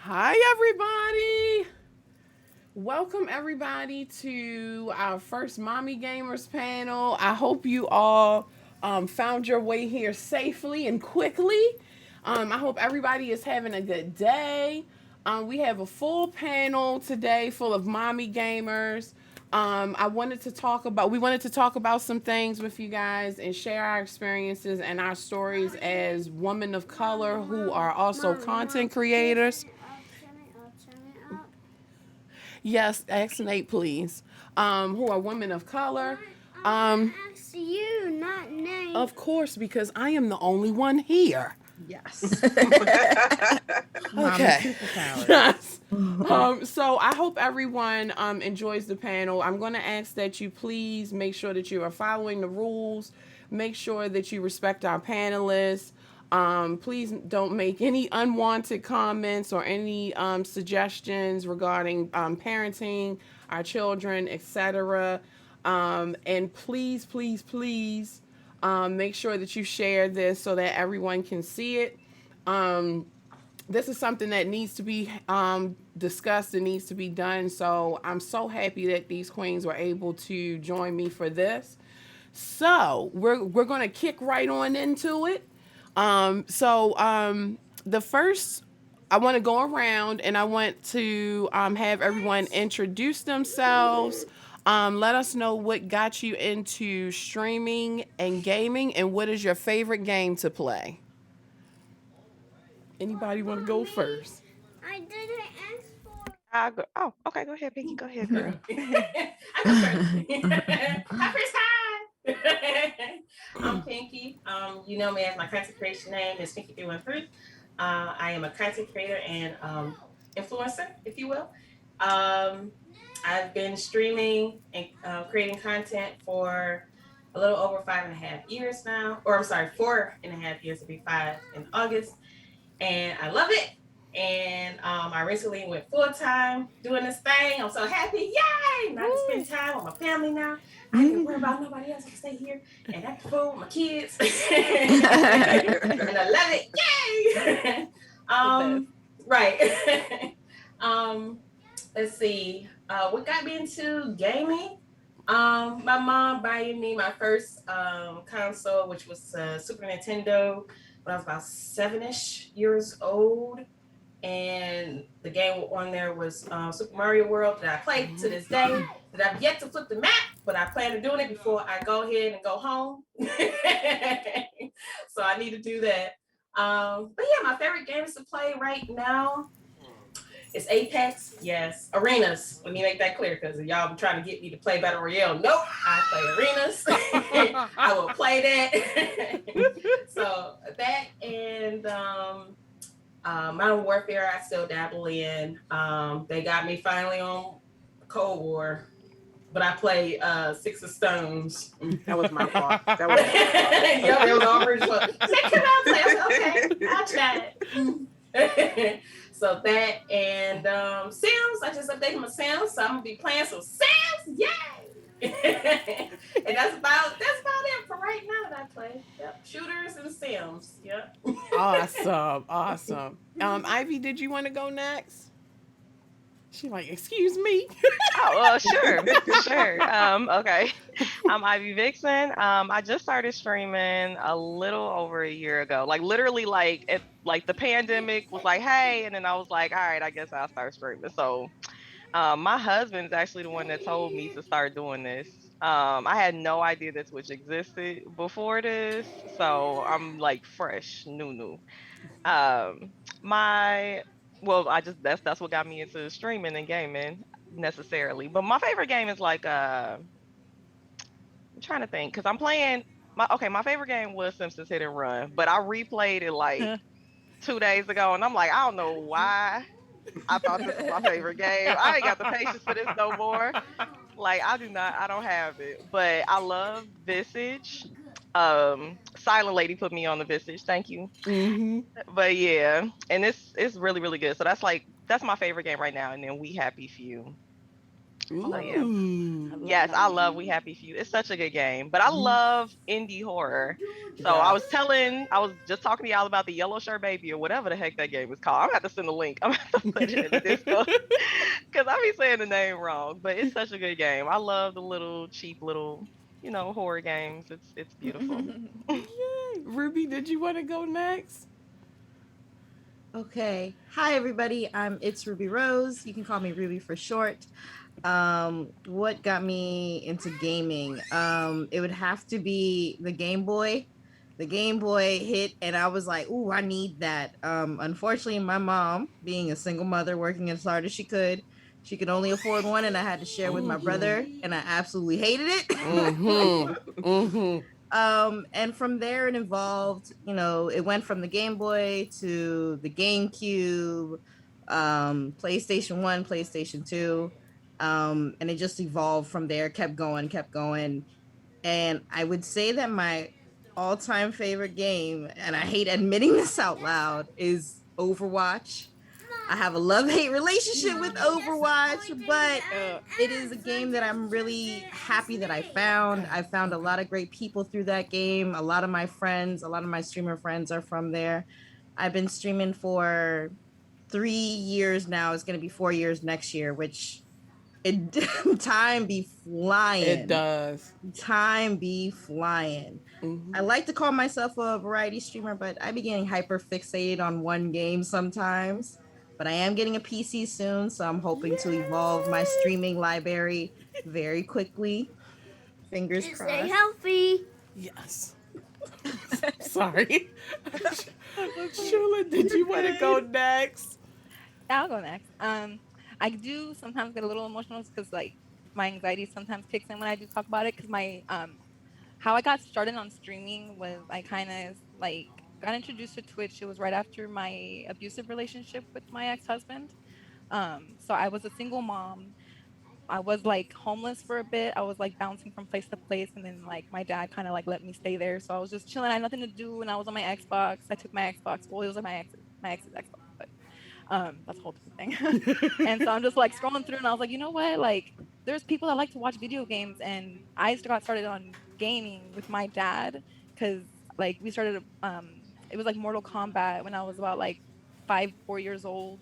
Hi, everybody. Welcome, everybody, to our first Mommy Gamers panel. I hope you all found your way here safely and quickly. I hope everybody is having a good day. We have a full panel today full of mommy gamers. We wanted to talk about some things with you guys and share our experiences and our stories as women of color who are also content creators. Yes, ask Nate, please. Who are women of color. Ask you, not Nate. Of course, because I am the only one here. Yes. Okay. Yes. So I hope everyone enjoys the panel. I'm going to ask that you please make sure that you are following the rules. Make sure that you respect our panelists. Please don't make any unwanted comments or any suggestions regarding parenting our children, etc. And please, please, please make sure that you share this so that everyone can see it. This is something that needs to be discussed and needs to be done. So I'm so happy that these queens were able to join me for this. So we're gonna kick right on into it. The first, I want to go around and I want to have everyone introduce themselves. Let us know what got you into streaming and gaming, and what is your favorite game to play. Anybody want to go first? I didn't ask for. Oh, okay. Go ahead, Pinky. Go ahead, girl. I go first. Hi, first time. I'm Pinky. You know me as my content creation name is Pinky 313. I am a content creator and influencer, if you will. Um, I've been streaming and creating content for a little over 5.5 years now, or I'm sorry, 4.5 years to be 5 in August, and I love it. And I recently went full time doing this thing. I'm so happy. Yay! Now I can spend time with my family now. I ain't worry about nobody else. I can stay here and act the fool with my kids. And I love it. Yay! Right. Let's see. What got me into gaming? My mom buying me my first console, which was Super Nintendo when I was about 7-ish years old, and the game on there was Super Mario World that I play to this day. That I've yet to flip the map, but I plan on doing it before I go ahead and go home. So I need to do that. But yeah, my favorite games to play right now is Apex. Yes, arenas. Let me make that clear, because y'all been trying to get me to play Battle Royale. Nope, I play arenas. I will play that. So that and Modern Warfare, I still dabble in. They got me finally on Cold War, but I play Six of Stones. That was my fault. That was Yeah, they was all original. Say, come out, play. I said, okay, I'll try it. So that and Sims. I just updated my Sims, so I'm gonna be playing some Sims. Yay! And that's about it for right now that I play. Yep. Shooters and Sims. Yep. Awesome, awesome. Ivy, did you want to go next? She like, excuse me. sure, sure. Okay. I'm Ivy Vixen. I just started streaming a little over a year ago. Like literally, like the pandemic was like, hey, and then I was like, all right, I guess I'll start streaming. So, my husband's actually the one that told me to start doing this. I had no idea this which existed before this, so I'm like fresh, new. Um, my I just that's what got me into streaming and gaming necessarily. But my favorite game is like I'm trying to think because I'm playing my favorite game was Simpsons Hit and Run, but I replayed it like 2 days ago, and I'm like, I don't know why I thought this was my favorite game. I ain't got the patience for this no more. Like I don't have it. But I love Visage. Silent Lady put me on the Visage. Thank you. Mm-hmm. But yeah, and it's really really good. So that's my favorite game right now. And then We Happy Few. So yeah. Ooh. Yes, I love We Happy Few. It's such a good game. But I love indie horror. So I was just talking to y'all about the Yellow Shirt Baby or whatever the heck that game is called. I'm gonna have to send a link. I'm gonna have to put it in the Discord because I be saying the name wrong. But it's such a good game. I love the little cheap little, horror games. It's beautiful. Yay. Ruby, did you want to go next? Okay. Hi everybody. It's Ruby Rose. You can call me Ruby for short. What got me into gaming? It would have to be the Game Boy. The Game Boy hit and I was like, "Ooh, I need that." Unfortunately, my mom, being a single mother working as hard as she could only afford one and I had to share with my brother and I absolutely hated it. And from there it evolved, it went from the Game Boy to the GameCube, PlayStation 1, PlayStation 2, and it just evolved from there, kept going. And I would say that my all-time favorite game, and I hate admitting this out loud, is Overwatch. I have a love-hate relationship with Overwatch, but it is a game that I'm really happy that I found. I found a lot of great people through that game. A lot of my friends, a lot of my streamer friends are from there. I've been streaming for 3 years now. It's going to be 4 years next year, which it time be flying. It does. Time be flying. I like to call myself a variety streamer, but I be getting hyper fixated on one game sometimes. But I am getting a PC soon, so I'm hoping to evolve my streaming library very quickly. Fingers Stay crossed. healthy. Yes. Sorry. Shula, did you want to go next? I'll go next. I do sometimes get a little emotional because like my anxiety sometimes kicks in when I do talk about it because my how I got started on streaming was I kind of like got introduced to Twitch. It was right after my abusive relationship with my ex-husband. So I was a single mom. I was like homeless for a bit. I was like bouncing from place to place, and then like my dad kind of like let me stay there. So I was just chilling. I had nothing to do, and I was on my Xbox. I took my Xbox. Well, it was on my ex's Xbox, but that's a whole different thing. And so I'm just like scrolling through, and I was like, you know what? Like, there's people that like to watch video games, and I got started on gaming with my dad because like we started. It was like Mortal Kombat when I was about like 4 years old,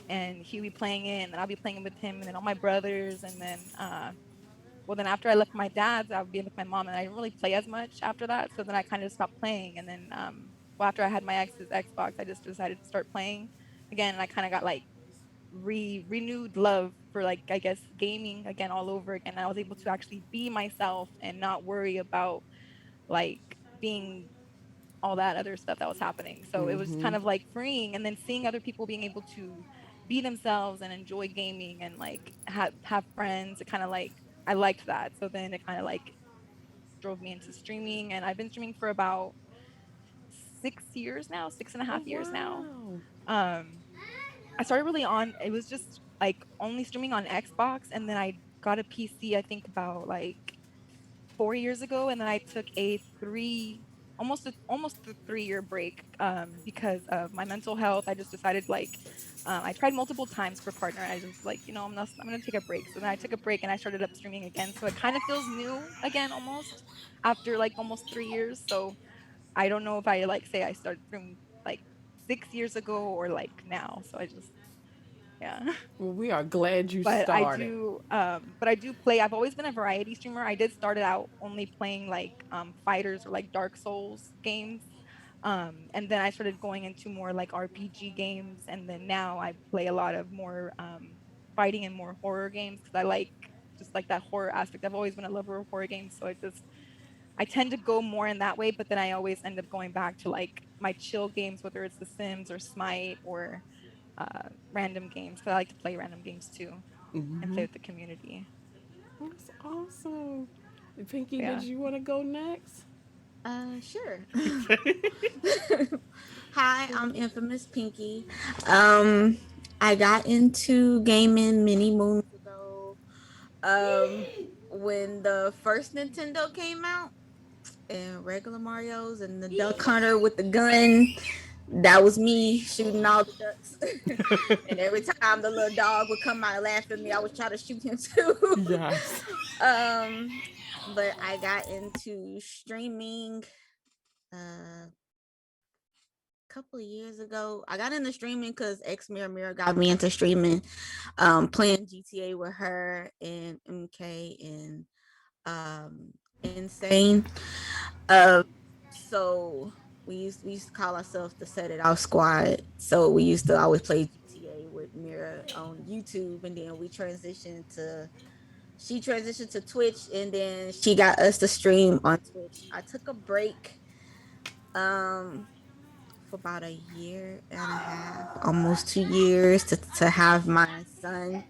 and he'd be playing it, and then I'll be playing it with him, and then all my brothers, and then well, then after I left my dad's, I would be with my mom, and I didn't really play as much after that. So then I kind of stopped playing, and then well, after I had my ex's Xbox, I just decided to start playing again, and I kind of got like renewed love for like I guess gaming again all over again. I was able to actually be myself and not worry about like being all that other stuff that was happening. So it was kind of like freeing, and then seeing other people being able to be themselves and enjoy gaming and like have friends. It kind of like I liked that. So then it kind of like drove me into streaming, and I've been streaming for about 6 years now, 6.5 years now. I started really on, it was just like only streaming on Xbox, and then I got a PC I think about like 4 years ago, and then I took a almost a 3 year break because of my mental health. I just decided like I tried multiple times for partner. I just like I'm gonna take a break. So then I took a break and I started up streaming again. So it kind of feels new again almost after like almost 3 years. So I don't know if I like say I started from like 6 years ago or like now. So I just yeah. Well, we are glad you But started. I do play. I've always been a variety streamer. I did start it out only playing like fighters or like Dark Souls games. And then I started going into more like RPG games, and then now I play a lot of more fighting and more horror games because I like just like that horror aspect. I've always been a lover of horror games, so I tend to go more in that way, but then I always end up going back to like my chill games, whether it's The Sims or Smite or random games, because I like to play random games too and play with the community. That's awesome. Pinky, Yeah. did you want to go next? Sure. Hi, I'm Infamous Pinky. I got into gaming many moons ago. When the first Nintendo came out, and regular Mario's and the Duck Hunter with the gun, that was me shooting all the ducks. And every time the little dog would come out and laugh at me, I would try to shoot him too. Yes. um, but I got into streaming a couple of years ago. I got into streaming because X Mirror got me into streaming, playing GTA with her and MK and Insane. Uh, so we used to call ourselves the Set It Off Squad. So we used to always play GTA with Mira on YouTube, and then she transitioned to Twitch, and then she got us to stream on Twitch. I took a break um for about a year and a half, almost 2 years, to have my son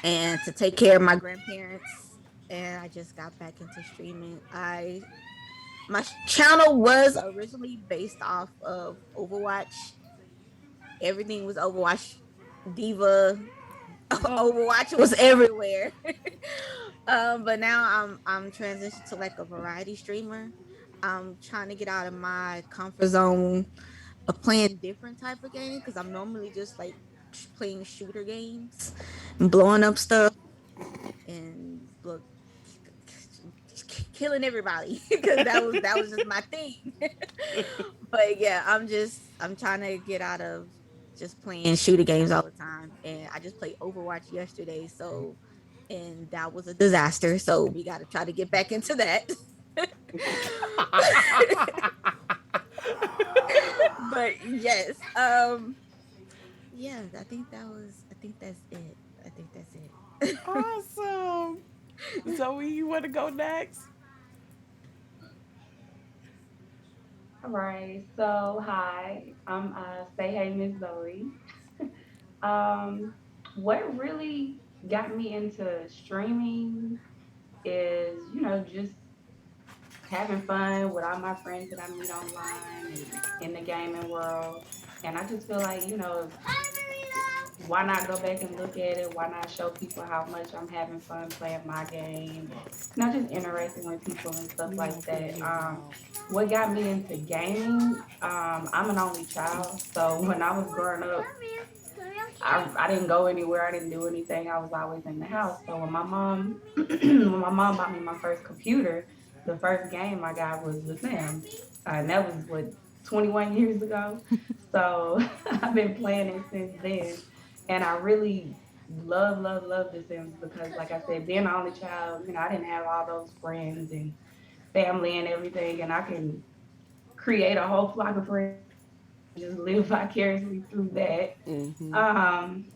and to take care of my grandparents. And I just got back into streaming. My channel was originally based off of Overwatch. Everything was Overwatch. Diva, Overwatch was everywhere. But now I'm transitioned to like a variety streamer. I'm trying to get out of my comfort zone of playing different type of games because I'm normally just like playing shooter games and blowing up stuff and look killing everybody because that was just my thing. But yeah, I'm trying to get out of just playing shooter games all the time. And I just played Overwatch yesterday, so and that was a disaster. So we got to try to get back into that. But yes, yeah, I think that's it. I think that's it. Awesome. Zoe, you want to go next? All right. So, hi, I'm say hey, Miss Zoe. um, what really got me into streaming is, just having fun with all my friends that I meet online and in the gaming world. And I just feel like, why not go back and look at it? Why not show people how much I'm having fun playing my game and just interacting with people and stuff like that. What got me into gaming? I'm an only child, so when I was growing up, I didn't go anywhere. I didn't do anything. I was always in the house. So when my mom when my mom bought me my first computer, the first game I got was The Sims, and that was what 21 years ago. So I've been playing it since then, and I really love The Sims because, like I said, being an only child, I didn't have all those friends and family and everything, and I can create a whole flock of friends and just live vicariously through that. Mm-hmm. Um,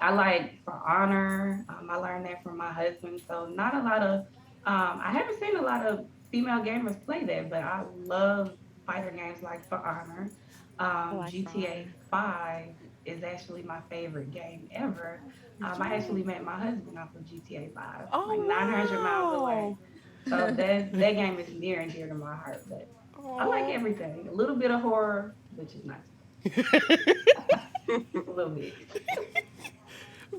I like For Honor. I learned that from my husband. So not a lot of, I haven't seen a lot of female gamers play that, but I love fighter games like For Honor. I like For GTA Honor. 5 is actually my favorite game ever. I Yeah. actually met my husband off of GTA 5, like 900 miles Oh away. So that game is near and dear to my heart. But I like wow. everything. A little bit of horror, which is nice. A little bit.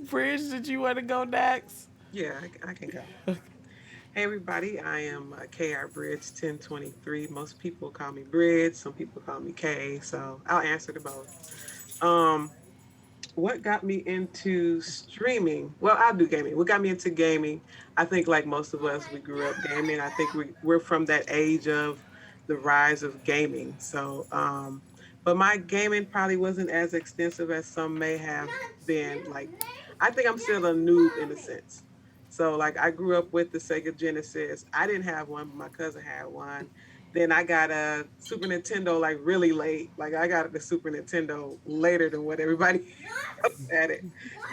Bridge, did you want to go next? Yeah, I can go. Hey, everybody. I am KR Bridge 1023. Most people call me Bridge. Some people call me K. So I'll answer to both. What got me into streaming? Well, I'll do gaming. What got me into gaming? I think, like most of us, we grew up gaming. I think we're from that age of the rise of gaming. So, but my gaming probably wasn't as extensive as some may have been. Like, I think I'm still a noob in a sense. So, like, I grew up with the Sega Genesis. I didn't have one, but my cousin had one. Then I got a Super Nintendo like really late. Like I got the Super Nintendo later than what everybody at it.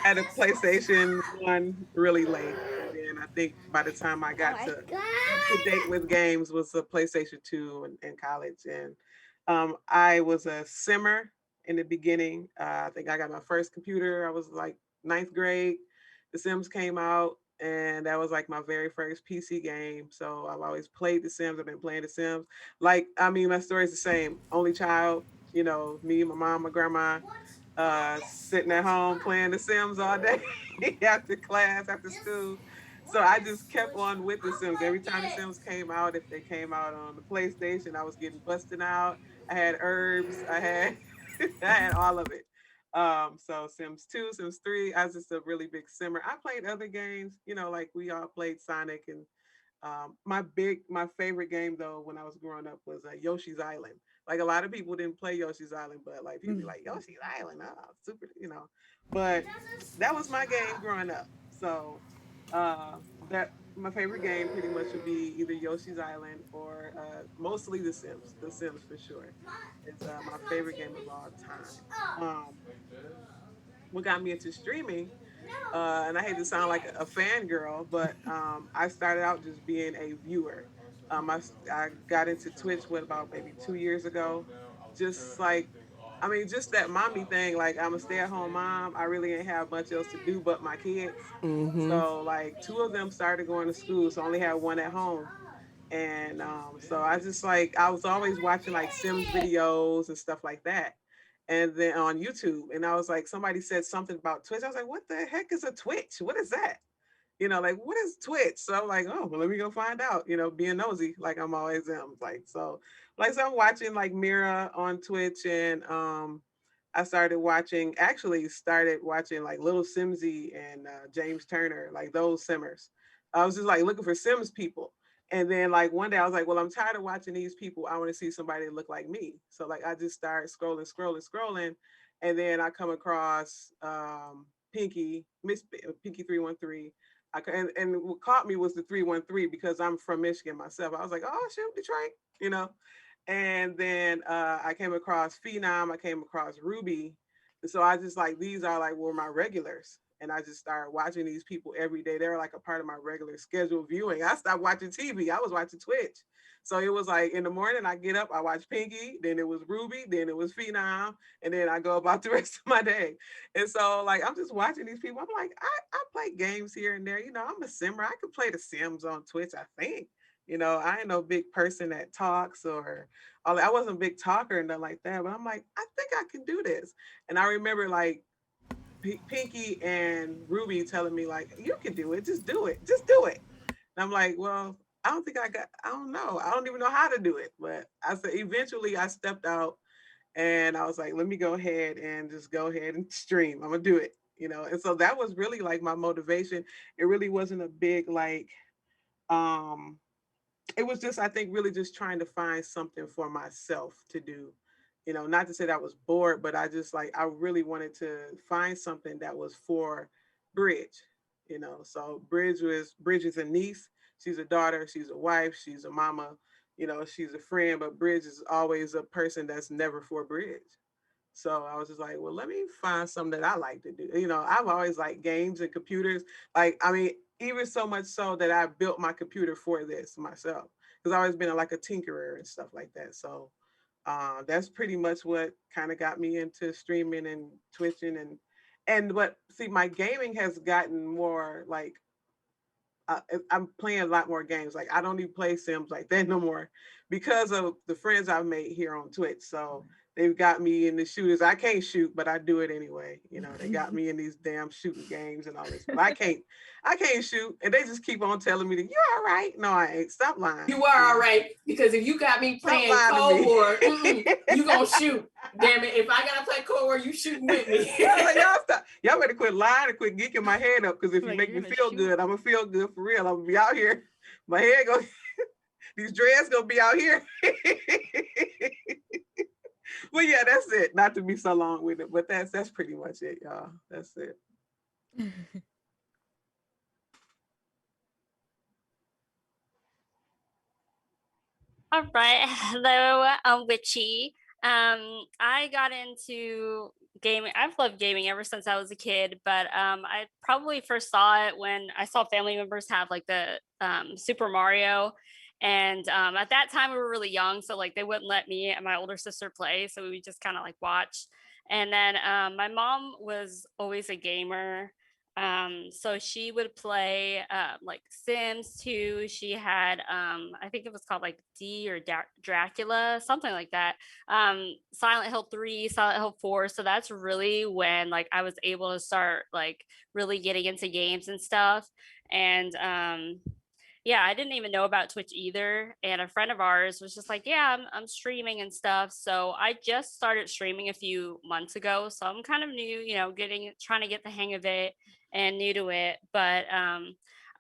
Had a PlayStation 1 really late. And then I think by the time I got to up to date with games was a PlayStation 2 in college. And I was a simmer in the beginning. I think I got my first computer. I was like ninth grade. The Sims came out. And that was like my very first PC game. So I've always played The Sims. I've been playing The Sims. Like, I mean, my story's the same. Only child, me, my mom, my grandma, sitting at home playing The Sims all day after class, after school. So I just kept on with the Sims. Every time the Sims came out, if they came out on the PlayStation, I was getting busted out. I had herbs. I had I had all of it. So Sims 2, Sims 3, I was just a really big simmer. I played other games, like we all played Sonic and my favorite game though when I was growing up was Yoshi's Island. Like a lot of people didn't play Yoshi's Island, but like people be like Yoshi's Island, super, But that was my game growing up. So that my favorite game pretty much would be either Yoshi's Island or mostly The Sims. The Sims for sure. It's my favorite game of all time. What got me into streaming, and I hate to sound like a fangirl, but I started out just being a viewer. I got into Twitch, what, about maybe 2 years ago? Just like, I mean, just that mommy thing. Like, I'm a stay at home mom. I really ain't have much else to do but my kids. Mm-hmm. So, like, two of them started going to school, so I only had one at home. And so I just like, I was always watching like Sims videos and stuff like that. And then on YouTube, and I was like, somebody said something about Twitch. I was like, what the heck is a Twitch? What is that? Like, what is Twitch? So I'm like, oh, well, let me go find out, being nosy, like I'm always am. So I'm watching like Mira on Twitch, and I started watching like Little Simsy and James Turner, like those simmers. I was just like looking for Sims people. And then like one day I was like, well, I'm tired of watching these people. I want to see somebody that look like me. So like I just started scrolling. And then I come across Miss Pinky 313. And what caught me was the 313 because I'm from Michigan myself. I was like, oh shoot, Detroit, you know. And then I came across Phenom, I came across Ruby. And so I just like, these are like were my regulars. And I just started watching these people every day. They were like a part of my regular scheduled viewing. I stopped watching TV. I was watching Twitch. So it was like in the morning, I get up, I watch Pinky, then it was Ruby, then it was Phenom, and then I go about the rest of my day. And so like I'm just watching these people. I'm like, I play games here and there. I'm a simmer. I could play the Sims on Twitch, I think. I ain't no big person that talks or I wasn't a big talker and nothing like that, but I'm like, I think I can do this. And I remember like Pinky and Ruby telling me like, you can do it, just do it, just do it. And I'm like, well, I don't know. I don't even know how to do it. But I said, eventually I stepped out and I was like, let me go ahead and just go ahead and stream. I'm gonna do it. And so that was really like my motivation. It really wasn't a big like, um, it was just I think really just trying to find something for myself to do. Not to say that I was bored, but I just like I really wanted to find something that was for Bridge. So Bridge is a niece, she's a daughter, she's a wife, she's a mama, she's a friend, but Bridge is always a person that's never for Bridge. So I was just like, well, let me find something that I like to do. I've always liked games and computers. Like, I mean, even so much so that I built my computer for this myself because I've always been like a tinkerer and stuff like that. So that's pretty much what kind of got me into streaming and twitching but see, my gaming has gotten more like I'm playing a lot more games. Like I don't even play Sims like that no more because of the friends I've made here on Twitch. So they've got me in the shooters. I can't shoot, but I do it anyway. They got me in these damn shooting games and all this. But I can't shoot. And they just keep on telling me that you're all right. No, I ain't. Stop lying. You are all right because if you got me playing Cold War, you gonna shoot. Damn it! If I gotta play Cold War, you shooting with me. Like, y'all stop. Y'all better quit lying and quit geeking my head up because if you make me feel good, I'm gonna feel good for real. I'm gonna be out here. My head go. These dreads gonna be out here. Well, yeah, that's it. Not to be so long with it, but that's pretty much it, y'all. That's it. All right. Hello, I'm Witchy. I got into gaming. I've loved gaming ever since I was a kid, but I probably first saw it when I saw family members have like the Super Mario. And at that time we were really young, so like they wouldn't let me and my older sister play, so we would just kind of like watch. And then my mom was always a gamer. So she would play like Sims 2. She had I think it was called like D or Dracula, something like that. Silent Hill 3, Silent Hill 4. So that's really when like I was able to start like really getting into games and stuff. And yeah, I didn't even know about Twitch either. And a friend of ours was just like, yeah, I'm streaming and stuff. So I just started streaming a few months ago. So I'm kind of new, trying to get the hang of it and new to it. But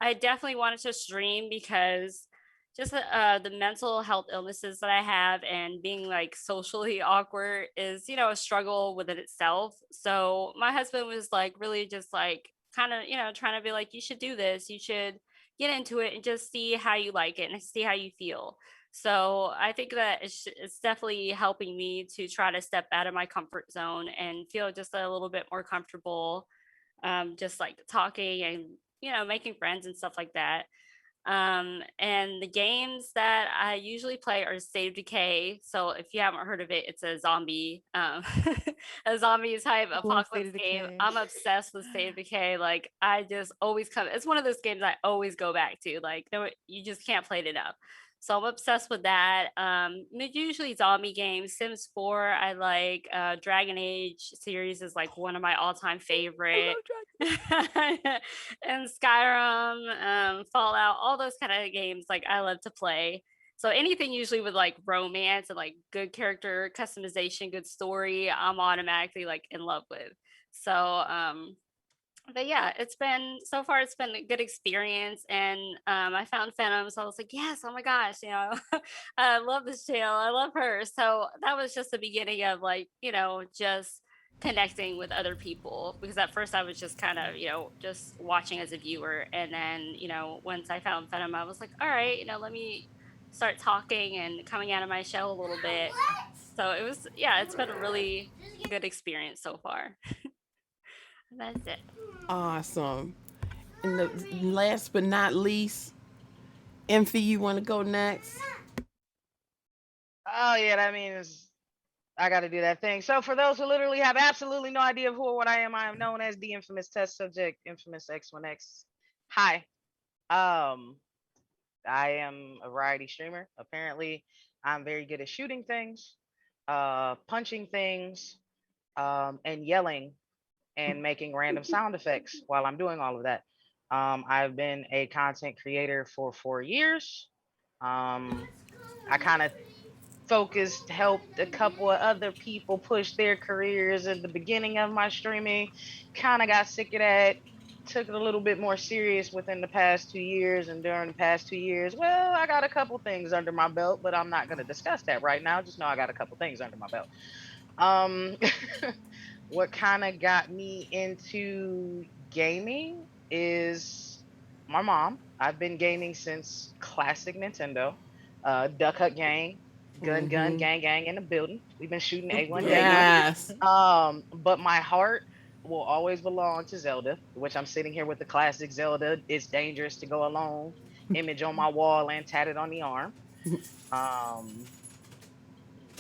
I definitely wanted to stream because just the mental health illnesses that I have and being like socially awkward is, a struggle within itself. So my husband was like, really just like, kind of, trying to be like, you should do this. You should get into it and just see how you like it and see how you feel. So I think that it's definitely helping me to try to step out of my comfort zone and feel just a little bit more comfortable, just like talking and making friends and stuff like that. And the games that I usually play are State of Decay. So if you haven't heard of it, it's a zombie, a zombie type Love State apocalypse of game. Decay. I'm obsessed with State of Decay. Like I just always come. It's one of those games I always go back to. Like no, you just can't play it enough. So I'm obsessed with that. Usually zombie games. Sims 4, I like. Dragon Age series is like one of my all-time favorite. And Skyrim, Fallout, all those kind of games like I love to play. So anything usually with like romance and like good character customization, good story, I'm automatically like in love with. So but yeah, it's been so far it's been a good experience. And I found Phenom, so I was like, yes, oh my gosh, I love this channel, I love her. So that was just the beginning of like, just connecting with other people, because at first I was just kind of, just watching as a viewer. And then, once I found Phenom, I was like, all right, let me start talking and coming out of my shell a little bit. So it was, yeah, it's been a really good experience so far. That's it. Awesome. And the last but not least, Emphy, you want to go next? Oh yeah, that means I got to do that thing. So for those who literally have absolutely no idea of who or what I am known as the infamous test subject, infamous X1X. Hi. Um, I am a variety streamer. Apparently, I'm very good at shooting things, punching things, and yelling and making random sound effects while I'm doing all of that. I've been a content creator for 4 years. I kind of focused, helped a couple of other people push their careers in the beginning of my streaming. Kind of got sick of that. Took it a little bit more serious within the past 2 years. And during the past 2 years, well, I got a couple things under my belt, but I'm not going to discuss that right now. Just know I got a couple things under my belt. Um, what kind of got me into gaming is my mom. I've been gaming since classic Nintendo, Duck Hunt Gang, gun, Mm-hmm. gang in the building. We've been shooting A1 daily. Yes. But my heart will always belong to Zelda, which I'm sitting here with the classic Zelda. It's dangerous to go alone image on my wall and tatted on the arm. Um,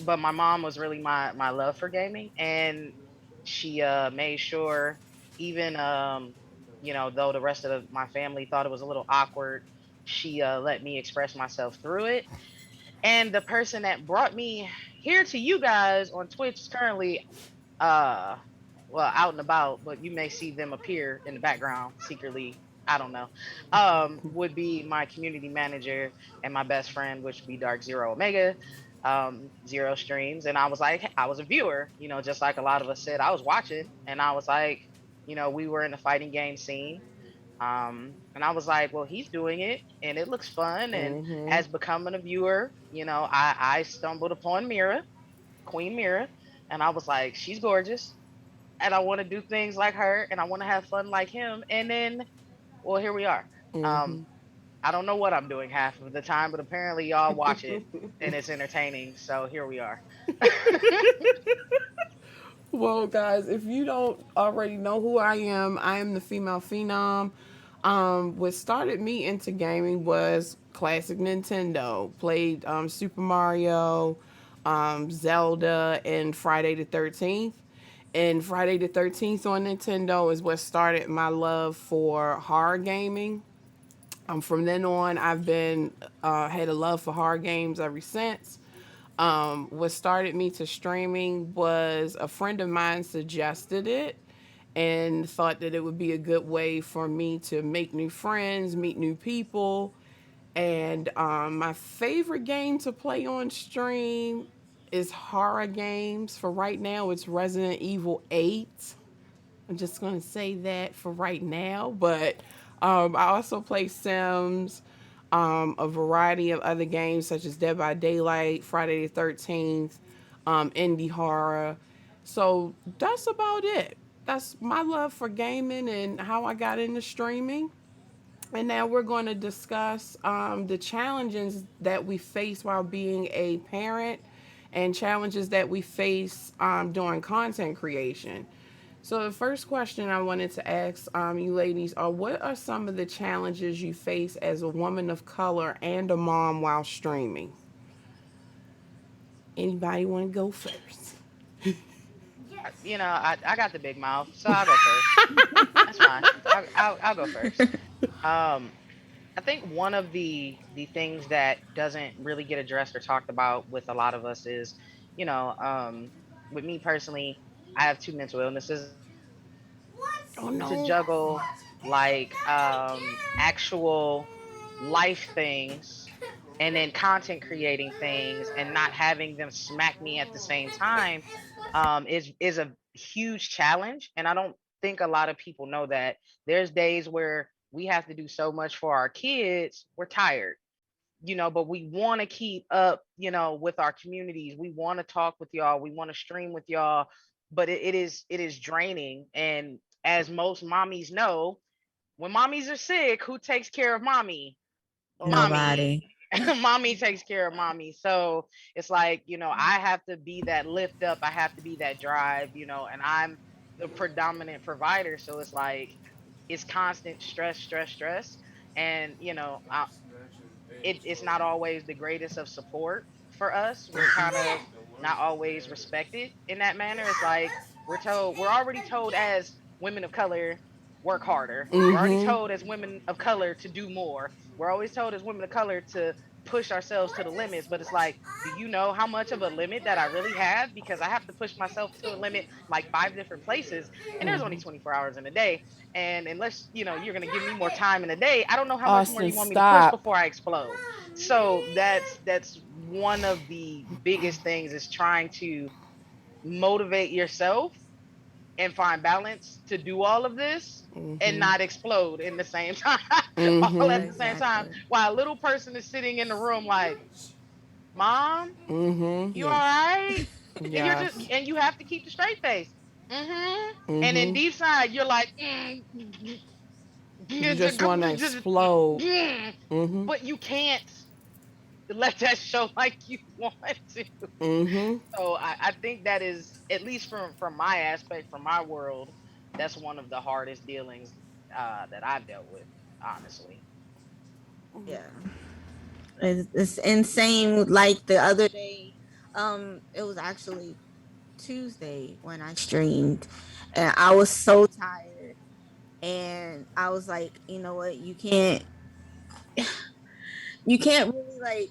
but my mom was really my love for gaming, and she made sure, even though the rest of my family thought it was a little awkward, she let me express myself through it. And the person that brought me here to you guys on Twitch is currently uh well, out and about, but you may see them appear in the background secretly. I don't know. Would be my community manager and my best friend, which would be Dark Zero Omega, Zero Streams. And I was like, I was a viewer, just like a lot of us said. I was watching, and I was like, we were in the fighting game scene. And I was like, well, he's doing it and it looks fun. And Mm-hmm. as becoming a viewer, I stumbled upon Mira, Queen Mira, and I was like, she's gorgeous and I want to do things like her and I want to have fun like him. And then, well, here we are. Mm-hmm. Um, I don't know what I'm doing half of the time, but apparently y'all watch it and it's entertaining. So here we are. Well, guys, if you don't already know who I am the female phenom. What started me into gaming was classic Nintendo. Played Super Mario, Zelda, and Friday the 13th. And Friday the 13th on Nintendo is what started my love for horror gaming. From then on, I've been had a love for horror games ever since. What started me to streaming was a friend of mine suggested it, and thought that it would be a good way for me to make new friends, meet new people. And my favorite game to play on stream is horror games. For right now, it's Resident Evil 8. I'm just going to say that for right now. But I also play Sims, a variety of other games such as Dead by Daylight, Friday the 13th, indie horror. So that's about it. That's my love for gaming and how I got into streaming. And now we're going to discuss the challenges that we face while being a parent and challenges that we face during content creation. So the first question I wanted to ask you ladies are, what are some of the challenges you face as a woman of color and a mom while streaming? Anybody want to go first? I got the big mouth, so I'll go first. That's fine. I'll go first. Um, I think one of the things that doesn't really get addressed or talked about with a lot of us is, you know, um, with me personally, I have two mental illnesses. Oh To no. juggle like actual life things and then content creating things and not having them smack me at the same time is a huge challenge. And I don't think a lot of people know that there's days where we have to do so much for our kids, we're tired, but we want to keep up, with our communities. We want to talk with y'all. We want to stream with y'all, but it is draining. And as most mommies know, when mommies are sick, who takes care of mommy? Mommy. Nobody. Mommy takes care of mommy. So it's like, I have to be that lift up. I have to be that drive, and I'm the predominant provider. So it's like, it's constant stress, stress, stress. And, it's not always the greatest of support for us. We're kind of not always respected in that manner. It's like we're already told as women of color, work harder. We're already Mm-hmm. told as women of color to do more. We're always told as women of color to push ourselves to the limits. But it's like, do you know how much of a limit that I really have? Because I have to push myself to a limit like five different places, and there's only 24 hours in a day. And unless you're going to give me more time in a day, I don't know how much more Austin, you want me to push stop. before I explode. So that's one of the biggest things, is trying to motivate yourself and find balance to do all of this and Mm-hmm. not explode in the same time, all at Mm-hmm. the same time, Exactly. while a little person is sitting in the room like, Mom, Mm-hmm. you all Yes. right? And you're just, Yes. and you have to keep the straight face. And then Mm-hmm. deep side, you're like, You just want to explode. Mm-hmm. but you can't let that show like you want to. Mm-hmm. So I think that is, at least from my aspect, from my world, that's one of the hardest dealings that I've dealt with, honestly. Yeah. It's insane. Like the other day, it was actually Tuesday when I streamed, and I was so tired, and I was like, you know what, you can't really like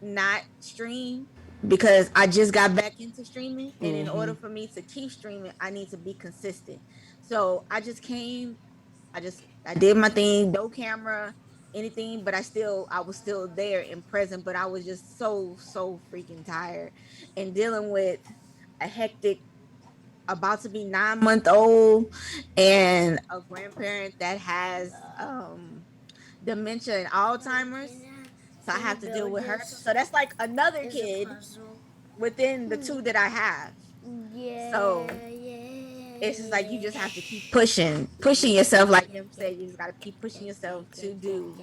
not stream, because I just got back into streaming, and in Mm-hmm. order for me to keep streaming, I need to be consistent. So I just came, I did my thing, no camera, anything, but I was still there and present, but I was just so freaking tired and dealing with a hectic, about to be 9-month old, and a grandparent that has dementia and Alzheimer's. So I have to deal with her. So that's like another kid within the two that I have. So it's just like you just have to keep pushing yourself, like him said. You just got to keep pushing yourself to do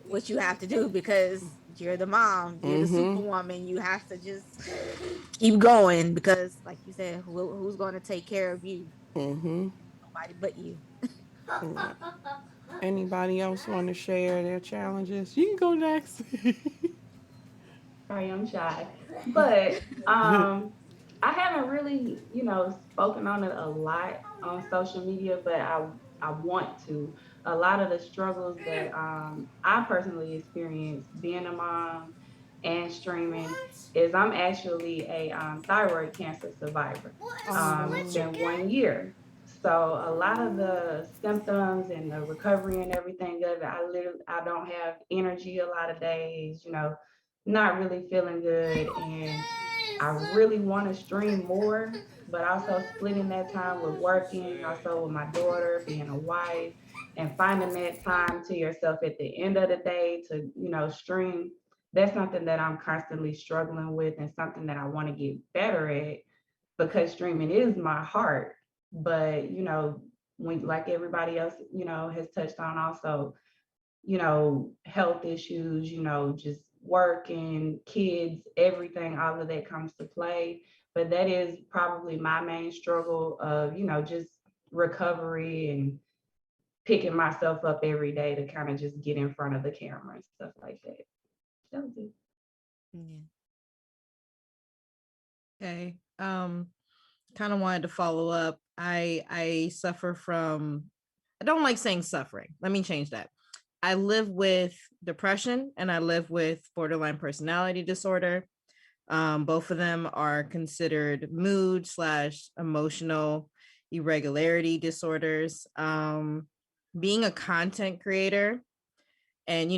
what you have to do, because you're the mom, you're the Mm-hmm. superwoman. You have to just keep going, because like you said, who's going to take care of you? Mm-hmm. Nobody but you. Yeah. Anybody else want to share their challenges? You can go next. Sorry, I'm shy. But I haven't really, spoken on it a lot on social media, but I want to. A lot of the struggles that I personally experienced being a mom and streaming is I'm actually a thyroid cancer survivor. Oh It's no. been 1 year. So a lot of the symptoms and the recovery and everything of it, I don't have energy a lot of days, not really feeling good. And I really want to stream more, but also splitting that time with working, also with my daughter, being a wife, and finding that time to yourself at the end of the day to, stream. That's something that I'm constantly struggling with and something that I want to get better at because streaming is my heart. But, when like everybody else, has touched on also, health issues, just working, kids, everything, all of that comes to play. But that is probably my main struggle of, just recovery and picking myself up every day to kind of just get in front of the camera and stuff like that. That was it. Yeah. Okay. Kind of wanted to follow up. I suffer from, I don't like saying suffering. Let me change that. I live with depression and I live with borderline personality disorder. Both of them are considered mood slash emotional irregularity disorders. Being a content creator, and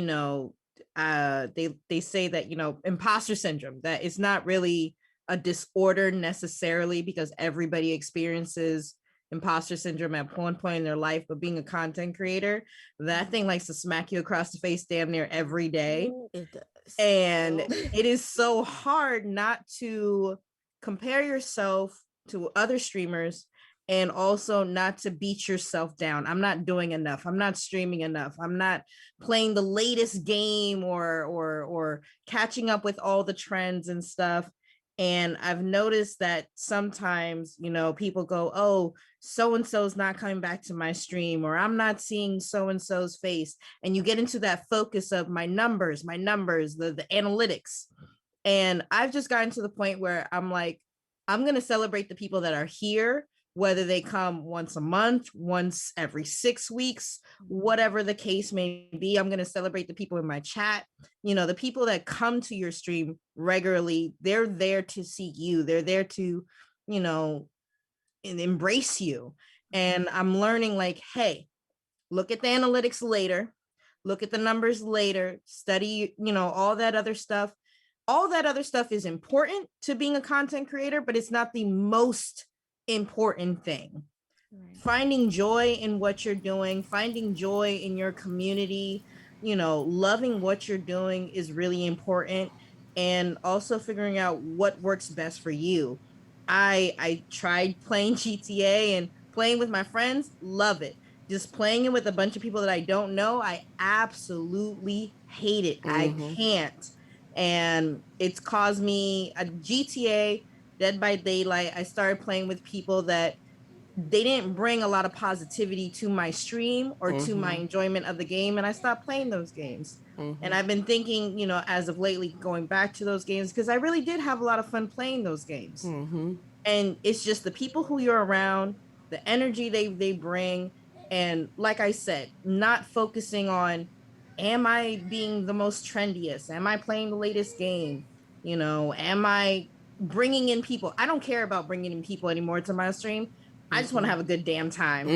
they say that imposter syndrome, that it's not really a disorder necessarily because everybody experiences imposter syndrome at one point in their life, but being a content creator, that thing likes to smack you across the face damn near every day. It does. And it is so hard not to compare yourself to other streamers and also not to beat yourself down. I'm not doing enough. I'm not streaming enough. I'm not playing the latest game or catching up with all the trends and stuff. And I've noticed that sometimes, people go, oh, so-and-so's not coming back to my stream, or I'm not seeing so-and-so's face. And you get into that focus of my numbers, the analytics. And I've just gotten to the point where I'm like, I'm going to celebrate the people that are here, whether they come once a month, once every 6 weeks, whatever the case may be. I'm going to celebrate the people in my chat. The people that come to your stream regularly, they're there to see you. They're there to, embrace you. And I'm learning like, hey, look at the analytics later, look at the numbers later, study, all that other stuff. All that other stuff is important to being a content creator, but it's not the most important thing. Right. Finding joy in what you're doing, finding joy in your community, loving what you're doing is really important. And also figuring out what works best for you. I tried playing GTA and playing with my friends, love it. Just playing it with a bunch of people that I don't know, I absolutely hate it. I can't. And it's caused me a GTA, Dead by Daylight. I started playing with people that they didn't bring a lot of positivity to my stream or to my enjoyment of the game, and I stopped playing those games. And I've been thinking, as of lately, going back to those games because I really did have a lot of fun playing those games. And it's just the people who you're around, the energy they bring, and like I said, not focusing on, am I being the most trendiest? Am I playing the latest game? Am I bringing in people? I don't care about bringing in people anymore to my stream. I just want to have a good damn time.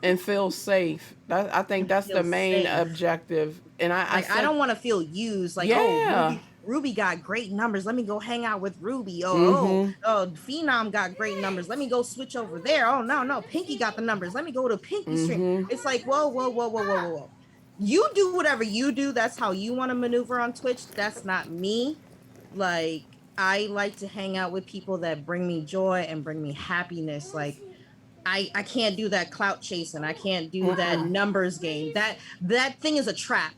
And feel safe. I think that's the main objective. And I don't want to feel used. Like, oh, Ruby got great numbers. Let me go hang out with Ruby. Oh, Phenom got great numbers. Let me go switch over there. Oh, no, Pinky got the numbers. Let me go to Pinky stream. It's like, whoa. You do whatever you do. That's how you want to maneuver on Twitch. That's not me. Like, I like to hang out with people that bring me joy and bring me happiness. Like, I can't do that clout chasing. I can't do that numbers game. That thing is a trap.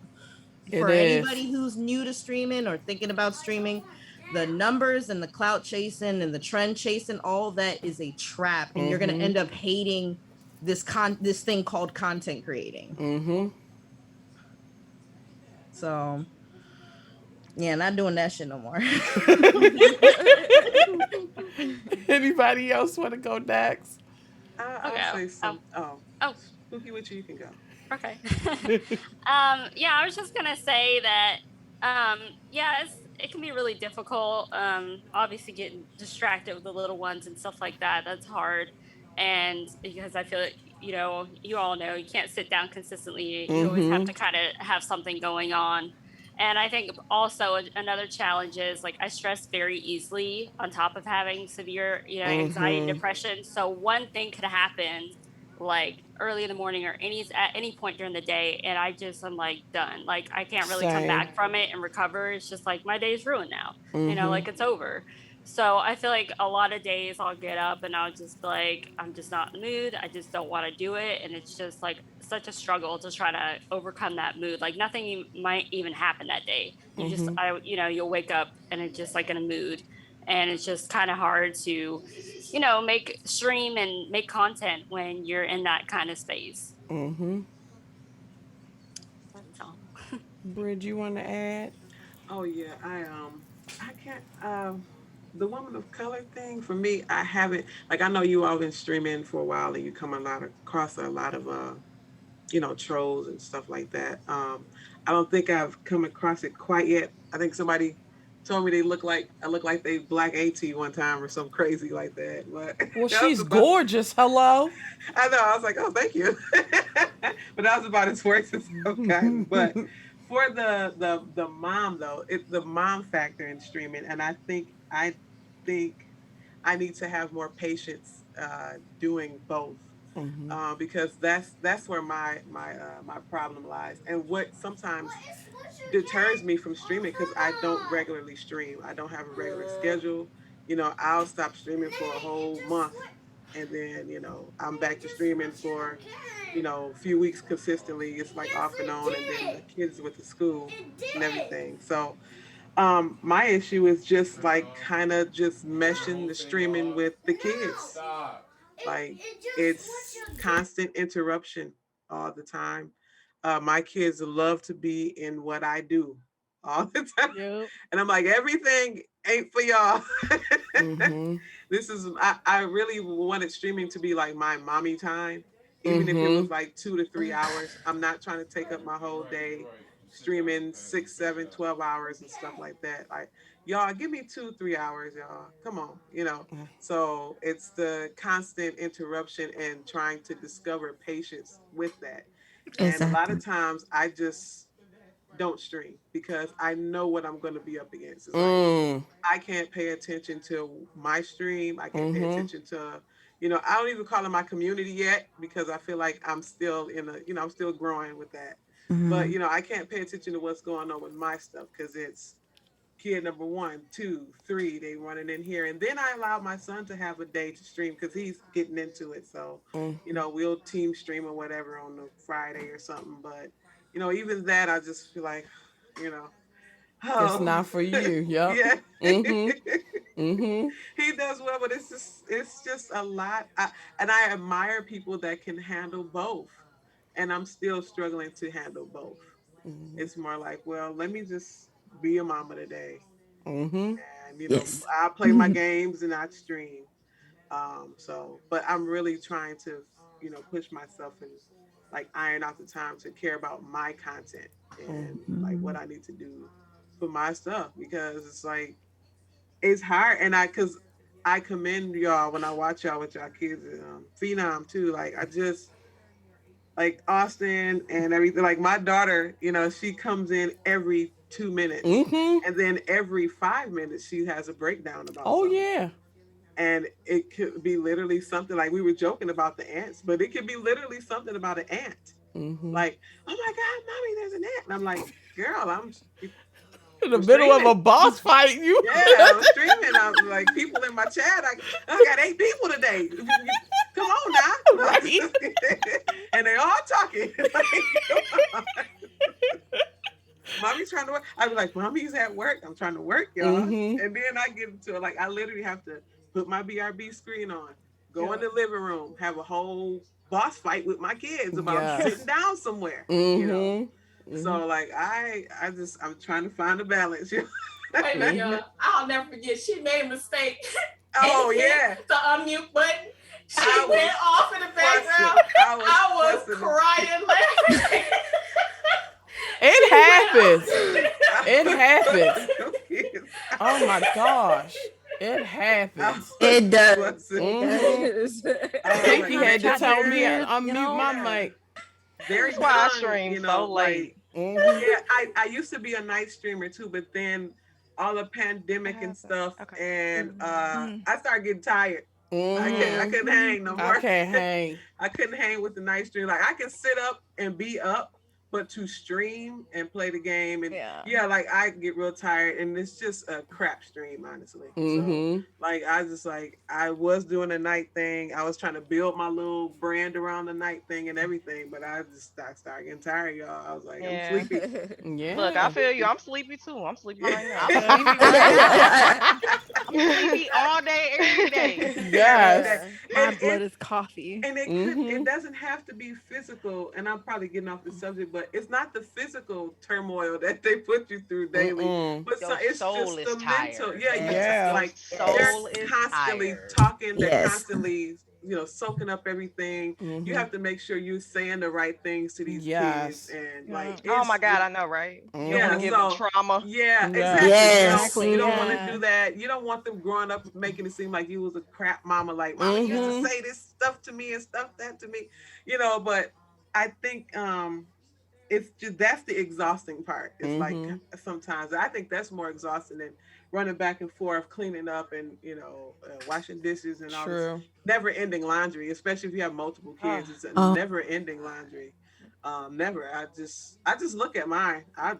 For anybody who's new to streaming or thinking about streaming, the numbers and the clout chasing and the trend chasing, all that is a trap. And you're going to end up hating this thing called content creating. So yeah, not doing that shit no more. Anybody else want to go next? I'll say some. Spooky Witchy, you can go. Okay. Yeah, I was just gonna say that it can be really difficult. Obviously getting distracted with the little ones and stuff like that. That's hard. And because I feel like, you all know you can't sit down consistently. You always have Mm-hmm. to kind of have something going on. And I think also another challenge is like I stress very easily on top of having severe, anxiety and Mm-hmm. depression. So one thing could happen like early in the morning or at any point during the day, and I'm like done. Like I can't really come Same. back from it and recover. It's just like my day's ruined now. Mm-hmm. Like it's over. So I feel like a lot of days I'll get up and I'll just be like, I'm just not in the mood. I just don't want to do it. And it's just like such a struggle to try to overcome that mood. Like nothing might even happen that day. Mm-hmm. You'll wake up and it's just like in a mood. And it's just kind of hard to, make stream and make content when you're in that kind of space. Mm-hmm. That's all. Bridge, you want to add? Oh yeah, I can't the woman of color thing for me, I haven't, like, I know you all been streaming for a while and you come a lot across a lot of trolls and stuff like that. I don't think I've come across it quite yet. I think somebody told me I look like they black AT one time or something crazy like that. But Well, that was she's about, gorgeous. Hello. I know, I was like, oh, thank you. But that was about as worse as I've gotten. But for the mom though, the mom factor in streaming, and I think I need to have more patience doing both, Mm-hmm. because that's where my problem lies, and what sometimes deters me from streaming, because I don't regularly stream. I don't have a regular schedule. I'll stop streaming for a whole month, and then I'm back to streaming for a few weeks consistently. It's like off and on, and then the kids with the school and everything. So my issue is just like kind of just meshing the streaming with the kids. Like, it's constant interruption all the time. My kids love to be in what I do all the time. Yep. And I'm like, everything ain't for y'all. Mm-hmm. I really wanted streaming to be like my mommy time, even if it Mm-hmm. was like 2 to 3 hours. I'm not trying to take up my whole day streaming 6, 7, 12 hours and stuff like that. Like, y'all, give me 2, 3 hours, y'all. Come on, So it's the constant interruption and trying to discover patience with that. And a lot Exactly. of times I just don't stream because I know what I'm going to be up against. It's like, Mm. I can't pay attention to my stream. I can't pay Mm-hmm. attention to, I don't even call it my community yet because I feel like I'm still I'm still growing with that. But, Hmm. I can't pay attention to what's going on with my stuff because it's kid number one, two, three, they running in here. And then I allowed my son to have a day to stream because he's getting into it. So, Mm-hmm. we'll team stream or whatever on the Friday or something. But, even that, I just feel like, you know, It's oh, not for you. Yep. yeah. Mm-hmm. Mm-hmm. He does well, but it's just a lot. And I admire people that can handle both. And I'm still struggling to handle both. Mm-hmm. It's more like, well, let me just be a mama today. Mm-hmm. And Yes. I play my games and I stream. But I'm really trying to push myself and like iron out the time to care about my content and like what Mhm. I need to do for my stuff, because it's like it's hard. And I commend y'all when I watch y'all with y'all kids, Phenom too. Like, I just like Austin and everything. Like, my daughter, she comes in every 2 minutes, Mm-hmm. and then every 5 minutes she has a breakdown about Oh something. yeah. And it could be literally something like, we were joking about the ants, but it could be literally something about an ant. Mm-hmm. Like, oh my God, mommy, there's an ant. And I'm like, girl, In the I'm middle of a streaming. boss fight, you. Yeah, I'm streaming. I'm like, people in my chat, I got 8 people today. Come on now. Right. And they all talking. Like, come on. Mommy's trying to work. I'd be like, Mommy's at work. I'm trying to work, y'all. Mm-hmm. And then I get into it. Like, I literally have to put my BRB screen on, go in Yeah. the living room, have a whole boss fight with my kids about sitting Yes. down somewhere. Mm-hmm. Mm-hmm. So like, I'm trying to find a balance. Wait a minute, y'all. I'll never forget. She made a mistake. Oh And hit yeah. the unmute button. She I was went off in the background. fussing. I was fussing. crying laughing. It happens. I It was happens. fussing them kids. Oh my gosh. It happens. It does. Wasn't. Mhm. Like, Pinky trying to had to chat tell their me ears, unmute my yeah, mic. very That's why I young, stream so late. like Mhm. yeah, I used to be a night streamer too, but then all the What pandemic and happened? stuff, Okay. and Mm. I started getting tired. I Mhm. couldn't hang no I more. can't hang. I couldn't hang with the night stream. Like I can sit up and be up, but to stream and play the game and Yeah. yeah, like I get real tired and it's just a crap stream, honestly. So Mhm. like I just like I was doing a night thing. I was trying to build my little brand around the night thing and everything, but I started getting tired, y'all. I was like, I'm Yeah. sleepy. Look, I Yeah. feel you. I'm sleepy too. I'm sleepy right now. I'm Okay. sleepy right now. I'm sleepy all day, every day. Every Yes. day. My And blood is coffee. it Mhm. doesn't have to be physical, and I'm probably getting off the subject, but it's not the physical turmoil that they put you through daily, Mm-mm. but so Your it's soul just is the mental. tired. Yeah, Yeah. Your like they're soul is constantly tired. talking, they're Yes. constantly soaking up everything. You Mhm. have to make sure you're saying the right things to these kids, Yes. and like Yeah. Oh my it's God, I know, right? You don't want to yeah, Mhm. give them so trauma. yeah, Yes. exactly. Yes. You Exactly. don't want to Yeah. do that. You don't want them growing up making it seem like you was a crap mama. Like mama used to Mhm. say this stuff to me and stuff that to me, but I think it's just that's the exhausting part. It's like Mhm. sometimes I think that's more exhausting than running back and forth, cleaning up and washing dishes and all this True. never ending laundry, especially if you have multiple kids. Oh, It's a Oh, never ending laundry. Never. I just look at mine. I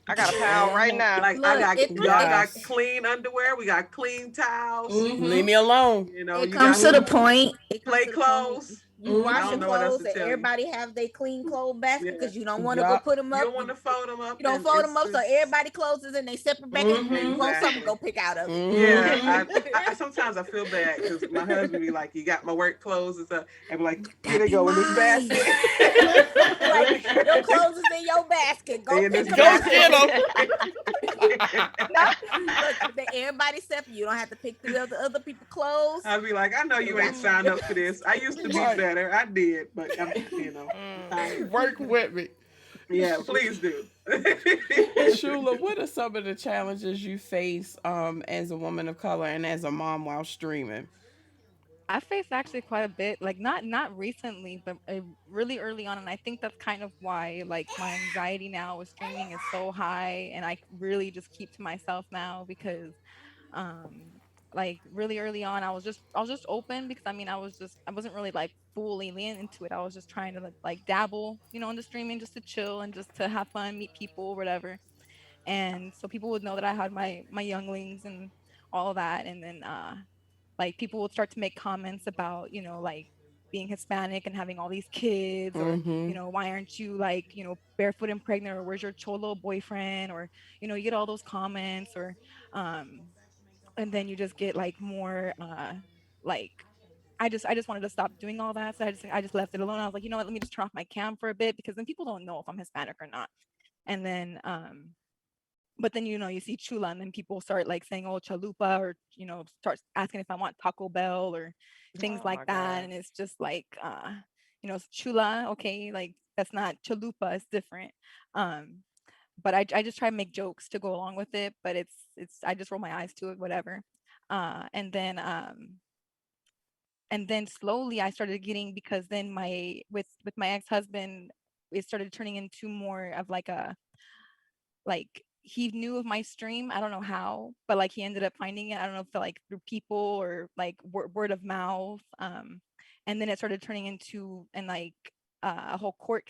I got a pile right now. like I look, got it y'all got Yes. clean underwear, we got clean towels, Leave Mm-hmm. me alone. it you comes got to the some point. It comes play to the point. clothes. You I Mm-hmm. washing don't know what else clothes to and tell you. everybody have their clean clothes basket Yeah. because you don't want to go Yup. put them You up. don't want to fold them up You don't and fold them it's up, so everybody closes in they separate baskets. You Mm-hmm. want something, exactly. go pick out of it. Mhm. Yeah, Mm-hmm. I sometimes I feel bad because my husband be like, "You got my work clothes and stuff," and be like, "Here That they be go in this mine. basket." Like your clothes is in your basket. Go They in pick this them Go out. get basket. them. No. Look, everybody separate. You don't have to pick through other people's clothes. I'd be like, "I know They you ain't got signed up for this. I used to be Right. better. I did, but I'm tired." Work with me. Yeah, please do. Shula, what are some of the challenges you face as a woman of color and as a mom while streaming? I faced actually quite a bit, like not recently, but really early on, and I think that's kind of why like my anxiety now with streaming is so high, and I really just keep to myself now because um like really early on I was just open because I wasn't really like fully leaning into it. I was just trying to like dabble, into streaming just to chill and just to have fun, meet people, whatever. And so people would know that I had my younglings and all of that. And then like people would start to make comments about, like being Hispanic and having all these kids, or, Mm-hmm. why aren't you like, barefoot and pregnant, or where's your cholo boyfriend, or, you get all those comments, or um and then you just get like more like I just wanted to stop doing all that. So I just left it alone. I was like, you know what, let me just turn off my cam for a bit, because then people don't know if I'm Hispanic or not. And then but then you see chula, and then people start like saying, oh, chalupa, or start asking if I want Taco Bell or things Oh like my that. God. And it's just like it's chula, okay, like that's not chalupa, it's different. um but I just try to make jokes to go along with it, but it's I just roll my eyes to it, whatever. And then slowly I started getting, because then my with my ex-husband, it started turning into more of like a, like, he knew of my stream. I don't know how, but like he ended up finding it. I don't know if like through people or like word of mouth. And then it started turning into and like a whole court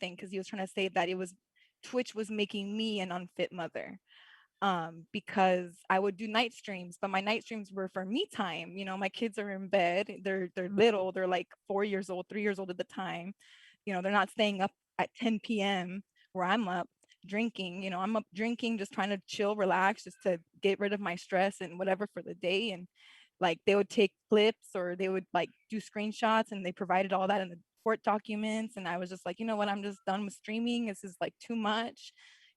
thing, because he was trying to say that it was Twitch was making me an unfit mother, because I would do night streams, but my night streams were for me time. My kids are in bed. They're little. They're like 4 years old, 3 years old at the time. They're not staying up at 10 p.m. where I'm up drinking. I'm up drinking, just trying to chill, relax, just to get rid of my stress and whatever for the day. And like they would take clips, or they would like do screenshots, and they provided all that in the court documents. And I was just like, you know what, I'm just done with streaming. This is like too much.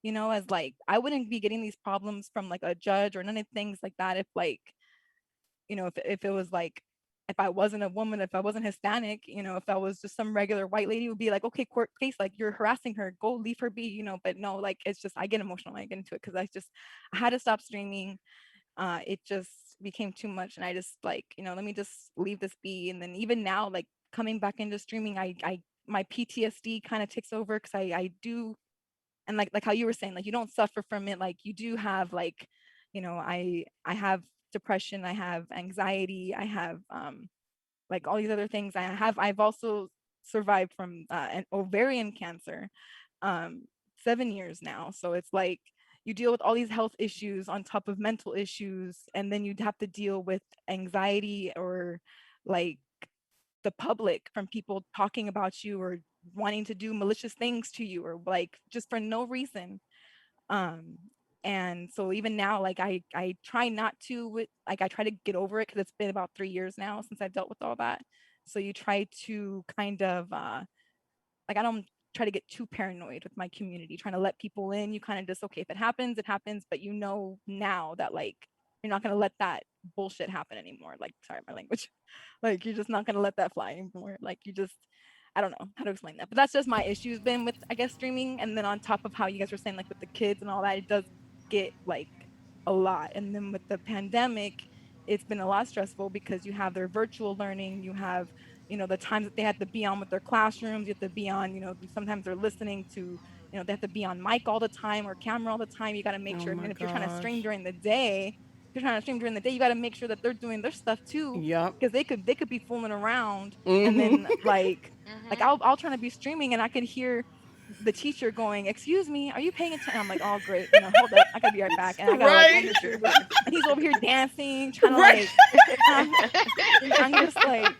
As like I wouldn't be getting these problems from like a judge or none of things like that if like, if it was like, if I wasn't a woman, if I wasn't Hispanic, if I was just some regular white lady, would be like, okay, court case, like you're harassing her, go leave her be, but no, like it's just I get emotional when I get into it, because I had to stop streaming. It just became too much, and I just like, let me just leave this be. And then even now, like coming back into streaming, I my PTSD kind of takes over, because I do, and like how you were saying, like you don't suffer from it, like you do have like, I have depression, I have anxiety, I have like all these other things. I've also survived from an ovarian cancer, 7 years now. So it's like you deal with all these health issues on top of mental issues, and then you'd have to deal with anxiety, or like the public, from people talking about you or wanting to do malicious things to you, or like just for no reason. um and so even now, like I try not to, like I try to get over it, because it's been about 3 years now since I've dealt with all that. So you try to kind of like I don't try to get too paranoid with my community, trying to let people in. You kind of just, okay, if it happens, it happens, but now that like you're not going to let that bullshit happen anymore. Like, sorry, my language. Like you're just not going to let that fly anymore. Like you just, I don't know how to explain that, but that's just my issues been with, I guess, streaming. And then on top of how you guys were saying, like with the kids and all that, it does get like a lot. And then with the pandemic, it's been a lot stressful, because you have their virtual learning, you have, the times that they have to be on with their classrooms, you have to be on, sometimes they're listening to, they have to be on mic all the time or camera all the time. You got to make Oh sure. And my then if you're trying to stream gosh. during the day, you got to make sure that they're doing their stuff too, Yep. because they could be fooling around. And Mm-hmm. then like Mhm. I'll try to be streaming, and I could hear the teacher going, "Excuse me, are you paying attention?" I'm like, "Oh great, hold up, I gotta be right back." And I gotta like Right. end the stream, and he's over here dancing, trying to Right. like, and I'm just like,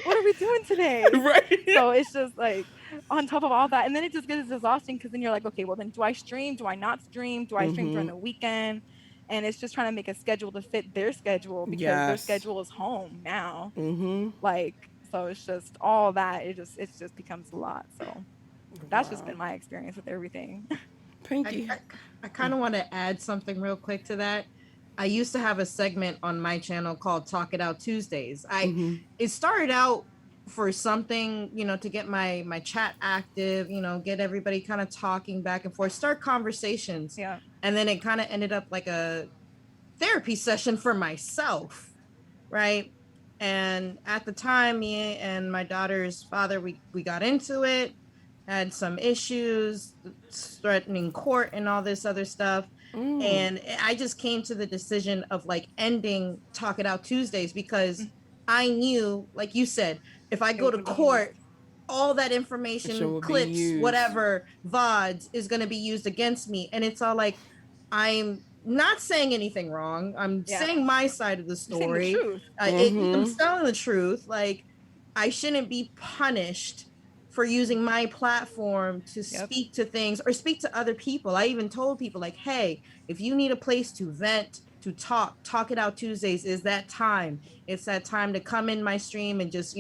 "What are we doing today?" Right. So it's just like on top of all that, and then it just gets exhausting, because then you're like, okay, well then, do I stream? Do I not stream? Do I stream during Mm-hmm. the weekend? And it's just trying to make a schedule to fit their schedule, because their Yes. schedule is home now. Mm-hmm. Like, so it's just all that. It just becomes a lot. So that's just Wow. been my experience with everything. I, Pinky. I, I kind of want to add something real quick to that. I used to have a segment on my channel called Talk It Out Tuesdays. Mm-hmm. It started out for something, to get my chat active, get everybody kind of talking back and forth, start conversations. Yeah. And then it kind of ended up like a therapy session for myself, right? And at the time, me and my daughter's father, we got into it, had some issues, threatening court and all this other stuff. Mm. And I just came to the decision of like ending Talk It Out Tuesdays, because I knew, like you said, if I It go was to gonna be used. court, all that It sure information, will be clips, used. whatever, VODs is going to be used against me. And it's all like, I'm not saying anything wrong. I'm Yeah. saying my side of the You're saying the story. truth. I'm Mm-hmm. telling the truth. Like, I shouldn't be punished for using my platform to Yep. speak to things or speak to other people. I even told people, like, hey, if you need a place to vent, to talk it out Tuesdays is that time. It's that time to come in my stream and just,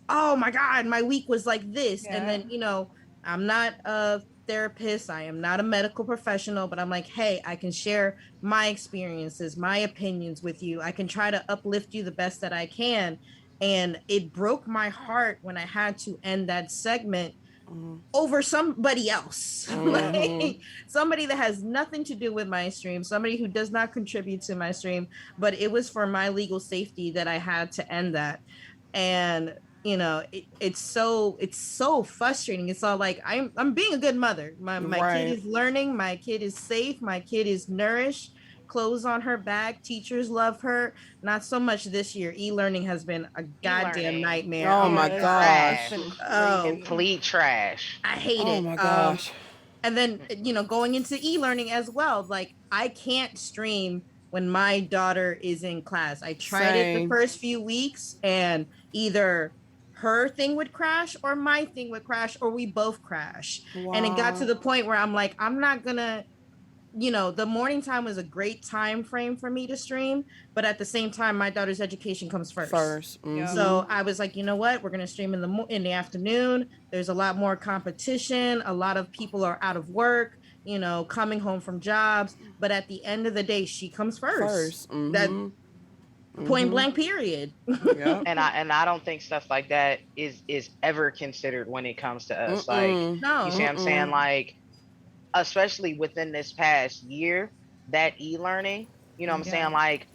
oh my God, my week was like this. And Yeah. then, I'm not a therapist, I am not a medical professional, but I'm like, hey, I can share my experiences, my opinions with you. I can try to uplift you the best that I can. And it broke my heart when I had to end that segment over somebody else. Yeah. Like somebody that has nothing to do with my stream, somebody who does not contribute to my stream, but it was for my legal safety that I had to end that. And it's so frustrating. It's all like, I'm being a good mother. My kid Right. is learning, my kid is safe, my kid is nourished, clothes on her back, teachers love her. Not so much this year. E-learning has been a goddamn E-learning, nightmare. Oh Oh my my Yeah. God. It's trash, gosh. been Oh, crazy. complete trash. I hate Oh it. my gosh. And then, going into e-learning as well, like I can't stream when my daughter is in class. I tried it the Same. first few weeks, and either her thing would crash or my thing would crash, or we both crash. And it got to Wow. the point where I'm like, I'm not gonna, the morning time was a great time frame for me to stream, but at the same time, my daughter's education comes first. First. Yeah. Mm-hmm. So I was like, you know what? We're gonna stream in the afternoon. There's a lot more competition. A lot of people are out of work, coming home from jobs. But at the end of the day, she comes first. First. That Mm-hmm. point Mm-hmm. blank period. Yep. And I don't think stuff like that is ever considered when it comes to us. Like, Mm-mm. you see No. what I'm saying? Mm-mm. Like, especially within this past year, that e-learning, you know what I'm Yeah. saying? Like,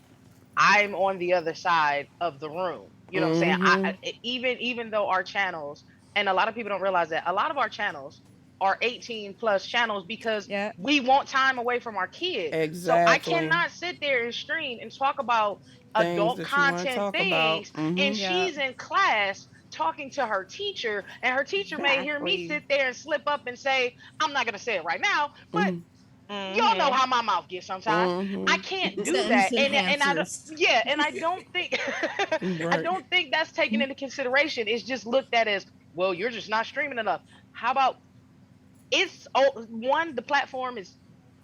I'm on the other side of the room. You know what I'm saying? Mm-hmm. Even though our channels, and a lot of people don't realize that a lot of our channels are 18 plus channels because Yeah. we want time away from our kids. So I Exactly. cannot sit there and stream and talk about Things adult that you want to content talk about. things, and Mm-hmm. Yeah. she's in class talking to her teacher, and her teacher may hear me Exactly. sit there and slip up and say, I'm not going to say it right now, but Mm-hmm. y'all know Mhm. how my mouth gets sometimes. I Mm-hmm. can't do Sentence that. And I don't, enhancers. yeah, and I don't think I Right. don't think that's taken into consideration. It's just looked at as, well, you're just not streaming enough. How about it's, oh, one, the platform is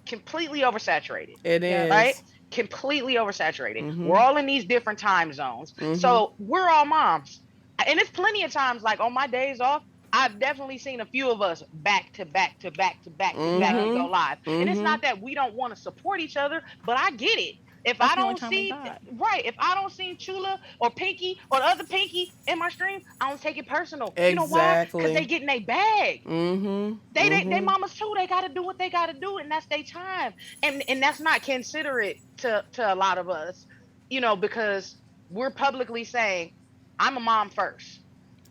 completely oversaturated, It Yep. right? is. Completely oversaturated. We're Mm-hmm. all in these different time zones. Mm-hmm. So we're all moms. And it's plenty of times, like on my days off, I've definitely seen a few of us back to back to back to back to back Yeah. to go Mm-hmm. live. And it's Mm-hmm. not that we don't want to support each other, but I get it. If That's I the only don't time we see, got. right, if I don't see Chula or Pinky or the other Pinky in my stream, I don't take it personal. You know why? Because they Exactly. get in a bag. Mm-hmm. They Mm-hmm. mamas too. They gotta do what they gotta do, and that's their time. And that's not considerate to a lot of us, because we're publicly saying, I'm a mom first.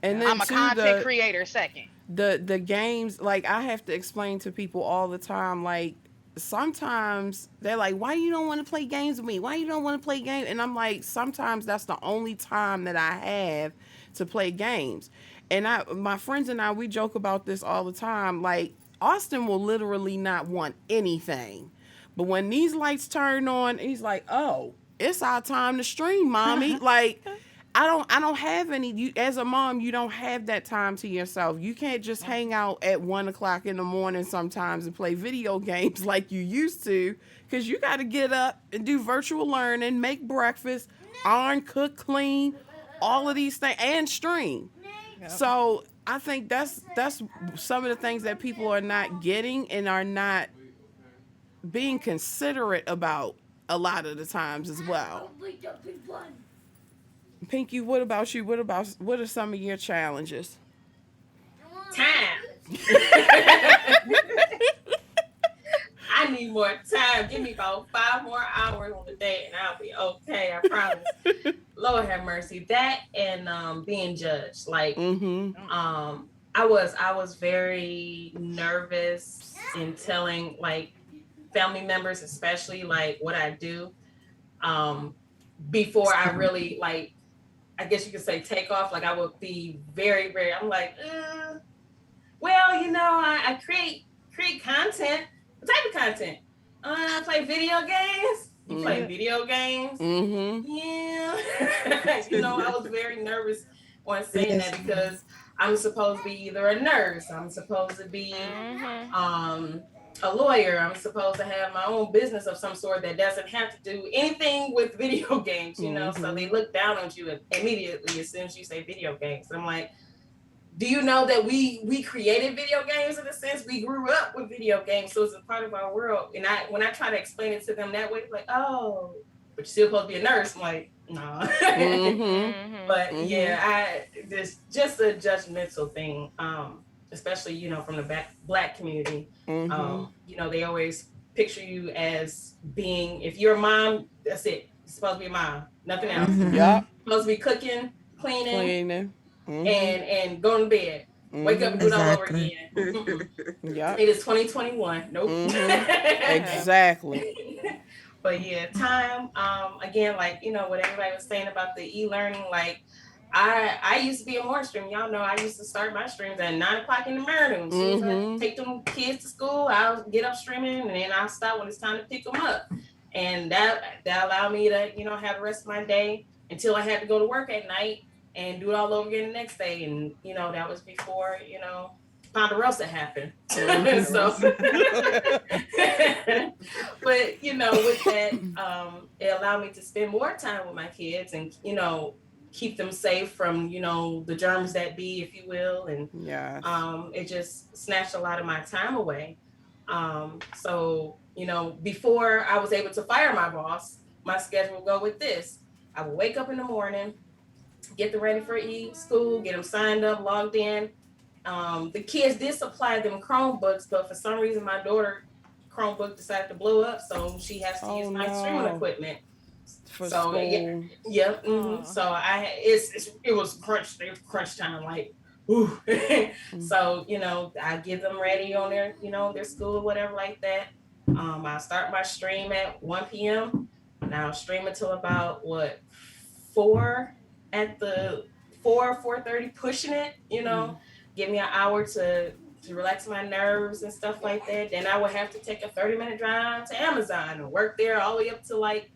And Yep. then I'm a too, content creator second. the games, like I have to explain to people all the time, like sometimes they're like, why you don't want to play games with me, why you don't want to play games, and I'm like, sometimes that's the only time that I have to play games. And my friends and I, we joke about this all the time, like Austin will literally not want anything, but when these lights turn on, he's like, oh, it's our time to stream, mommy. Like I don't have any. You, as a mom, you don't have that time to yourself. You can't just hang out at 1 o'clock in the morning sometimes and play video games like you used to, because you got to get up and do virtual learning, make breakfast, iron, cook, clean, all of these things, and stream. Yep. So I think that's some of the things that people are not getting and are not being considerate about a lot of the times as well. Pinky, what about you? What are some of your challenges? Time. I need more time. Give me about 5 more hours on the day and I'll be okay. I promise. Lord have mercy. That and being judged. Like Mm-hmm. I was very nervous in telling like family members, especially like what I do. Um Before I really like, I guess you could say, take off. Like I would be very, very, I'm like, well, I create content. What type of content? I play video games. You play Mhm. video games? Mm-hmm. Yeah. I was very nervous on saying that because I'm supposed to be either a nurse, I'm supposed to be Mhm. a lawyer, I'm supposed to have my own business of some sort that doesn't have to do anything with video games. So they look down on you immediately as soon as you say video games. I'm like, do you know that we created video games in a sense? We grew up with video games, so it's a part of our world. And when I try to explain it to them that way, like, oh, but you're still supposed to be a nurse. I'm like, no. Mm-hmm. Mhm. But Mhm. yeah, this just a judgmental thing, especially from the black community. Mm-hmm. They always picture you as being, if you're a mom, that's it. You're supposed to be a mom, nothing else. Mhm. Yep. Supposed to be cooking, cleaning, Cleaning. Mm-hmm. and going to bed. Wake up and do it all over Exactly. again. Yep. It is 2021. Nope. Exactly. But yeah, time. Again, like what everybody was saying about the e-learning. Like, I used to be a morning stream. Y'all know I used to start my streams at 9 o'clock in the morning. As soon as I take them kids to school, I'll get up streaming, and then I'll stop when it's time to pick them up. And that allowed me to have the rest of my day until I had to go to work at night and do it all over again the next day. And that was before Ponderosa happened. So, but with that, it allowed me to spend more time with my kids and keep them safe from the germs that be, if you will. And Yes. it just snatched a lot of my time away. So before I was able to fire my boss, my schedule would go with this. I would wake up in the morning, get them ready for school, get them signed up, logged in. The kids did supply them Chromebooks, but for some reason my daughter Chromebook decided to blow up, so she has to use my streaming equipment. For So school. yeah. So it was crunch time, like. Ooh. So I get them ready on their school, whatever like that. I start my stream at 1 p.m. and I'll stream until about 4 at the 4:30, pushing it. Give me an hour to relax my nerves and stuff like that. Then I would have to take a 30-minute drive to Amazon and work there all the way up to like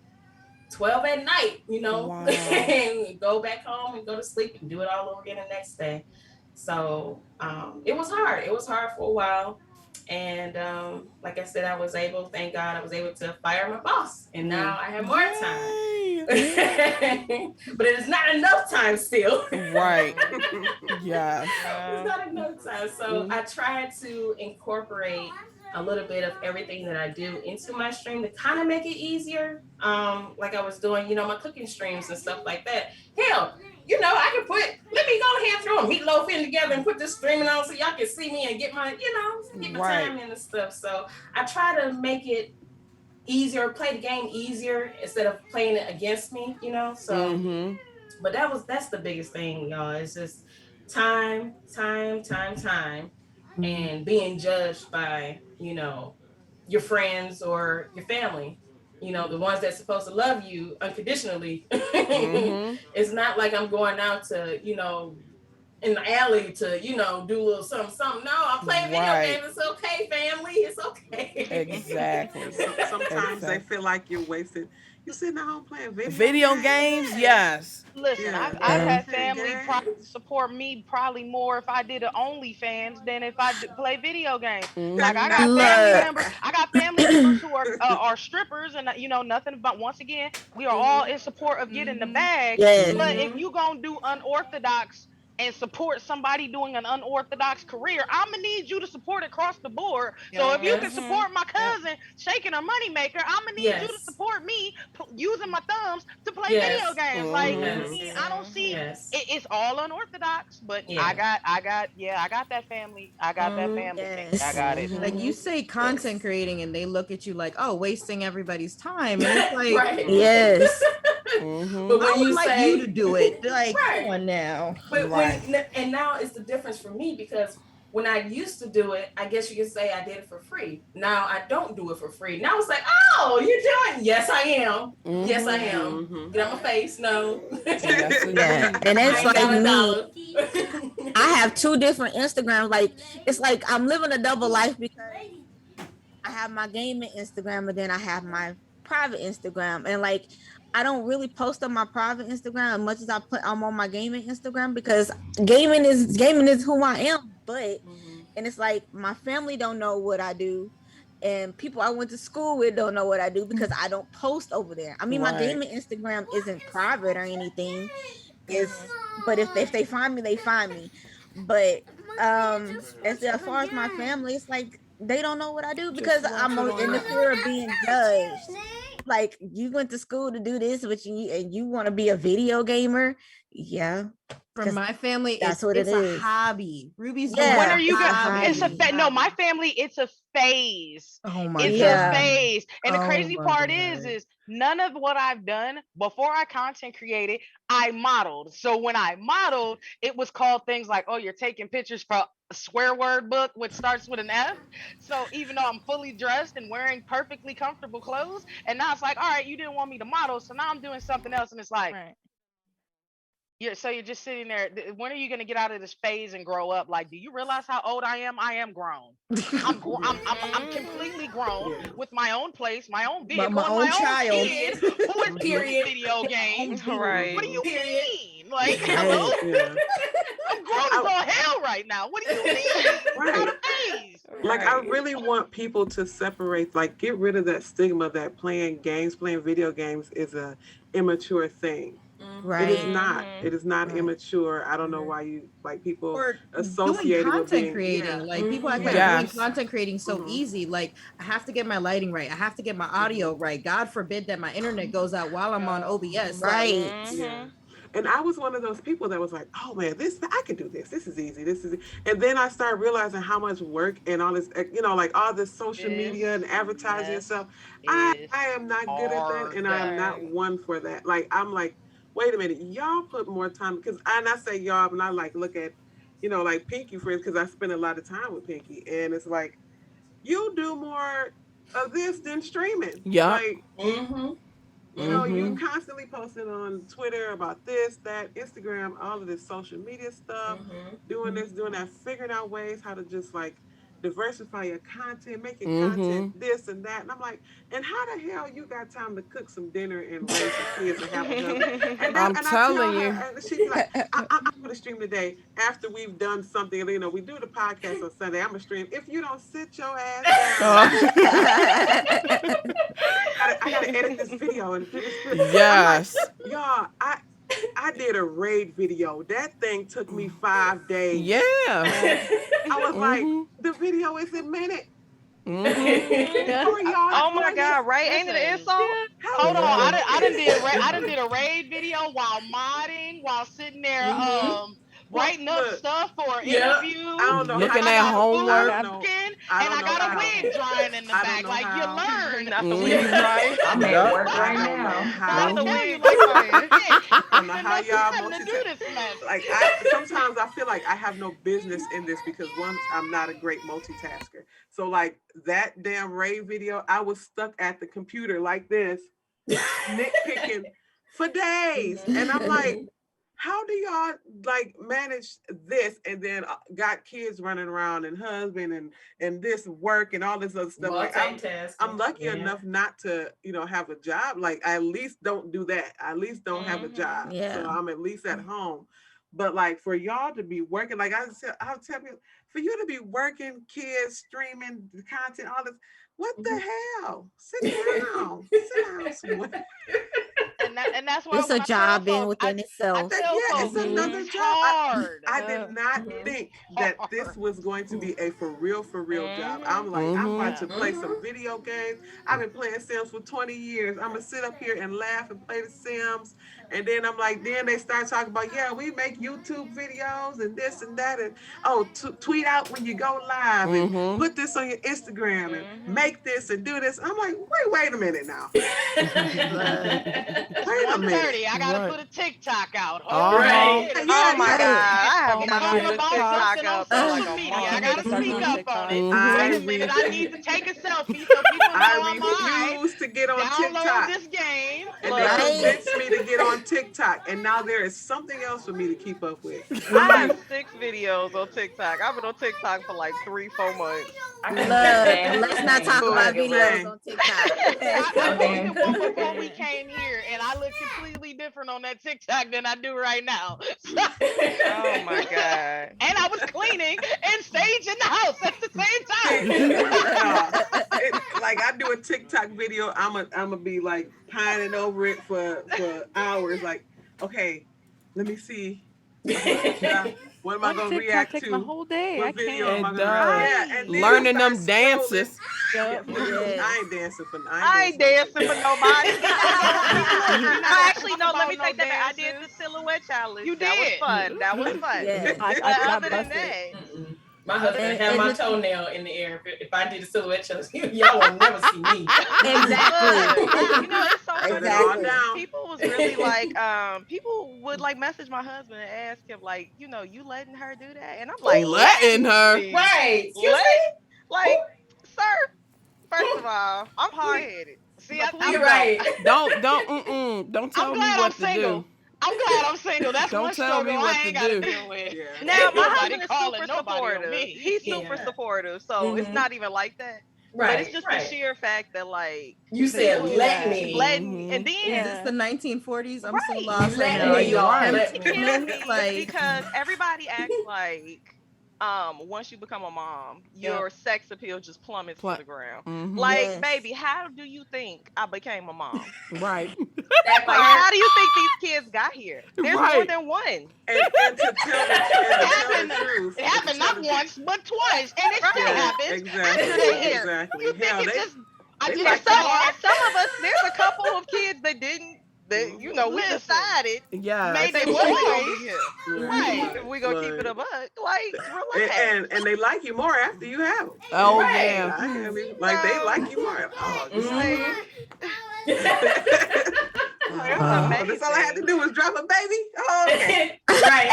12 at night, Wow. and go back home and go to sleep and do it all over again the next day. So it was hard. It was hard for a while. And like I said, thank God, I was able to fire my boss. And now I have more time. But it is not enough time still. Right. Yeah. It's not enough time. So I try to incorporate a little bit of everything that I do into my stream to kind of make it easier. Like I was doing, my cooking streams and stuff like that. Hell, I can let me go ahead and throw a meatloaf in together and put this streaming on so y'all can see me and get my time in and stuff. So I try to make it easier, play the game easier instead of playing it against me, So, but that's the biggest thing, y'all. It's just time, and being judged by, your friends or your family. The ones that's supposed to love you unconditionally. It's not like I'm going out to, in the alley to, do a little something. No, I'm playing video games. It's okay, family. It's okay. Exactly. Sometimes they feel like you're wasted. You're sitting at home playing video games. Yes. Listen, I've had family support me probably more if I did an OnlyFans than if I play video games. Like I got family members who are strippers, and nothing but, once again, we are all in support of getting the bag. But if you gonna do unorthodox and support somebody doing an unorthodox career, I'm gonna need you to support across the board. So if you can support my cousin shaking her moneymaker, I'm gonna need you to support me using my thumbs to play video games. Like I don't see it's all unorthodox, but I got that family. I got that family thing. I got it. Like you say content creating and they look at you like, oh, wasting everybody's time. And it's like, But when I would you like say you to do it, like, come on now. But and now it's the difference for me, because when I used to do it, I guess you could say I did it for free. Now I don't do it for free. Now it's like, oh, you're doing? Yes, I am. Yes, I am. Get on my face. No. And it's like me. I have 2 different Instagrams. Like it's like I'm living a double life because I have my gaming Instagram and then I have my private Instagram, and like I don't really post on my private Instagram as much as I'm on my gaming Instagram, because gaming is who I am. But and it's like my family don't know what I do, and people I went to school with don't know what I do because I don't post over there. I mean, my gaming Instagram isn't private or anything. But if they find me, they find me. But as far as my family, it's like they don't know what I do because I'm in the fear of being judged. Like, you went to school to do this, and you want to be a video gamer? Yeah. For my family, that's it's a hobby. Ruby's when are you gonna? It's a no. My family, it's a phase. Oh my it's a phase. And the crazy part is none of what I've done before I content created, I modeled. So when I modeled, it was called things like, oh, you're taking pictures for a swear word book, which starts with an F. So even though I'm fully dressed and wearing perfectly comfortable clothes, and now it's like, all right, you didn't want me to model, so now I'm doing something else, and it's like. So you're just sitting there. When are you going to get out of this phase and grow up? Like, do you realize how old I am? I am grown. I'm completely grown with my own place, my own vehicle, my own child kid who is playing video games. Right. What do you mean? Like, hello? I'm grown as all hell right now. What do you mean? Out of phase. Like, I really want people to separate, like, get rid of that stigma that playing video games is a immature thing. Right. It is not. It is not immature. I don't know why you people associate doing with being creating. Like people are doing content creating so easy. Like I have to get my lighting right. I have to get my audio right. God forbid that my internet goes out while I'm on OBS. Right. Yeah. And I was one of those people that was like, oh man, I can do this. This is easy. And then I started realizing how much work and all this, like all this social media and advertising and stuff. I am not good at that, and I am not one for that. Like I'm like, wait a minute, y'all put more time because I say y'all, and I like look at, like Pinky friends because I spend a lot of time with Pinky, and it's like you do more of this than streaming. Yeah. Like, you constantly posting on Twitter about this, that, Instagram, all of this social media stuff, doing this, doing that, figuring out ways how to just like diversify your content, make your content this and that. And I'm like, and how the hell you got time to cook some dinner and raise some kids and have a husband? And I'm telling you. And she'd be like, I'm going to stream today after we've done something. We do the podcast on Sunday. I'm going to stream. If you don't sit your ass down, I got to edit this video and do this. Yes. Like, y'all, I did a raid video. That thing took me 5 days. Yeah. I was like, the video is a minute. Oh my God, right? Ain't it an insult? Hold on, I done did a raid video while modding, while sitting there writing up stuff for interviews. I don't know. Looking at homework. And I got a wig drying in the back. Like you learn. Not the wig drying. I'm at work right now. Not the wig drying. I don't know how y'all multitask. Like sometimes I feel like I have no business in this because one, I'm not a great multitasker. So like that damn rave video, I was stuck at the computer like this, nitpicking for days, and I'm like, how do y'all like manage this and then got kids running around and husband and this work and all this other stuff? Like I'm lucky enough not to, have a job. Like I at least don't do that. I at least don't have a job. Yeah. So I'm at least at home. But like for y'all to be working, like I'll tell you, for you to be working, kids, streaming content, all this, what the hell? Sit down. Sit down somewhere. And that's why it's a job in within itself. It's another job. I did not think that this was going to be a for real job. I'm like, I'm about to play some video games. I've been playing Sims for 20 years. I'm gonna sit up here and laugh and play the Sims. And then I'm like, then they start talking about, we make YouTube videos and this and that, and tweet out when you go live and put this on your Instagram and make this and do this. I'm like, wait a minute now. Wait a minute. I gotta put a TikTok out. Right. Oh my God, I have not put a TikTok out on social media. I gotta speak up on it. Wait a minute, I need to take a selfie so people know I refuse to get on TikTok. Download this game. And they convinced me to get on TikTok, and now there is something else for me to keep up with. I have 6 videos on TikTok. I've been on TikTok for like 3-4 months. Let's not talk about videos on TikTok. I posted one before we came here, and I look completely different on that TikTok than I do right now. Oh my God! And I was cleaning and staging the house at the same time. Like I do a TikTok video, I'm a be like pining over it for hours. Like, okay, let me see. What am I gonna react to? My whole day. What video am I gonna react? Learning them dances. I ain't dancing for nobody. Actually, no. Let me take that back. I did the silhouette challenge. You did. That was fun. Yeah. Other than that. My husband had my toenail in the air. If I did a silhouette challenge, y'all will never see me. Exactly. It's so Exactly. people was really like, people would like message my husband and ask him like, you letting her do that? And I'm like, letting her? Right. Like, sir, first of all, I'm hard-headed. See, you're right. Don't tell me what to do. I'm glad I'm single. That's Don't one tell me struggle what I ain't to got to do. deal with. Yeah. Now, my husband is calling super nobody on supportive. me. He's super supportive, so it's not even like that. Right. But it's just the sheer fact that, like, you said, let me. And then Is this the 1940s? I'm so Right. lost. Let Right now. me, y'all. Let me. kills me Like- because everybody acts like once you become a mom, your sex appeal just plummets to the ground. Like, Yes. baby, how do you think I became a mom? Right. Like, how do you think these kids got here? There's more than one. And to tell the truth, It happened not once, but twice, and it still happens after they're here. You think Hell, it's just? Some of us, there's a couple of kids that didn't That we decided, Yeah. made They the wasn't gonna choice. be here. Right. If we gonna keep it a Look. buck, like relax. And they like you more after you have them. Oh Right. yeah. I have you. Like they like you more. Oh, this Like, it's oh, that's all I had to amazing. do was drop a baby. Oh, okay. Right.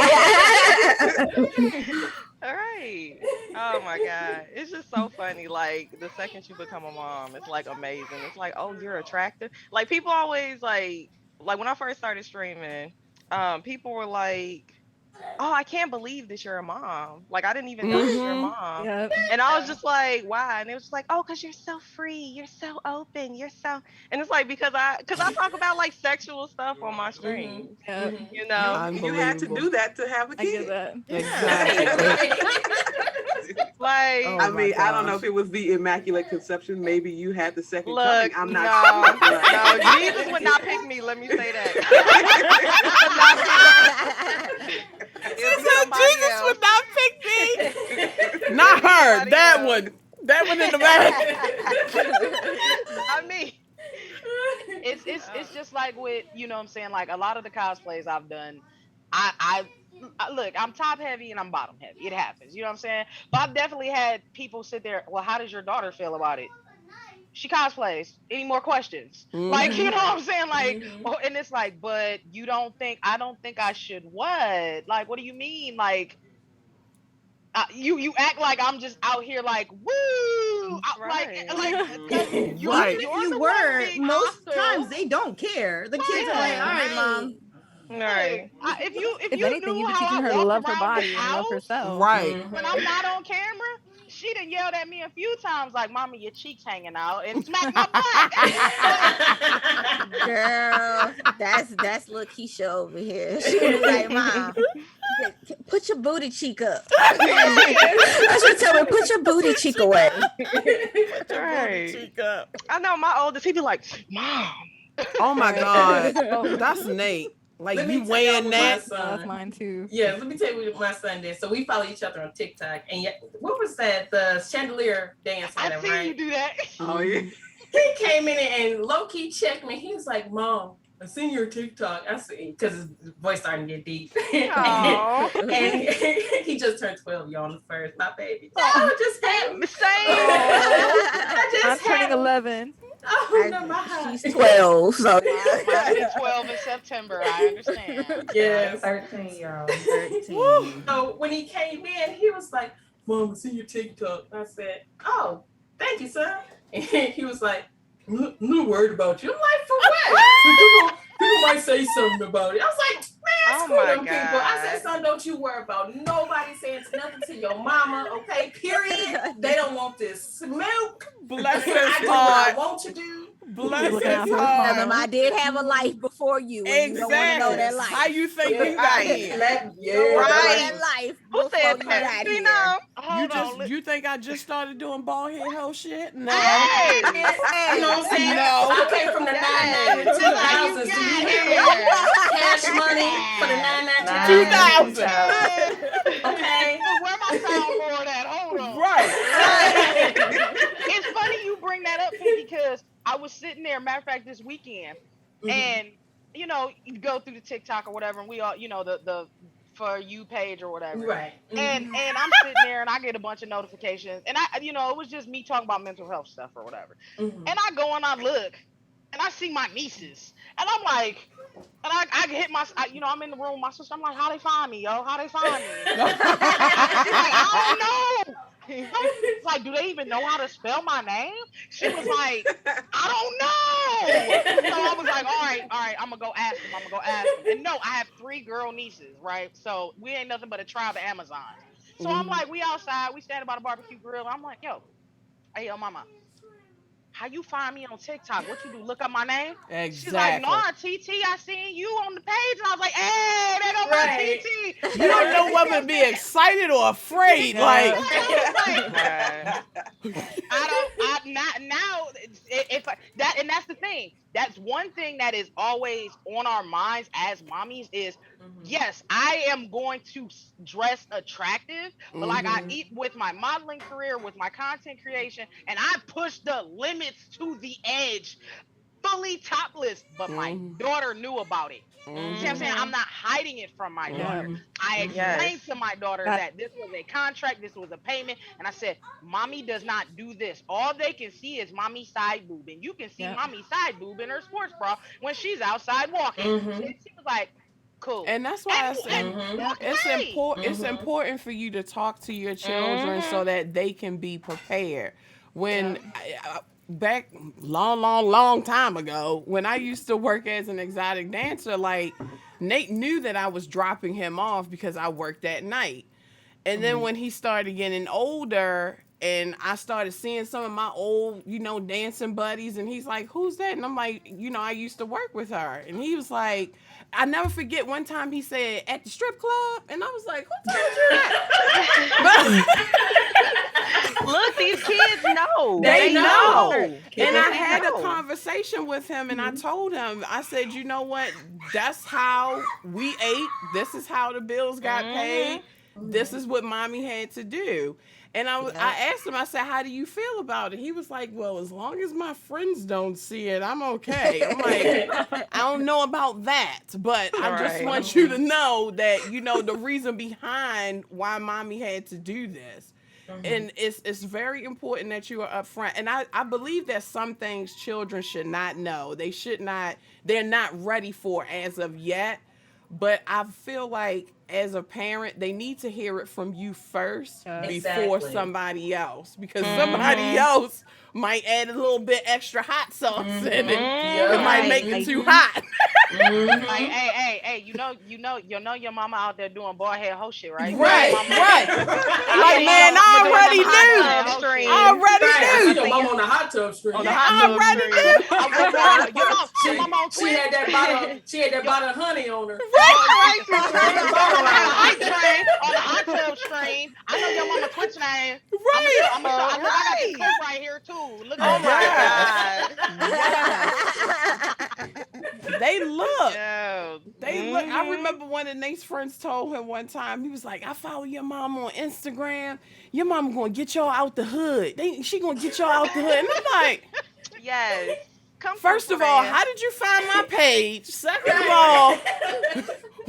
All right. Oh my God. It's just so funny. Like the second you become a mom, it's like amazing. It's like, oh, you're attractive. Like people always like when I first started streaming, people were like, oh, I can't believe that you're a mom. Like I didn't even know that you're a mom. Yep. And I was just like, why? And it was just like, oh, because you're so free, you're so open, you're so, and it's like because I talk about like sexual stuff on my stream. Yep. You know, You had to do that to have a I get kid. that. like Oh I my mean, I don't know gosh. if it was the Immaculate Conception. Maybe you had the second look, coming. I'm no, not sure. but- no, Jesus would not pick me. Let me say that. It'll be somebody Jesus else. would not pick me. Not her. Somebody That else. one. That one in the back. I mean, It's just like with, you know what I'm saying, like a lot of the cosplays I've done, I look, I'm top heavy and I'm bottom heavy. It happens, you know what I'm saying? But I've definitely had people sit there, well, how does your daughter feel about it? She cosplays. Any more questions? Like, you know what I'm saying? Like, oh, and it's like, but I don't think I should what? Like, what do you mean? Like, you act like I'm just out here like woo, Right. like you're, Right. you're If the you one were, being most hostile. times they don't care. The kids are like, all right, mom. right. If If you anything, knew you've been how teaching I her to walk love her around body the and love house herself. Right. when I'm not on camera, she done yelled at me a few times like, "Mama, your cheeks hanging out," and smacked my butt. Girl, that's little Keisha over here. She was like, Mom, put your booty cheek up. That's what tell me, put your booty cheek away. Right. Cheek up. I know my oldest, he'd be like, Mom. Oh my Right. God. Oh, That's Nate. Like Let me you tell y'all weighing what my that. son- that's mine too. Yeah, let me tell you what my son did. So we follow each other on TikTok, and yet, what was that? The chandelier dance. I Whatever, see right? you do that. Oh yeah. He came in and low key checked me. He was like, "Mom, I seen your TikTok." I see, because his voice starting to get deep. Aw. And he just turned 12, y'all, on the first. My baby. Oh, just had me. Same. I just I'm turning had 11. Oh, no, my heart. She's 12, so Mine is 12 in September. I understand. Yes. 13-year-old. 13. So when he came in, he was like, "Mom, I see your TikTok." I said, "Oh, thank you, son." And he was like, "I'm not worried about you." I'm like, "For what?" People might say something about it. I was like, "Man, Oh screw my them people." I God. said, "Son, don't you worry about nobody saying nothing to your mama, okay? Period. They don't want this milk. Bless I his do what I heart. want to do." Bless Looking his out for his heart. tell them I did have a life before you, and you don't want to know that Exactly. life. How you think Yeah, you got right. here? You don't want to know Right. that life Who before said you that? got here. Phenom? Hold on. You think I just started doing bald head hoe shit? No. Hey. You know what I'm saying? No. I came from the 99 to 2000s. Do you hear me? Cash money for the 99 to 2000. 2000. Okay. Where my soundboard at? Hold on. Right. It's funny you bring that up, Pinky, because I was sitting there, matter of fact, this weekend, and you know, you go through the TikTok or whatever, and we all, you know, the For You page or whatever. Right. And I'm sitting there and I get a bunch of notifications, and you know, it was just me talking about mental health stuff or whatever. And I go and I look and I see my nieces, and I'm like, and I hit you know, I'm in the room with my sister. I'm like, how they find me, yo? How they find me? She's like, I don't know. It's like, do they even know how to spell my name? She was like, I don't know. So I was like, all right, I'm gonna go ask them. And no, I have 3 girl nieces, right? So we ain't nothing but a tribe of Amazons. So I'm like, we outside, we standing by the barbecue grill. I'm like, hey, yo, mama, how you find me on TikTok? What you do? Look up my name? Exactly. She's like, nah, TT, I seen you on the page. And I was like, hey, they go my Right. TT. You don't know whether to be excited or afraid. Like, And that's the thing. That's one thing that is always on our minds as mommies is, yes, I am going to dress attractive, but like I eat with my modeling career, with my content creation, and I push the limits to the edge. fully topless, but my daughter knew about it. See what I'm saying? I'm not hiding it from my daughter. I explained to my daughter that this was a contract, this was a payment, and I said, "Mommy does not do this. All they can see is mommy side boob, and you can see mommy side boob in her sports bra when she's outside walking." And she was like, "Cool." And that's why it's important for you to talk to your children so that they can be prepared. When back long time ago, when I used to work as an exotic dancer, like Nate knew that I was dropping him off because I worked at night. And then when he started getting older and I started seeing some of my old, dancing buddies, and he's like, "Who's that?" And I'm like, "I used to work with her." And he was like, I never forget one time he said, "At the strip club," and I was like, "Who told you that?" Look, these kids know. They know. And I They had know. a conversation with him, and I told him, I said, "You know what? That's how we ate. This is how the bills got paid. This is what mommy had to do." And I asked him, I said, "How do you feel about it?" He was like, "Well, as long as my friends don't see it, I'm okay." I'm like, "I don't know about that, but I just want you to know that, the reason behind why mommy had to do this." And it's very important that you are upfront. And I believe that some things children should not know. They're not ready for as of yet. But I feel like as a parent, they need to hear it from you first before somebody else, because somebody else might add a little bit extra hot sauce in it. It might make it too hot. Like, hey, you know your mama out there doing bald head hoe shit, right? Right. Like, man, I already knew. I already I knew. see your mama on the hot tub stream. I already knew. She had that bottle of honey on her. Right. On the hot tub stream. I know your mama twitching her ass. Right. I got this clip right here too. Look Oh my God. They look. Yeah. They look. I remember one of Nate's friends told him one time, he was like, "I follow your mom on Instagram. Your mama gonna get y'all out the hood. She gonna get y'all out the hood." And I'm like, Yes. first of all, how did you find my page? Second of all,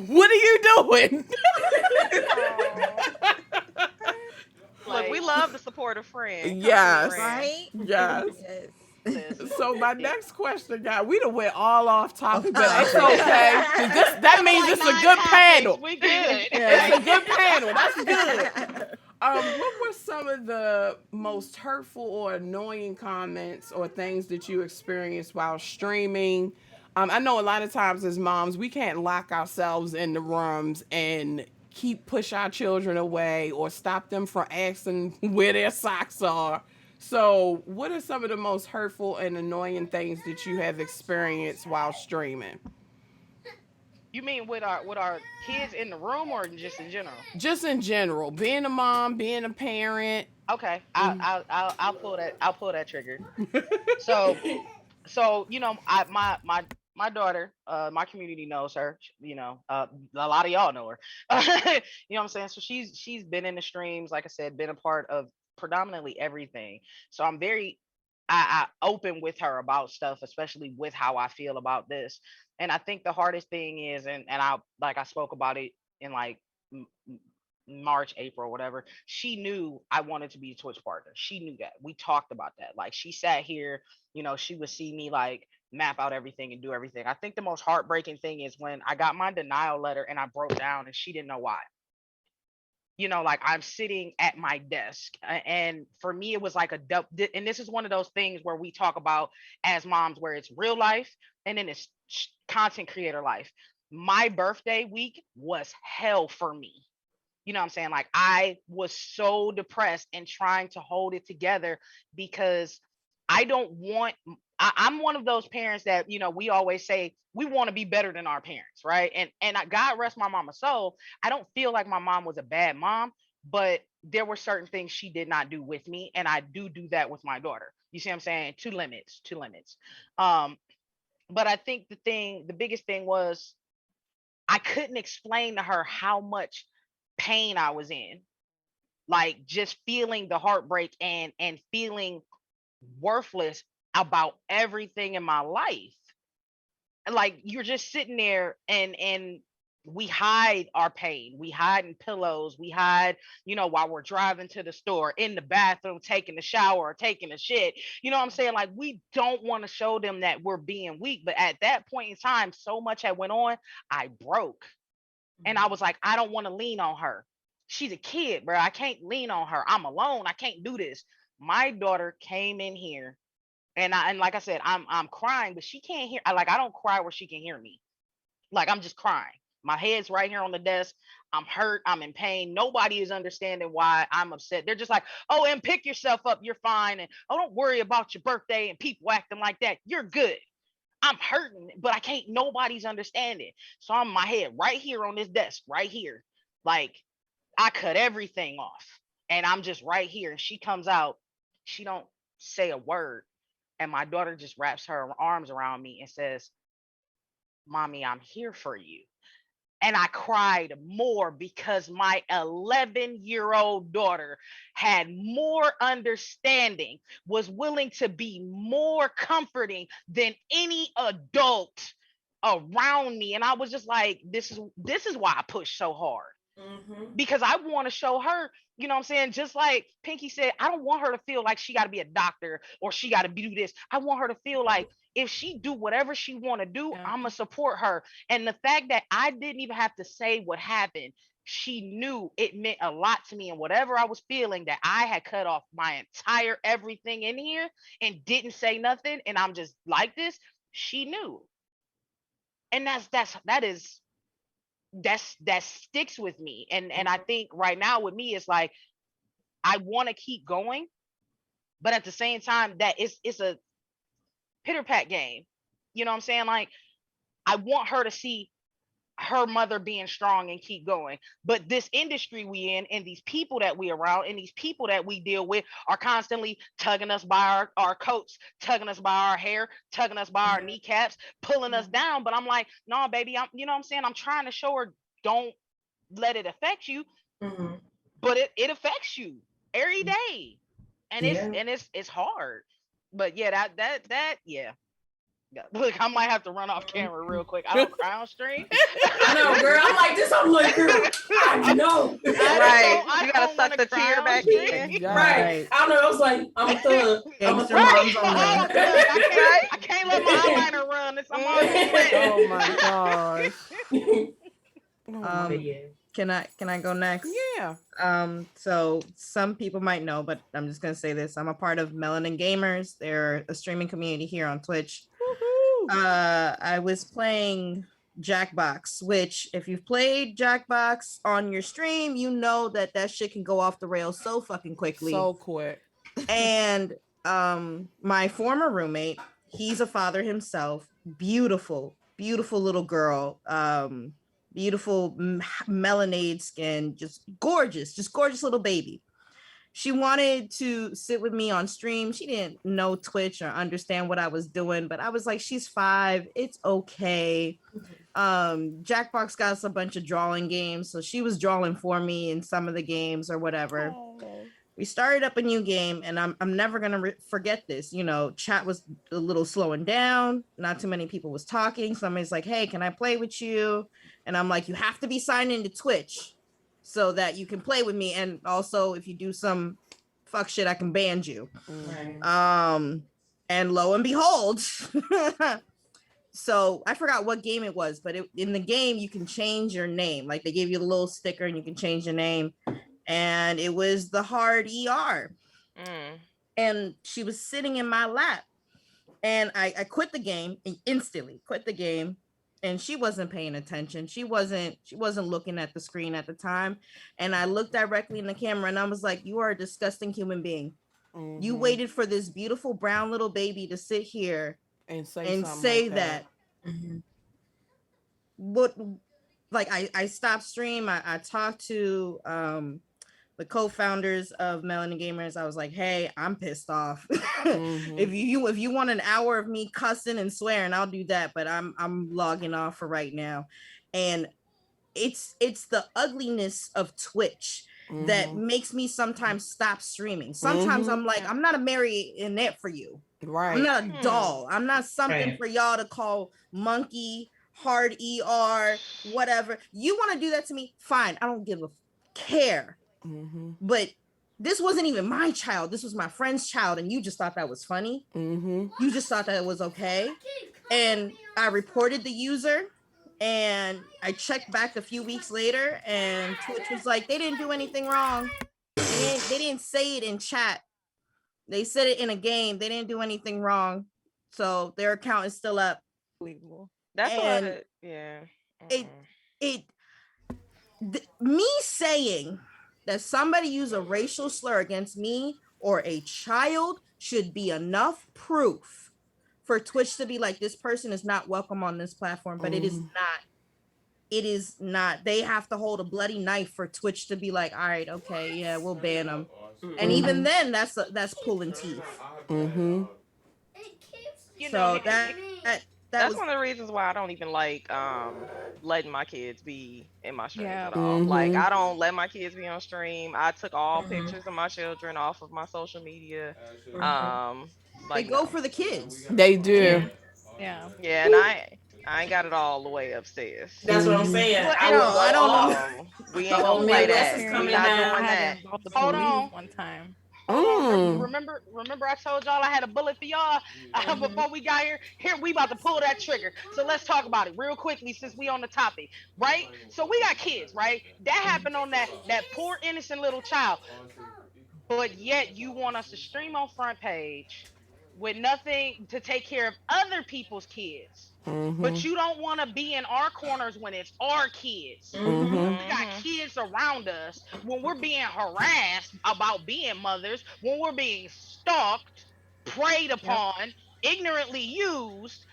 what are you doing? Look, we love the supportive friend. Yes. Right? Yes. Yes. So my next question, guys, we done went all off topic, but it's okay. 'Cause that means it's a good panel. We good. It's a good panel. That's good. What were some of the most hurtful or annoying comments or things that you experienced while streaming? I know a lot of times as moms, we can't lock ourselves in the rooms and push our children away or stop them from asking where their socks are. So, what are some of the most hurtful and annoying things that you have experienced while streaming? You mean with our kids in the room or just in general? Just in general, being a mom, being a parent. Okay, I'll pull that trigger. So my daughter, my community knows her. A lot of y'all know her. You know what I'm saying? So she's been in the streams, like I said, been a part of predominantly everything. So I'm very I open with her about stuff, especially with how I feel about this. And I think the hardest thing is, and I spoke about it in like March, April, whatever. She knew I wanted to be a Twitch partner. She knew that. We talked about that. Like, she sat here, she would see me like map out everything and do everything. I think the most heartbreaking thing is when I got my denial letter and I broke down and she didn't know why. Like, I'm sitting at my desk, and for me it was like and this is one of those things where we talk about as moms, where it's real life and then it's content creator life. My birthday week was hell for me. You know what I'm saying? Like, I was so depressed and trying to hold it together because I'm one of those parents that, we always say we want to be better than our parents, right? And God rest my mama's soul. I don't feel like my mom was a bad mom, but there were certain things she did not do with me, and I do that with my daughter. You see what I'm saying? To limits. But I think the biggest thing was I couldn't explain to her how much pain I was in, like just feeling the heartbreak and feeling worthless. about everything in my life. Like you're just sitting there and we hide our pain. We hide in pillows. We hide, while we're driving to the store, in the bathroom, taking a shower, or taking a shit. You know what I'm saying? Like we don't want to show them that we're being weak. But at that point in time, so much had went on, I broke. And I was like, I don't want to lean on her. She's a kid, bro. I can't lean on her. I'm alone. I can't do this. My daughter came in here and like I said, I'm crying, but she can't hear. I don't cry where she can hear me. Like I'm just crying. My head's right here on the desk. I'm hurt. I'm in pain. Nobody is understanding why I'm upset. They're just like, oh, and pick yourself up. You're fine. And oh, don't worry about your birthday and people acting like that. You're good. I'm hurting, but I can't. Nobody's understanding. So I'm my head right here on this desk, right here. Like I cut everything off, and I'm just right here. And she comes out. She don't say a word. And my daughter just wraps her arms around me and says, Mommy, I'm here for you. And I cried more because my 11-year-old daughter had more understanding, was willing to be more comforting than any adult around me. And I was just like, this is why I push so hard. Because I want to show her, you know what I'm saying? Just like Pinky said, I don't want her to feel like she got to be a doctor or she got to do this. I want her to feel like if she do whatever she want to do, I'm going to support her. And the fact that I didn't even have to say what happened, she knew it meant a lot to me. And whatever I was feeling, that I had cut off my entire everything in here and didn't say nothing, and I'm just like this, she knew. And that sticks with me. And I think right now with me, it's like I want to keep going, but at the same time that it's a pitter pat game. You know what I'm saying? Like I want her to see her mother being strong and keep going. But this industry we in, and these people that we around, and these people that we deal with are constantly tugging us by our coats, tugging us by our hair, tugging us by our kneecaps, pulling us down. But I'm like, no, baby, you know what I'm saying? I'm trying to show her, don't let it affect you. But it affects you every day. And it's hard. But yeah, that yeah. Look, I might have to run off camera real quick. I don't cry on stream. I know, girl. I'm like this. I'm like, girl. I know. Right. You gotta suck the tear back in. Right. I know. I was like, I'm a thug. I'm a thug. I can't let my eyeliner run. I'm already wet. Oh my gosh. Can I go next? Yeah. So some people might know, but I'm just gonna say this. I'm a part of Melanin Gamers. They're a streaming community here on Twitch. I was playing Jackbox, which if you've played Jackbox on your stream, you know that shit can go off the rails so fucking quickly. So quick. And my former roommate, he's a father himself. Beautiful little girl. Beautiful melanade skin, just gorgeous little baby. She wanted to sit with me on stream. She didn't know Twitch or understand what I was doing, but I was like, she's 5, it's okay. Jackbox got us a bunch of drawing games, so she was drawing for me in some of the games or whatever. We started up a new game, and I'm never gonna forget this. You know, chat was a little slowing down. Not too many people was talking. Somebody's like, "Hey, can I play with you?" And I'm like, "You have to be signed into Twitch so that you can play with me. And also, if you do some fuck shit, I can ban you." Right. And lo and behold, so I forgot what game it was, but in the game you can change your name. Like they gave you a little sticker and you can change your name. And it was the hard ER. And she was sitting in my lap, and I quit the game and instantly quit the game. And she wasn't paying attention. She wasn't looking at the screen at the time. And I looked directly in the camera and I was like, "You are a disgusting human being. You waited for this beautiful brown little baby to sit here and say that. What, like I stopped stream. I talked to the co-founders of Melanin Gamers. I was like, "Hey, I'm pissed off. If you want an hour of me cussing and swearing, I'll do that, but I'm logging off for right now." And it's the ugliness of Twitch that makes me sometimes stop streaming. Sometimes I'm like, I'm not a marionette for you. I'm Right. not a doll. I'm not something Right. for y'all to call monkey, hard ER, whatever. You want to do that to me? Fine. I don't give a care. Mm-hmm. But this wasn't even my child. This was my friend's child, and you just thought that was funny. Mm-hmm. You just thought that it was okay. And I reported the user, and I checked back a few weeks later, and Twitch was like, they didn't do anything wrong. They didn't say it in chat. They said it in a game. They didn't do anything wrong. So their account is still up. Unbelievable. That's And what. Yeah. it it me saying that somebody use a racial slur against me or a child should be enough proof for Twitch to be like, this person is not welcome on this platform. But it is not. It is not. They have to hold a bloody knife for Twitch to be like, all right, okay, yeah, we'll ban them. And even then, that's pulling teeth. Mm-hmm. You So know, that that's was one of the reasons why I don't even like letting my kids be in my streams Yeah. at all. Like Mm-hmm. I don't let my kids be on stream. I took all pictures of my children off of my social media. they Like go no. for the kids. They do. Yeah. Yeah. Yeah, and I ain't got it all the way upstairs. That's what I'm Mm-hmm. saying. But I No, will go I don't know. off. no, we The ain't whole gonna play Midwest that. is We coming Experience. not I doing down. had to that. involve the Hold police on. one time. Hold on. Mm. Remember I told y'all I had a bullet for y'all before we got here. Here we about to pull that trigger. So let's talk about it real quickly since we on the topic, right? So we got kids, right? That happened on that poor innocent little child. But yet you want us to stream on front page with nothing to take care of other people's kids. Mm-hmm. But you don't want to be in our corners when it's our kids. Mm-hmm. We got kids around us when we're being harassed about being mothers, when we're being stalked, preyed Yep. upon, ignorantly used,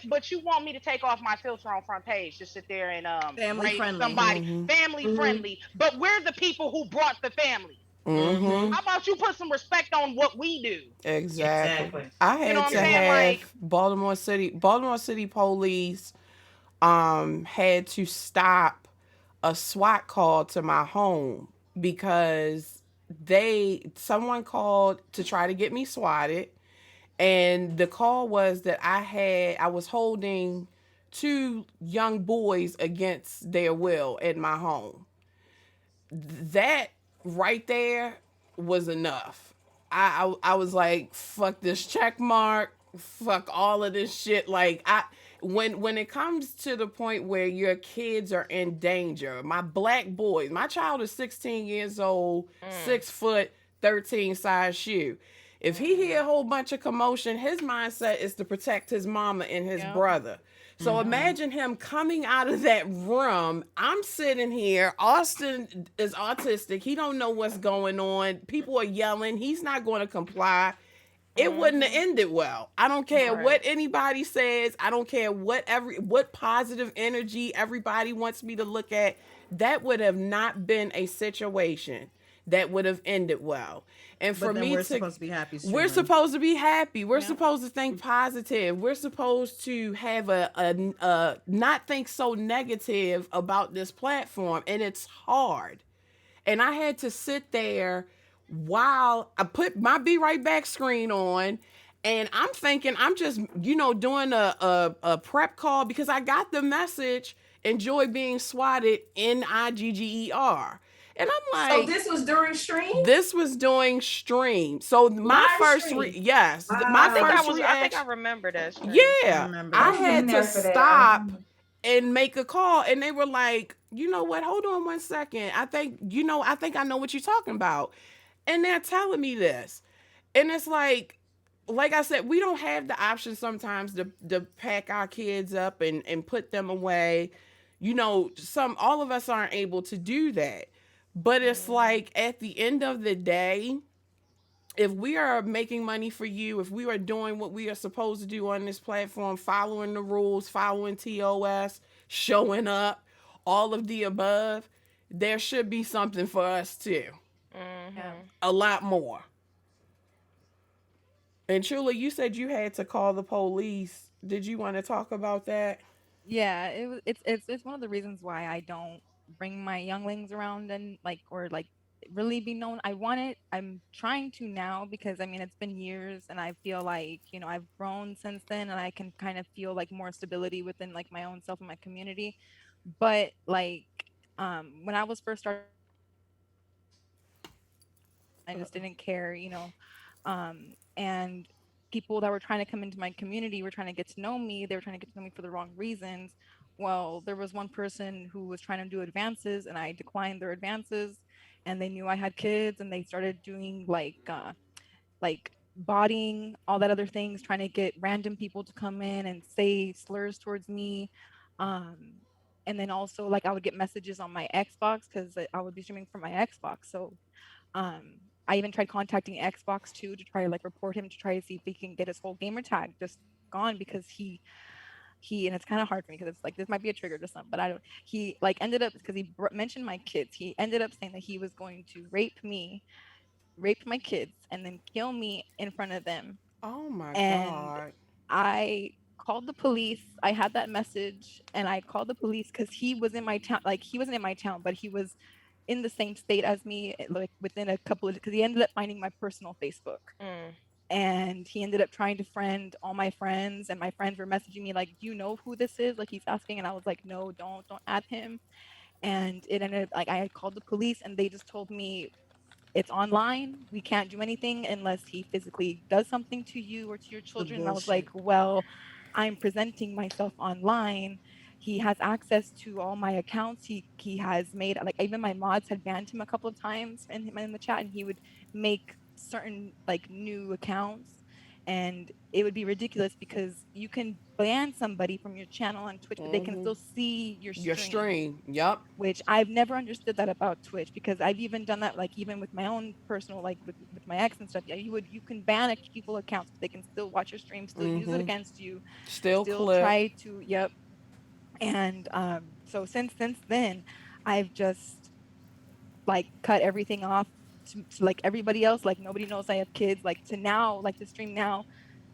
but you want me to take off my filter on front page to sit there and Family raise friendly. somebody Mm-hmm. family friendly, but we're the people who brought the family. Mm-hmm. How about you put some respect on what we do? Exactly. Exactly. I You know had what I'm to saying? have Like, Baltimore City police had to stop a SWAT call to my home because someone called to try to get me swatted, and the call was that I was holding two young boys against their will at my home. That right there was enough. I was like, fuck this check mark, fuck all of this shit. Like when it comes to the point where your kids are in danger, my black boys, my child is 16 years old, 6 foot, 13 size shoe. If he hear a whole bunch of commotion, his mindset is to protect his mama and his Yep. brother. So Mm-hmm. imagine him coming out of that room. I'm sitting here. Austin is autistic. He don't know what's going on. People are yelling. He's not going to comply. It wouldn't have ended well. I don't care Right. what anybody says. I don't care what positive energy everybody wants me to look at. That would have not been a situation that would have ended well. And for But then me we're to supposed to be happy. we're Streaming. supposed to be happy. We're Yeah. supposed to think positive. We're supposed to have a not think so negative about this platform, and it's hard. And I had to sit there while I put my Be Right Back screen on, and I'm thinking I'm just doing a prep call because I got the message. Enjoy being swatted, NIGGER. And I'm So like, this was during stream? this was doing stream. So my Live first stream? yes, my I think first I think reaction. I remember that stream. Yeah, remember I that. had been to there for that. stop and make a call, and they were like, you know what? Hold on one second. I think I know what you're talking about, and they're telling me this, and it's like I said, we don't have the option sometimes to pack our kids up and put them away. All of us aren't able to do that. But it's like at the end of the day, if we are making money for you, if we are doing what we are supposed to do on this platform, following the rules, following TOS, showing up, all of the above, there should be something for us too. Yeah. A lot more. And Chula, you said you had to call the police. Did you want to talk about that? Yeah, it's one of the reasons why I don't bring my younglings around and or really be known. I want it. I'm trying to now because I mean it's been years and I feel like, I've grown since then and I can kind of feel like more stability within like my own self and my community. But like when I was first starting on streaming, I just didn't care, and people that were trying to come into my community were trying to get to know me. They were trying to get to know me for the wrong reasons. Well, there was one person who was trying to do advances and I declined their advances, and they knew I had kids and they started doing like botting, all that other things, trying to get random people to come in and say slurs towards me. Um, and then also like I would get messages on my Xbox because I would be streaming from my Xbox. So I even tried contacting Xbox too to try to like report him to try to see if he can get his whole gamer tag just gone because he and it's kind of hard for me because it's like this might be a trigger to some, but I don't. He like ended up because he mentioned my kids. He ended up saying that he was going to rape my kids, and then kill me in front of them. Oh my And God. I called the police. I had that message and I called the police because he was in my town. Like he wasn't in my town, but he was in the same state as me, like within a couple of, because he ended up finding my personal Facebook. Mm. And he ended up trying to friend all my friends, and my friends were messaging me like, "Do you know who this is?" Like he's asking, and I was like, "No, don't add him." And it ended up like I had called the police, and they just told me it's online. We can't do anything unless he physically does something to you or to your The children. And I was like, bullshit. well, I'm presenting myself online. He has access to all my accounts. He has made like even my mods had banned him a couple of times in the chat, and he would make certain like new accounts. And it would be ridiculous because you can ban somebody from your channel on Twitch, but they can Mm-hmm. still see your Your stream, stream. Yep. which I've never understood that about Twitch because I've even done that like even with my own personal like with my ex and stuff. Yeah, you can ban a people accounts, but they can still watch your stream, still use it Mm-hmm. against you, Still still clip. try to yep. And so since then, I've just like cut everything off to like everybody else, like nobody knows I have kids, like to now like to stream now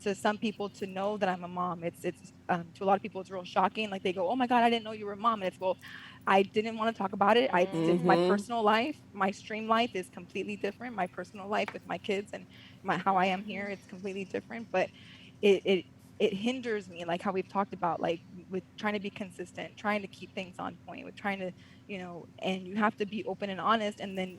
to some people to know that I'm a mom. It's to a lot of people it's real shocking, like they go, oh my god, I didn't know you were a mom. And it's well, I didn't want to talk about it. It's my Mm-hmm. Mm. personal life. My stream life is completely different. My personal life with my kids and my how I am here, it's completely different. But it it hinders me, like how we've talked about, like with trying to be consistent, trying to keep things on point, with trying to, and you have to be open and honest. And then,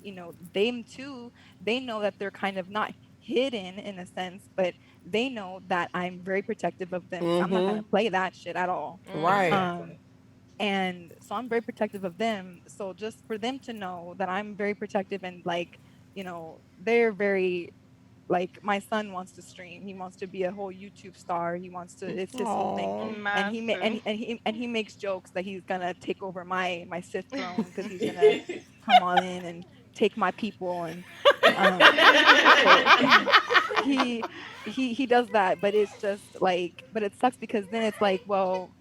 them too, they know that they're kind of not hidden in a sense, but they know that I'm very protective of them because I'm not going Mm-hmm. to play that shit at all. Right. Mm. Um, and so I'm very protective of them. So just for them to know that I'm very protective and like, they're very like my son wants to stream. He wants to be a whole YouTube star. He wants to. It's his whole thing. Oh. And Mine he ma- too. and he makes jokes that he's gonna take over my Sith throne because he's gonna come on in and take my people. And um, so he he does that. But it's just like, but it sucks because then it's like, well,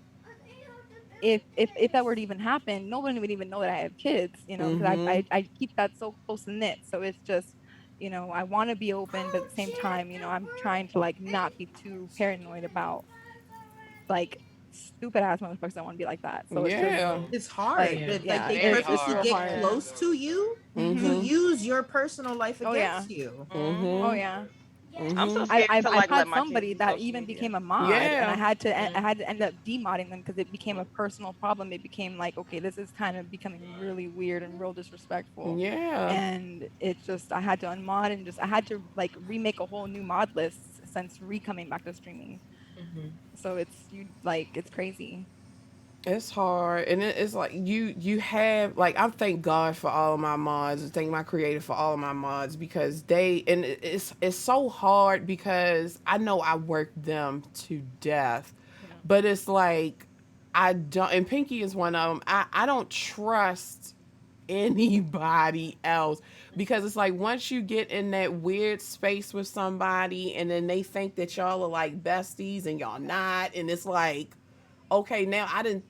if that were to even happen, no one would even know that I have kids, because Mm-hmm. I keep that so close knit. So it's just, I want to be open, but at the same time, I'm trying to like not be too paranoid about like stupid ass motherfuckers that want to be like that. So it's just Yeah. It's like, hard. Like yeah, they Very it's purposely real hard. get hard. Yeah. close to you to Mm-hmm. Mm-hmm. use your personal life Oh yeah. against you. Oh Mhm. Mm-hmm. yeah. I'm so Mm-hmm. I, scared I've to I've like let had my kids somebody use that social even media. became a mod, and I Yeah. had to I Mm. had to end up demodding them because it became a personal problem. It became like, okay, this is kind of becoming really weird and real disrespectful, Yeah. and it's just I had to unmod and just I had to like remake a whole new mod list since coming back to streaming. Mhm. So it's you like it's crazy. It's hard, and it's like you have like I thank God for all of my mods, and thank my creator for all of my mods because it's so hard because I know I work them to death, Yeah. but it's like I don't, and Pinky is one of them. I don't trust anybody else because it's like once you get in that weird space with somebody and then they think that y'all are like besties and y'all not, and it's like okay, now I didn't,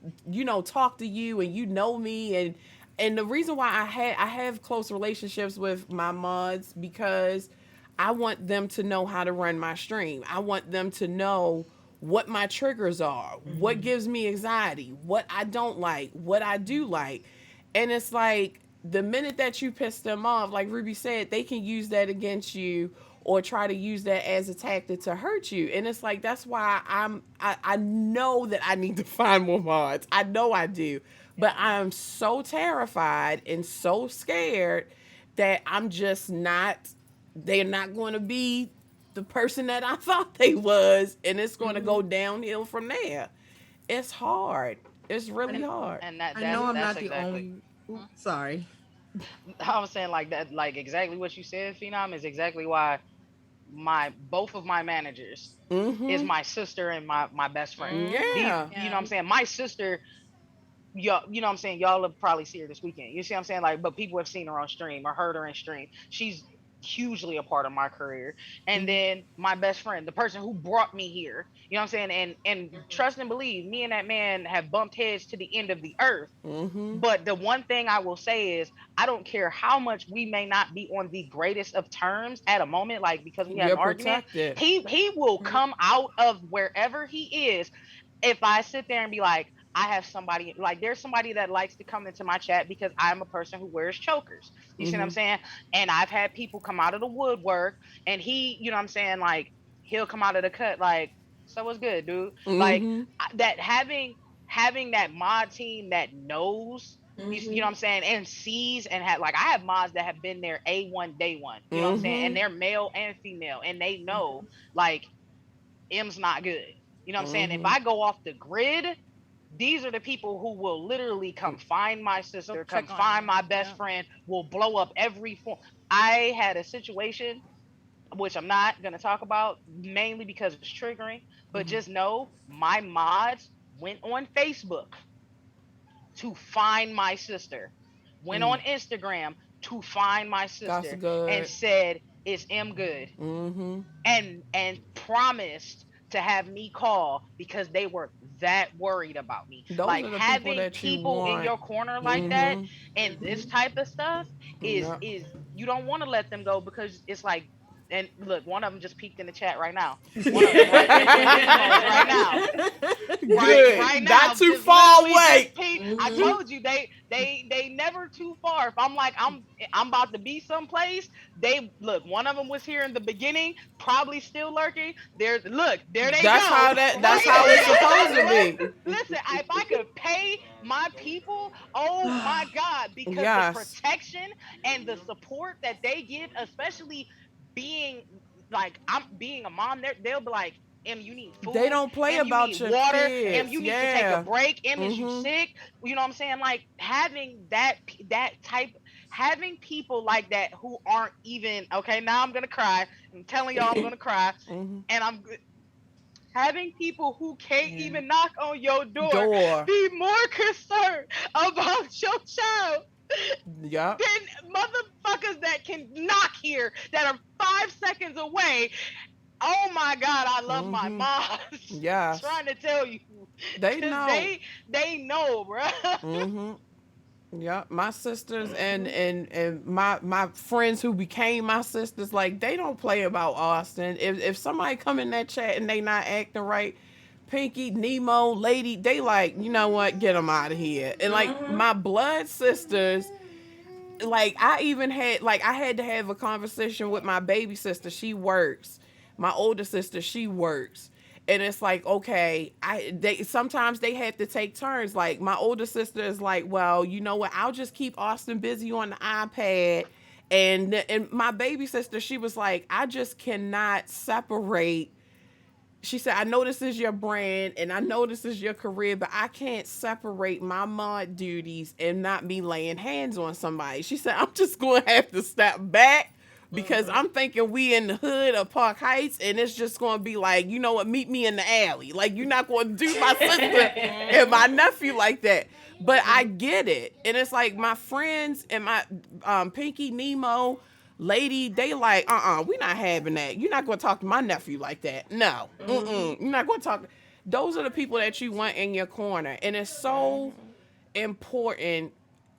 talk to you and you know me, and the reason why I have close relationships with my mods because I want them to know how to run my stream. I want them to know what my triggers are, what Mhm. gives me anxiety, what I don't like, what I do like. And it's like the minute that you piss them off, like Ruby said, they can use that against you or try to use that as a tactic to hurt you. And it's like, that's why I know that I need to find more mods. I know I do. But I'm so terrified and so scared that I'm just not, they're not going to be the person that I thought they was. And it's going to go downhill from there. It's hard. It's really hard. And I know I'm that's not the exactly. only. Oops, sorry. I was saying like that, like exactly what you said, Phenom, is exactly why both of my managers is my sister and my best friend. Yeah. You know what I'm saying? My sister, you know what I'm saying, y'all will probably see her this weekend. You see what I'm saying? Like, but people have seen her on stream or heard her in stream. She's hugely a part of my career. And then my best friend, the person who brought me here, you know what I'm saying? And trust and believe, me and that man have bumped heads to the end of the earth. But the one thing I will say is, I don't care how much we may not be on the greatest of terms at a moment, like because we had an argument, he will come out of wherever he is. If I sit there and be like, I have somebody, like there's somebody that likes to come into my chat because I'm a person who wears chokers. You see what I'm saying? And I've had people come out of the woodwork and he, you know what I'm saying? Like he'll come out of the cut like, so what's good, dude? Like that having that mod team that knows, you know what I'm saying? And sees and like, I have mods that have been there A1 day one, you know what I'm saying? And they're male and female and they know like M's not good. You know what I'm saying? If I go off the grid, these are the people who will literally come find my sister, come find my best friend, will blow up every form. I had a situation, which I'm not going to talk about, mainly because it's triggering, but just know my mods went on Facebook to find my sister, went on Instagram to find my sister, and said, is M good? And promised to have me call because they were that worried about me. Those like having people in your corner like that and this type of stuff is you don't want to let them go because it's like, and look, one of them just peeked in the chat right now. One of them right now. Right now. Not too far away. I told you they never too far. If I'm like I'm about to be someplace, they look. One of them was here in the beginning, probably still lurking. There they go. That's how it's supposed to be. Listen, if I could pay my people, oh my God, because the protection and the support that they give, especially being like I'm being a mom, they'll be like, M, you need food. They don't play about your water. kids. M, you need to take a break. M, is you sick? You know what I'm saying? Like having that type, having people like that who aren't even okay. Now I'm gonna cry. I'm telling y'all I'm gonna cry, and I'm having people who can't even knock on your door be more concerned about your child. Yeah. Then motherfuckers that can knock here that are 5 seconds away. Oh my God, I love my moms. Yeah. Trying to tell you. They know. They know, bro. Yeah, my sisters and my friends who became my sisters, like they don't play about Austin. If somebody come in that chat and they not acting right, Pinky, Nemo, Lady, they like, you know what, get them out of here. And like my blood sisters, like I had to have a conversation with my baby sister. She works. My older sister, she works. And it's like, okay, sometimes they have to take turns. Like my older sister is like, well, you know what? I'll just keep Austin busy on the iPad. And my baby sister, she was like, I just cannot separate. She said, I know this is your brand and I know this is your career, but I can't separate my mod duties and not be laying hands on somebody. She said, I'm just going to have to step back. Because I'm thinking we in the hood of Park Heights and it's just going to be like, you know what, meet me in the alley. Like, you're not going to do my sister and my nephew like that. But I get it. And it's like my friends and my Pinky, Nemo, Lady, they like, we're not having that. You're not going to talk to my nephew like that. No. You're not going to talk. Those are the people that you want in your corner. And it's so important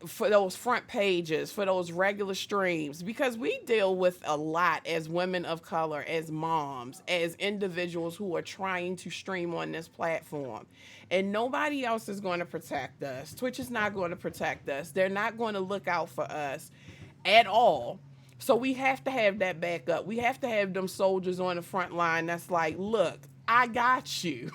for those front pages, for those regular streams, because we deal with a lot as women of color, as moms, as individuals who are trying to stream on this platform. And nobody else is going to protect us. Twitch is not going to protect us. They're not going to look out for us at all. So we have to have that backup. We have to have them soldiers on the front line that's like, look, I got you.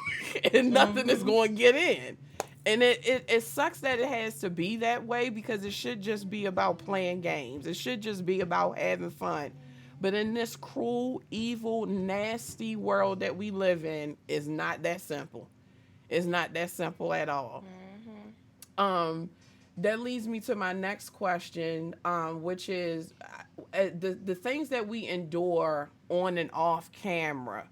And nothing is going to get in. And it sucks that it has to be that way, because it should just be about playing games. It should just be about having fun. But in this cruel, evil, nasty world that we live in, it's not that simple. It's not that simple at all. That leads me to my next question, which is the things that we endure on and off camera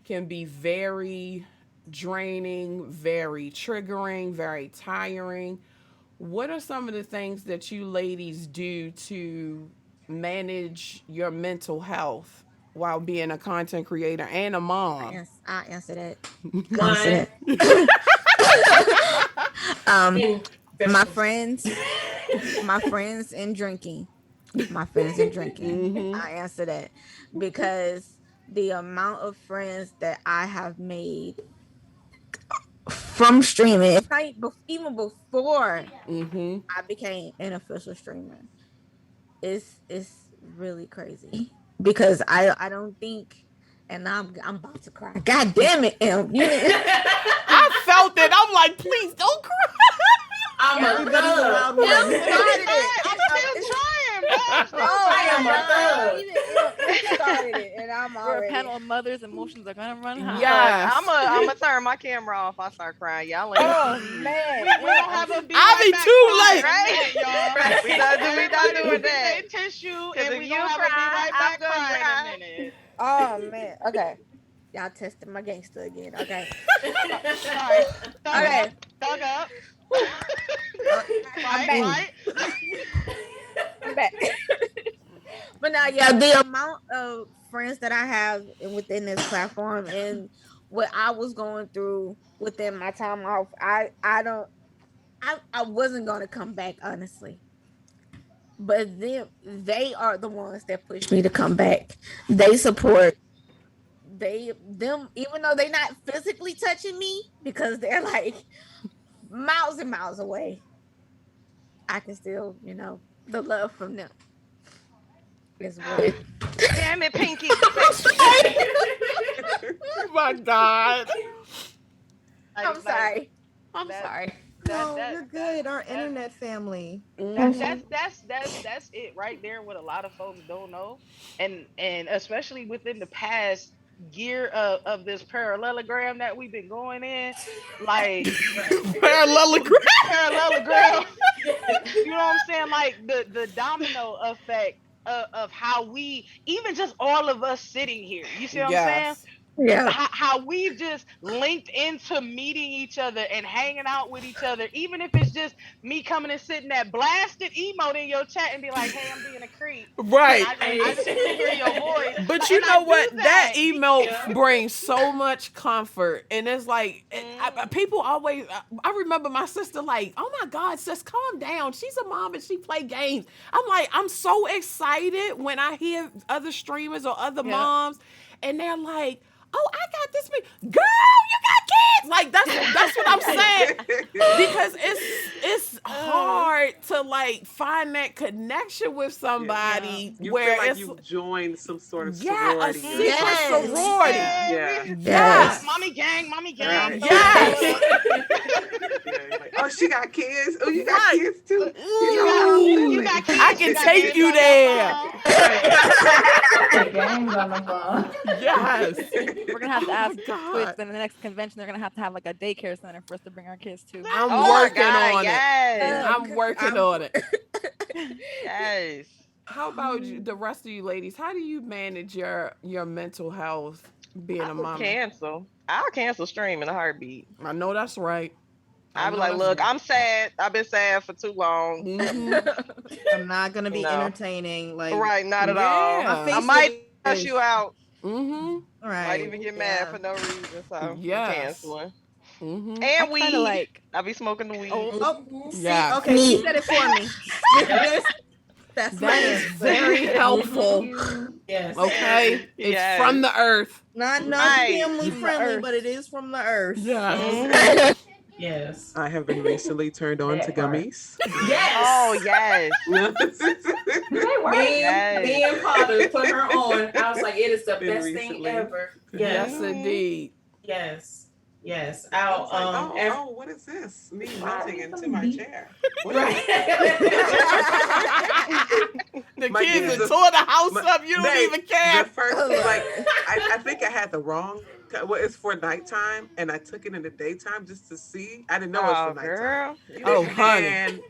can be very draining, very triggering, very tiring. What are some of the things that you ladies do to manage your mental health while being a content creator and a mom? Yes, I'll answer that. My friends and drinking. I answer that because the amount of friends that I have made from streaming, even before I became an official streamer, it's really crazy, because I don't think, and I'm about to cry. God damn it, Em. I felt it. I'm like, please don't cry. I'm a thug. I am a thug. Started it, and I'm We're already. a panel of mothers. Emotions are gonna run high. Yes. I'm gonna turn my camera off. I start crying. Y'all ain't. Oh man, We don't have a I'll be too late. Right, y'all. We not doing that. Take tissue, Because and if we you don't have cry, a be right back I'm gonna cry cry. in a minute. Oh man. Okay. Y'all testing my gangster again. Okay. Sorry. Okay. Thug up. I'm back. But now, yeah, the amount of friends that I have within this platform and what I was going through within my time off, I wasn't gonna come back, honestly. But they are the ones that pushed me to come back. They support them, even though they're not physically touching me, because they're like miles and miles away. I can still, the love from them is what. Damn it, Pinky. Oh my God. I'm sorry. No, you're good. Our internet family. That's it right there. What a lot of folks don't know, and especially within the past year of this parallelogram that we've been going in, like Parallelogram. You know what I'm saying? Like the domino effect of how we, even just all of us sitting here. You see what I'm saying? Yeah. How we've just linked into meeting each other and hanging out with each other, even if it's just me coming and sitting that blasted emote in your chat and be like, hey, I'm being a creep. Right. I just want to hear your voice. But you know what? That emote brings so much comfort. And it's like, people always, I remember my sister like, oh my God, sis, calm down. She's a mom and she play games. I'm like, I'm so excited when I hear other streamers or other moms and they're like, oh, I got this girl, you got kids. Like that's what I'm saying. Because it's hard to like find that connection with somebody You where feel like it's you joined some sort of a sorority. secret sorority. Yeah. Yes. Mommy gang. Right. Yes. Yeah, like, oh, she got kids. Oh, you got kids too. You got kids. I can take you there. The game's on the phone. Yes. We're gonna have to ask God. Twitch in the next convention. They're gonna have like a daycare center for us to bring our kids to. I'm Oh my working God, on yes. it. I'm working on it. Yes. How about you, the rest of you ladies? How do you manage your mental health being a mom? I'll cancel stream in a heartbeat. I know that's right. I'll be like, look, I'm sad. I've been sad for too long. I'm not gonna be entertaining. Like, Right, not at all. I might cuss you out. Mm-hmm. Right. Might even get mad for no reason. So I'm canceling. And I weed. kinda like. I be smoking the weed. See, Yeah. okay, she said it for me. That's my That is answer. very helpful. Yes. Okay, it's Yes. from the earth. Not Right. family From the friendly, earth. but it is from the earth. Yeah. Yes. I have been recently turned on to That part. gummies. Yes. Oh yes. Do they work? Yes. Me and Potter put her on. I was like, it is the Been best thing recently. ever. Yes, Yes. indeed. Yes. Yes. I I'll was like, what is this? Me melting into my chair. What is Right. The My kids kids have are- tore the house my- up. You don't they- even care. The first, like, I think I had the wrong. Well, it's for nighttime, and I took it in the daytime just to see. I didn't know it was for nighttime. Girl. Oh, honey. And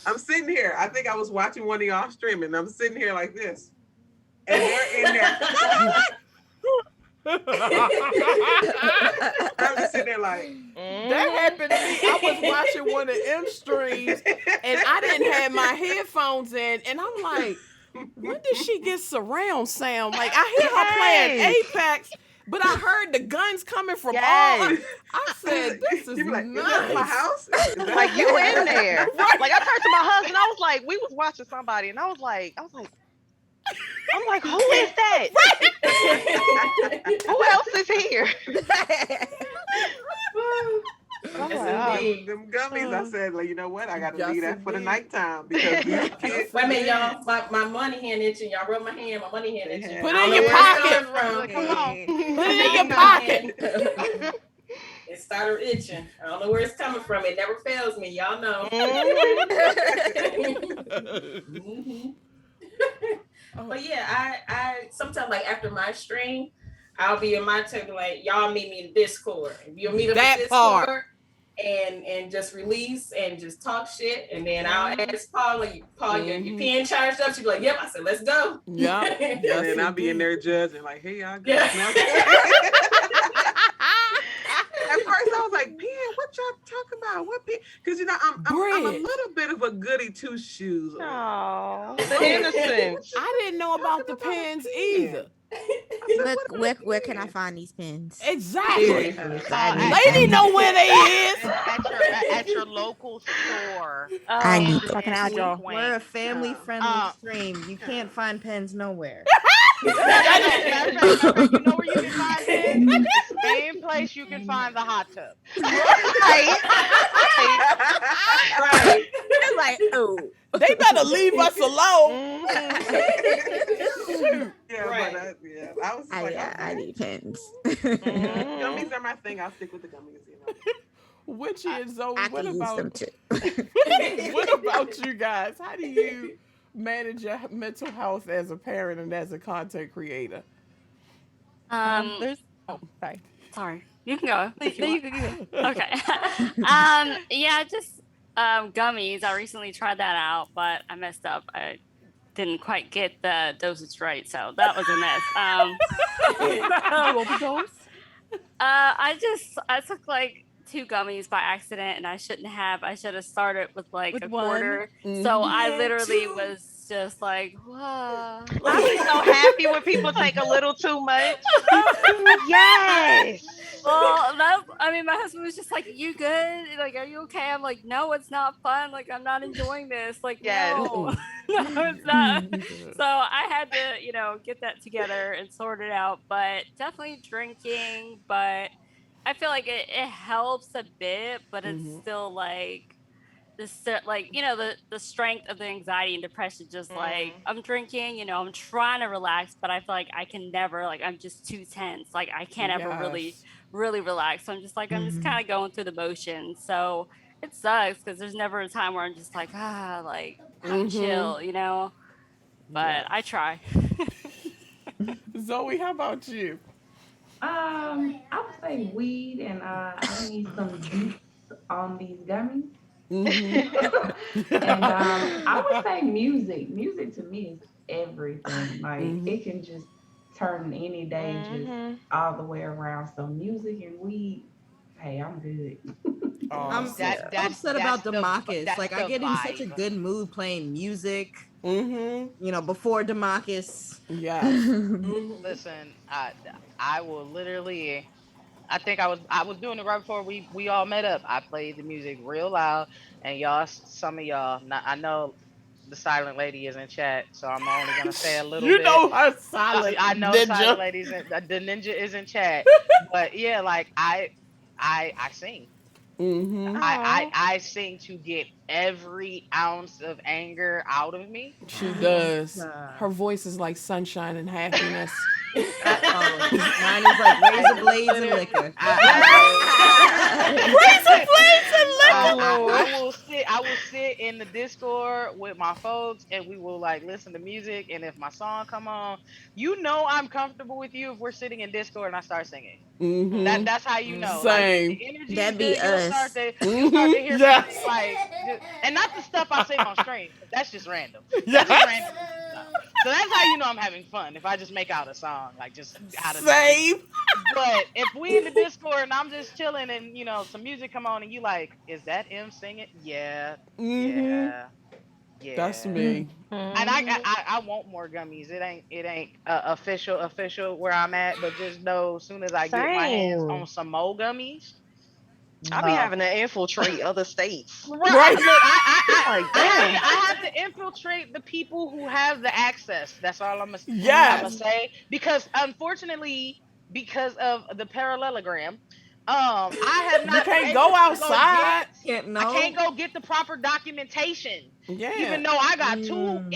I'm sitting here. I think I was watching one of y'all streaming. And I'm sitting here like this, and they're in there. I'm just sitting there like. That happened to me. I was watching one of M streams and I didn't have my headphones in, and I'm like, when did she get surround sound? Like, I hear her playing Apex, but I heard the guns coming from all. I said, this is like, nice. Is that my house? Like, you in there. Like, I turned to my husband. I was like, we was watching somebody, and I was like, I'm like, who is that? Who else is here? Them gummies, I said, like, you know what? I got to leave that for the nighttime because these kids. Wait a minute, y'all. My money hand itching. Y'all rub my hand. My money hand itching. Put it in your pocket. Come on. Put it in your pocket. It started itching. I don't know where it's coming from. It never fails me. Y'all know. But yeah, I sometimes, like, after my stream, I'll be in my table like, y'all meet me in Discord. You'll meet up in Discord and just release and just talk shit. And then I'll ask Paul, like, Paul, your pen charged up? She'd be like, yep. I said, let's go. Yeah. And then I'll be in there judging, like, hey, y'all go. At first, I was like, Pen, what y'all talking about? What Pen? Because, you know, I'm a little bit of a goody two shoes. Oh, the innocence. I didn't know about the pens either. Where can I find these pens? Exactly. Lady know where they is. At your local store. I need fucking agile. We're a family-friendly stream. You can't find pens nowhere. You know where you can find it? Same place you can find the hot tub. Right. It's like, oh, they better leave us alone. Yeah, right. But I was like, I need pens. Gummies are my thing. I'll stick with the gummies. You know. Which is Zoe? I What can use about them too. what about you guys? How do you manage your mental health as a parent and as a content creator? Sorry, you can go. You can go. Okay. Yeah, just gummies. I recently tried that out, but I messed up. I didn't quite get the dosage right, so that was a mess. I took like 2 gummies by accident, and I shouldn't have. I should have started with like a quarter. So I literally was just like, whoa. I'm so happy when people take a little too much. Yes. Well, my husband was just like, you good? Like, are you okay? I'm like, no, it's not fun. Like, I'm not enjoying this. Like, no, no, it's not. So I had to, get that together and sort it out. But definitely drinking. But I feel like it helps a bit, but it's still like, the strength of the anxiety and depression, just like I'm drinking, I'm trying to relax, but I feel like I can never, like, I'm just too tense. Like, I can't ever really relax. So I'm just like, I'm just kind of going through the motions. So it sucks because there's never a time where I'm just like, I'm chill, but I try. Zoe, how about you? I would say weed, and I need some juice on these gummies. And I would say music. Music to me is everything. Like it can just turn any day just all the way around. So music and weed, hey, I'm good. I'm upset about Demarcus. Like I get in such a good mood playing music. Before Demarcus. Yeah. Listen, I will literally I think I was doing it right before we all met up. I played the music real loud, and y'all, some of y'all, not, I know the silent lady is in chat, so I'm only gonna say a little You bit. know her silent I know silent ninja. ladies, the ninja is in chat, but yeah, like I sing. Mm-hmm. Aw. I sing to get every ounce of anger out of me. She Yes. does. Her voice is like sunshine and happiness. Mine is like razor blades and liquor. Razor blades and liquor. I will sit in the Discord with my folks, and we will like listen to music. And if my song come on, you know I'm comfortable with you if we're sitting in Discord and I start singing. Mm-hmm. That's how you know. Like if Same. the energy is That be good, us. you'll start to hear some Yes. things like, and not the stuff I sing on stream. That's just random. That's just Yes. random stuff. So that's how you know I'm having fun. If I just make out a song like just out of the blue. Same. But if we in the Discord and I'm just chilling and some music come on and you like, is that M singing? Yeah, Mm-hmm. yeah, That's yeah. me. And I want more gummies. It ain't official where I'm at, but just know as soon as I get my hands Same. on some more gummies, I be having to infiltrate other states. right. Look, Like, I dang. have to infiltrate the people who have the access. That's all I'm gonna Yes. say. Because unfortunately, because of the parallelogram, I have You not been can't able go to go outside. get. Can't I know. can't go get the proper documentation, Yeah. even though I got two Mm.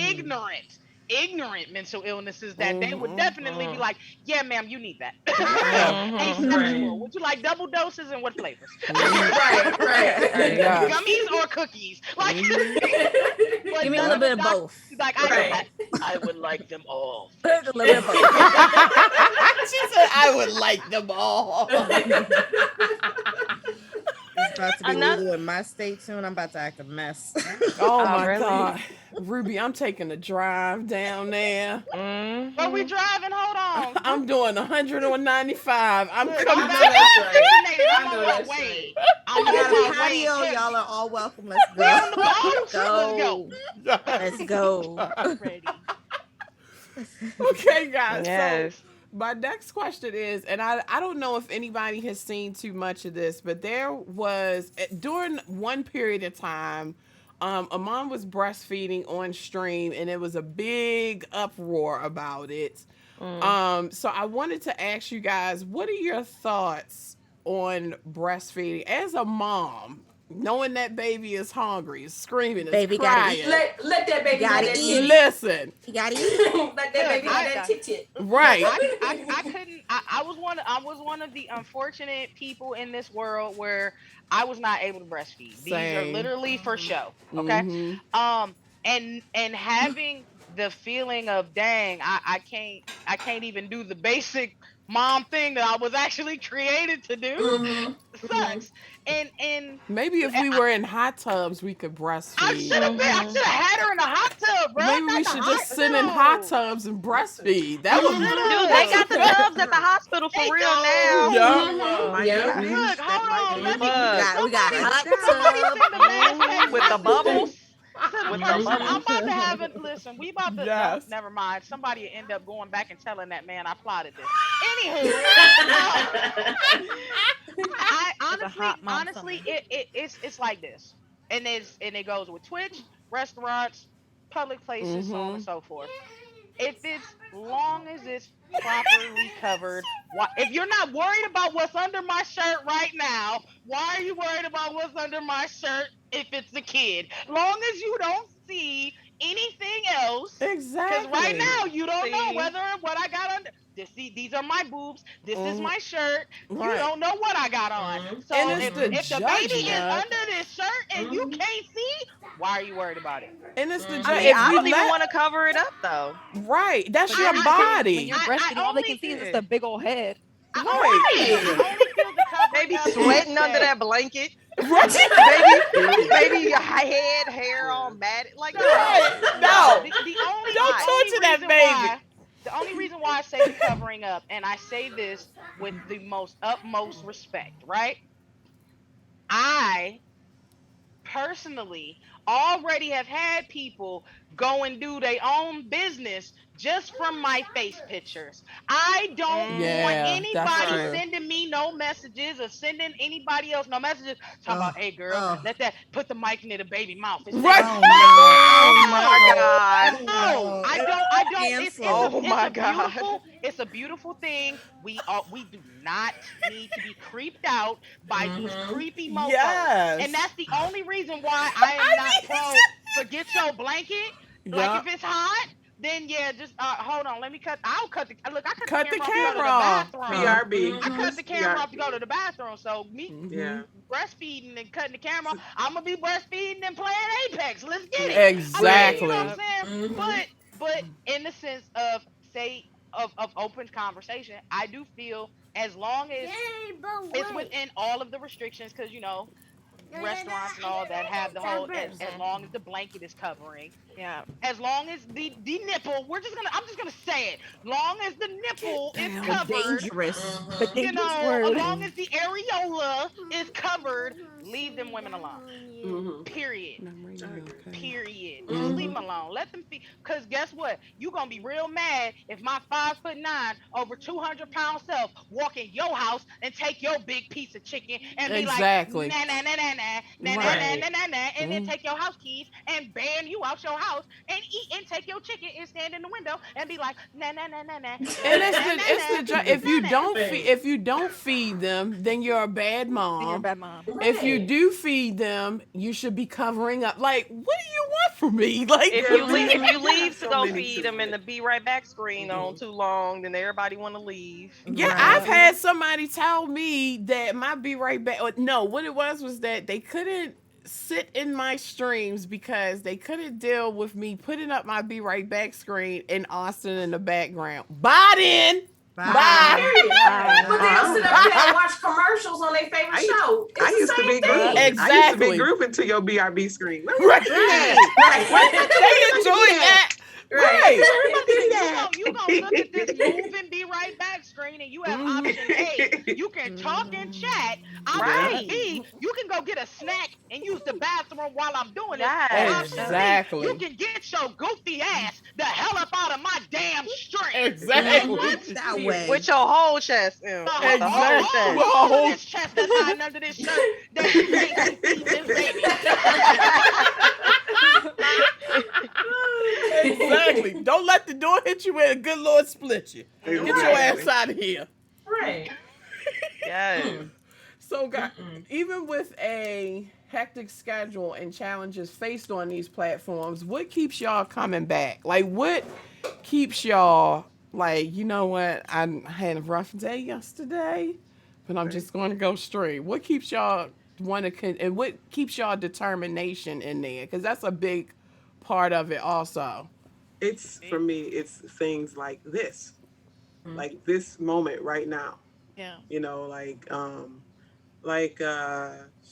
ignorant mental illnesses that they would Mm-hmm. definitely be like, yeah, ma'am, you need that. Yeah. Hey, Mhm. sexual, would you like double doses and what flavors? Right. Yeah. Gummies or cookies? Like, Mm-hmm. but Give me a none little of the bit of both. like I would like them all. A Thank little bit of both. She said I would like them all. It's about to be Another. legal in my state soon. I'm about to act a mess. Oh Oh, my really? God. Ruby, I'm taking a drive down there. Where we Mhm. driving? Hold on. I'm doing 195. I'm Look, coming I'm to vaccinated. I'm I know on my that's way. right. I'm We got a on my way. patio. Hip. Y'all are all welcome. Let's We go. on the boat. Let's go. Go. Let's go. Ready. Okay, guys. Yes. So my next question is, and I don't know if anybody has seen too much of this, but there was during one period of time, Amon was breastfeeding on stream, and it was a big uproar about it. Mm. So I wanted to ask you guys, what are your thoughts on breastfeeding as a mom, knowing that baby is hungry, is screaming, is Baby gotta eat. crying? Let that baby Gotta have that eat. titty. Listen, You gotta eat. Let that baby have that I- tit. right? I couldn't. I was one of the unfortunate people in this world where I was not able to breastfeed. These are Same. literally for show. Okay. Mm-hmm. And having the feeling of dang, I can't even do the basic mom thing that I was actually created to do sucks. And Maybe if we were in hot tubs, we could I breastfeed. should have been. I should have had her in a hot tub, bro. Maybe we should just sit in hot tubs and breastfeed. That would be. Dude, they got the tubs at the hospital for They real do. now. Yeah. Might Yeah. be. Look, That hold might on. be. Let me. Look. We got hot Somebody tub. send the mass Mhm. With the bubbles. With the person. I'm bubbles. about to have it. Listen, we about to. Yes. No, never mind. Somebody will end up going back and telling that man I plotted this. Anywho, I It's a hot mom honestly, summer. it's like this, and it goes with Twitch, restaurants, public places, so on Mm-hmm. and so forth. If it's long as it's properly covered, why, if you're not worried about what's under my shirt right now, why are you worried about what's under my shirt if it's a kid? Long as you don't see anything else, because right Exactly. now you don't know See? whether what I got under. These are my boobs. This is Mhm. my shirt. You Right. don't know what I got on. So And it's if the the baby is judgment. under this shirt and you can't see, why are you worried about it? And it's the I judgment. mean, If I you don't even let want to cover it up though. right, that's But your when body. you're I breastfeeding, all they only can see is just Yeah. a big old head. I Right. only feel the covering Baby up sweating under aspect. that blanket. Right. Baby, your head, hair all matted. Like, Right. no. No. The only Don't torture that reason baby. why the only reason why I say the covering up, and I say this with the most utmost respect, right? I personally already have had people go and do their own business just from my face pictures. I don't want Yeah, that's anybody true. sending me no messages or sending anybody else no messages talking about, hey girl, let that put the mic near the baby mouth. It's Right. Oh Oh my God. no, I don't. Oh It's my a God. beautiful thing. We do not need to be creeped out by these creepy mofos, and Yes. that's the only reason why I am not pro. Forget your blanket. Like if Yup. it's hot, then yeah, just hold on. Let me cut. I'll cut the look. I cut the Cut the camera off to go to camera the off. bathroom. BRB. I cut Just the camera off to go BRB. to the bathroom. So me Yeah. breastfeeding and cutting the camera off, I'm gonna be breastfeeding and playing Apex. Let's get it. I mean, you know what Exactly. I'm saying? But in the sense of say of open conversation, I do feel as long as it's within all of the restrictions, because restaurants and all that have the whole as long as the blanket is covering, Yeah. as long as the nipple, I'm just gonna say it, long as the nipple is covered, dangerous. The dangerous word. as long as the areola is covered, leave them women alone. Period. Period. Just leave them alone. Let them feed. Cause guess what? You gonna be real mad if my 5'9", over 200-pound self walk in your house and take your big piece of chicken and be like, Exactly. nah, nah, nah, nah, nah, nah, nah, nah, nah, nah, nah, and then take your house keys and ban you out your house and eat and take your chicken and stand in the window and be like, nah, nah, nah, nah, nah. And if you don't feed them, then you're a bad mom. Then you're a bad mom. If you do feed them, you should be covering up. Like, what do you want from me? Like, If you leave to So go many feed them and the be right back screen on too long, then everybody want to leave. yeah, I've had somebody tell me that my be right back. Or, no, what it was that they couldn't sit in my streams because they couldn't deal with me putting up my be right back screen and Austin in the background. Bye then. Bye. But they'll sit up there and watch commercials on their favorite show. It's I the used to same be thing. grouping. I used to Exactly. be grouping to your BRB screen. Right. They enjoy that. Right. You gonna look at this move and be right back screen, and you have option A. You can talk and chat. Option B, you can go get a snack and use the bathroom while I'm doing it. Exactly. You can get your goofy ass the hell up out of my damn stream. Exactly. That way. With your whole chest. The whole chest. Whole this chest that's hiding under this shirt that you can't see this baby. Exactly. Don't let the door hit you where a good Lord split you. Get your ass out of here. Right. Yes. So, guys, even with a hectic schedule and challenges faced on these platforms, what keeps y'all coming back? Like, what keeps y'all like, you know what? I had a rough day yesterday, but I'm just going to go straight. What keeps y'all and what keeps y'all determination in there? Because that's a big part of it, also. It's for me. It's things like this, like this moment right now. Yeah. You know, like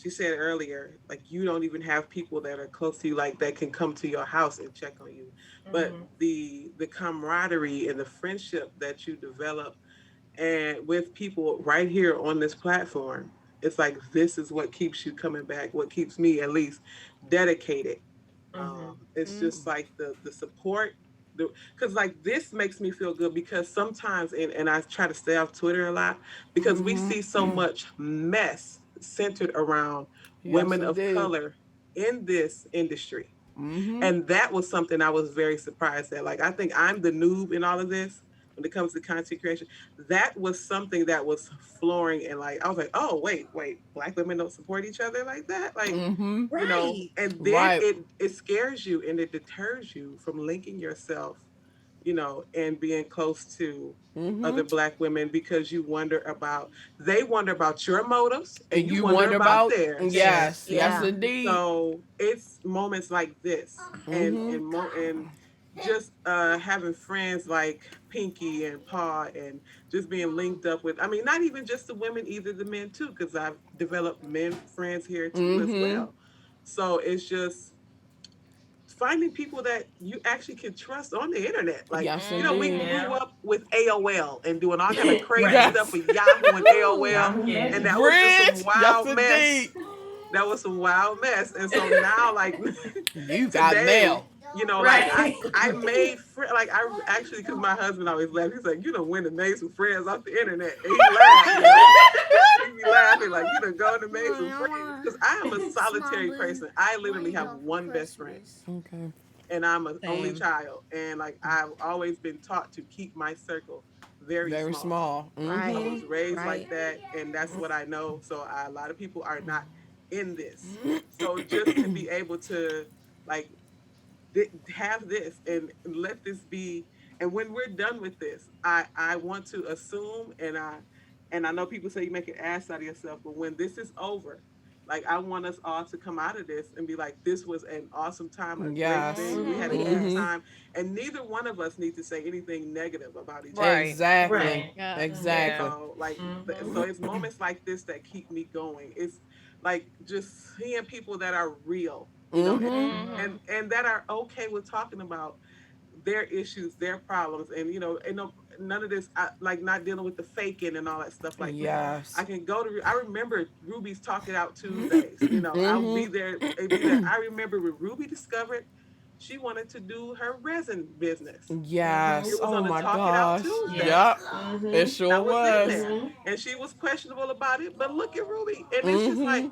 she said earlier, like you don't even have people that are close to you, like that can come to your house and check on you. But the camaraderie and the friendship that you develop and with people right here on this platform, it's like this is what keeps you coming back. What keeps me at least dedicated. It's just like the support. Because like this makes me feel good because sometimes and I try to stay off Twitter a lot because we see so much mess centered around women of color in this industry. And that was something I was very surprised at. Like I think I'm the noob in all of this when it comes to content creation. That was something that was flooring and like I was like, oh wait, Black women don't support each other like that. Like you know, and then it scares you and it deters you from linking yourself, you know, and being close to other Black women because they wonder about your motives and you wonder about theirs. Yes, indeed. So it's moments like this and just having friends like Pinky and Paw and just being linked up with, I mean, not even just the women, either the men too, because I've developed men friends here too as well. So it's just finding people that you actually can trust on the internet. Like, you know, we grew up with AOL and doing all kind of crazy stuff with Yahoo and AOL. And that was just some wild mess. that was some wild mess. And so now, like You got today, mail. you know, Right. like I made like I actually, because my husband always laughs. He's like, you done went and made some friends off the internet, and he laughed. He be laughing like, you done gone and made some friends. Because I am a solitary person. I literally have one best friend. Okay. And I'm an only Same. child, and like I've always been taught to keep my circle very Very small. small. Right. I was raised Right. like that, and that's what I know. So a lot of people are not in this. So just to be able to like have this and let this be, and when we're done with this, I want to assume, and I know people say you make an ass out of yourself, but when this is over, like I want us all to come out of this and be like, this was an awesome time, a great Yes. thing, we had a Yes. good time, and neither one of us need to say anything negative about each other. Right. Exactly. Right. Yeah. Exactly. So like, Mhm. so it's moments like this that keep me going. It's like just seeing people that are real, you know, Mm-hmm. and that are okay with talking about their issues, their problems, and you know, none of this, like not dealing with the faking and all that stuff like that. Yes. I can go to. I remember Ruby's Talking Out Tuesdays. You know, I'll be there. Be there. I remember when Ruby discovered she wanted to do her resin business. Yes. It was Oh on the my Talk It Out gosh. Tuesday. Yup. Mhm. It sure I was in was. there, and she was questionable about it. But look at Ruby, and it's just like,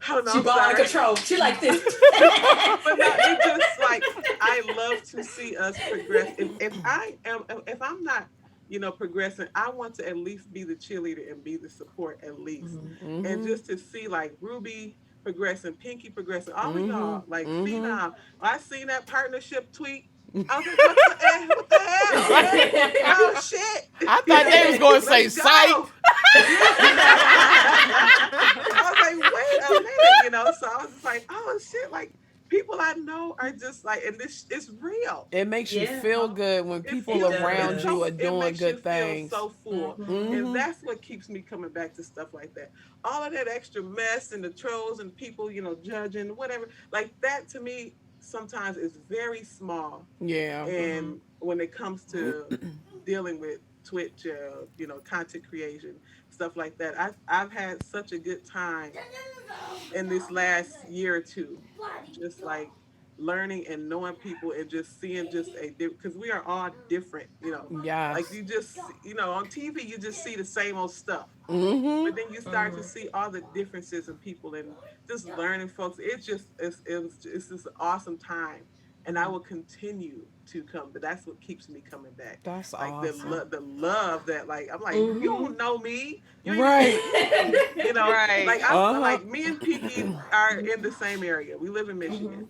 I don't know. She I'm ball out of sorry. control. She like this. But no, it just like I love to see us progress. If I'm not, you know, progressing, I want to at least be the cheerleader and be the support at least. And Mm-hmm. just to see like Ruby progressing, Pinky progressing, all of Mm-hmm. y'all, like Mm-hmm. Phenom. I seen that partnership tweet. I was like, what the hell? Oh shit. I thought they was gonna say Let's psych. go. I was like, wait a minute, you know. So I was just like, oh shit, like people I know are just like, and this is real. It makes you Yeah. feel good when It people feels around it's you so are it doing makes you good feel things. so full. Mhm. And that's what keeps me coming back to stuff like that. All of that extra mess and the trolls and people, you know, judging, whatever. Like that to me sometimes is very small. Yeah. And when it comes to dealing with Twitch, you know, content creation, stuff like that, I've had such a good time in this last year or two, just like learning and knowing people and just seeing just a because we are all different, you know. Like Yes. you just, you know, on TV you just see the same old stuff, Mm-hmm. but then you start to see all the differences in people and just learning folks. It's just an awesome time, and I will continue to come. But that's what keeps me coming back. That's Like awesome. the love that like I'm like, you Mhm. don't know me, you ain't Right. even seen me, you know. Right. Like I'm Uh-huh. like me and Pinky are in the same area. We live in Michigan,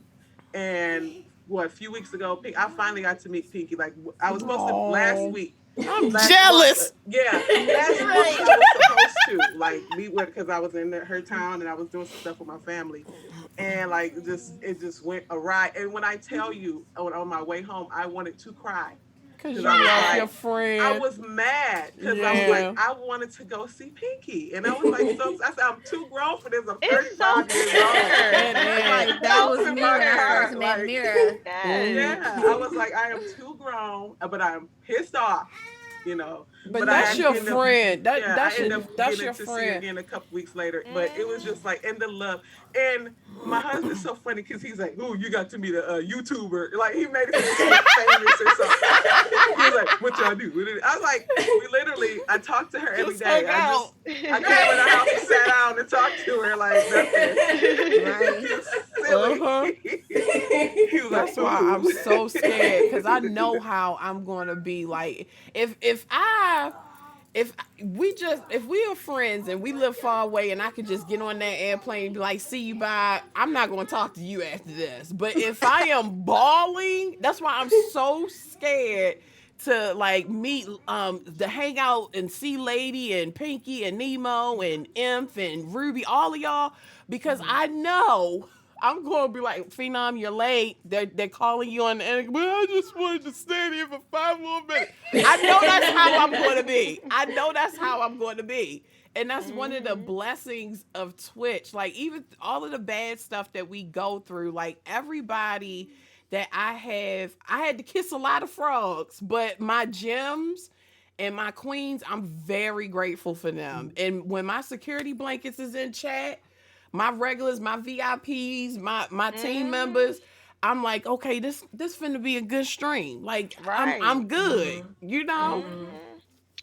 and what a few weeks ago, I finally got to meet Pinky. Like I was supposed to last Oh, week. I'm Last jealous. yeah, last month I was supposed to like meet with because I was in her town and I was doing some stuff with my family, and like just it just went awry. And when I tell you on my way home, I wanted to cry Cause because you I was love like, your I friend. was mad because I was Yeah. like, I wanted to go see Pinky, and I was like, so I said, I'm too grown for this. I'm It's so 35 years old. clear. It is. Like that So was me my when I heart, first met like- Mira. Yes. Yeah, I was like, I am too grown, but I'm pissed off, you know. But I that's your ended up- friend. yeah, I ended up That's getting your to see her friend. again a couple weeks later. But it was just like, and the love. And my husband's so funny because he's like, "Oh, you got to meet a YouTuber." Like he made it seem like he was famous or something. He was like, "What y'all do?" I was like, "We literally, I talk to her every Just day. hung out. I came in the house and sat down and talked to her like nothing." Right. He's silly. Uh-huh. He was That's like, why I'm "Ooh." so scared because I know how I'm gonna be. Like if we are friends and we live far away and I could just get on that airplane and be like, see you bye, I'm not gonna talk to you after this. But if I am bawling, that's why I'm so scared to like meet to hang out and see Lady and Pinky and Nemo and Imp and Ruby, all of y'all, because I know I'm gonna be like, Phenom, you're late. They're calling you on the end. But I just wanted to stand here for 5 more minutes. I know that's how I'm gonna be. I know that's how I'm going to be. And that's one of the blessings of Twitch. Like even all of the bad stuff that we go through, like everybody that I had to kiss a lot of frogs, but my gems and my queens, I'm very grateful for them. And when my security blankets is in chat, my regulars, my VIPs, my team members. I'm like, okay, this finna be a good stream. Like I'm Right. good, you know.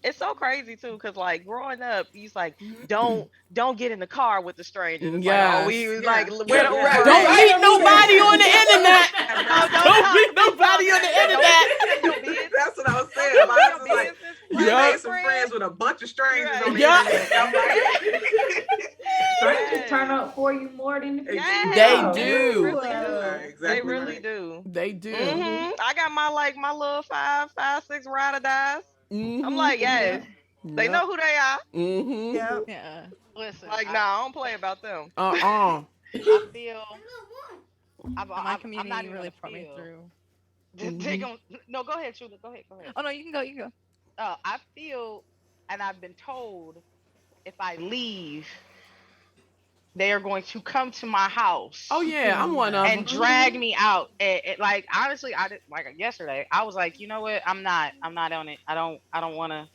It's so crazy too, cause like growing up, he's like, don't get in the car with the strangers. It's like, oh, we Yes. was Yeah. like, where the Yeah. Uber Don't at? meet nobody on the internet. Don't Don't meet nobody on the internet. your business. That's what I was saying. Don't Mine your was like, business. you Yeah. made some friends with a bunch of strangers Right. on the Yeah. internet. I'm like, Strangers turn up for you more than the people. Yes. They know. They do. really do. Right, They exactly really right. do. They do. I got my little five, 6 ride or dies. I'm like, Yeah. yes, they know who they are. Yeah. Yeah. Listen, Like, nah, I don't play about them. I feel My I'm not community even really gonna put me feel. through. No, go ahead, Shula. Go ahead. Go ahead. Oh no, you can go. You can go. I feel, and I've been told, if I leave, they are going to come to my house Oh yeah, I'm one of and them. drag me out. Like honestly, I did, like yesterday. I was like, you know what? I'm not on it. I don't want to.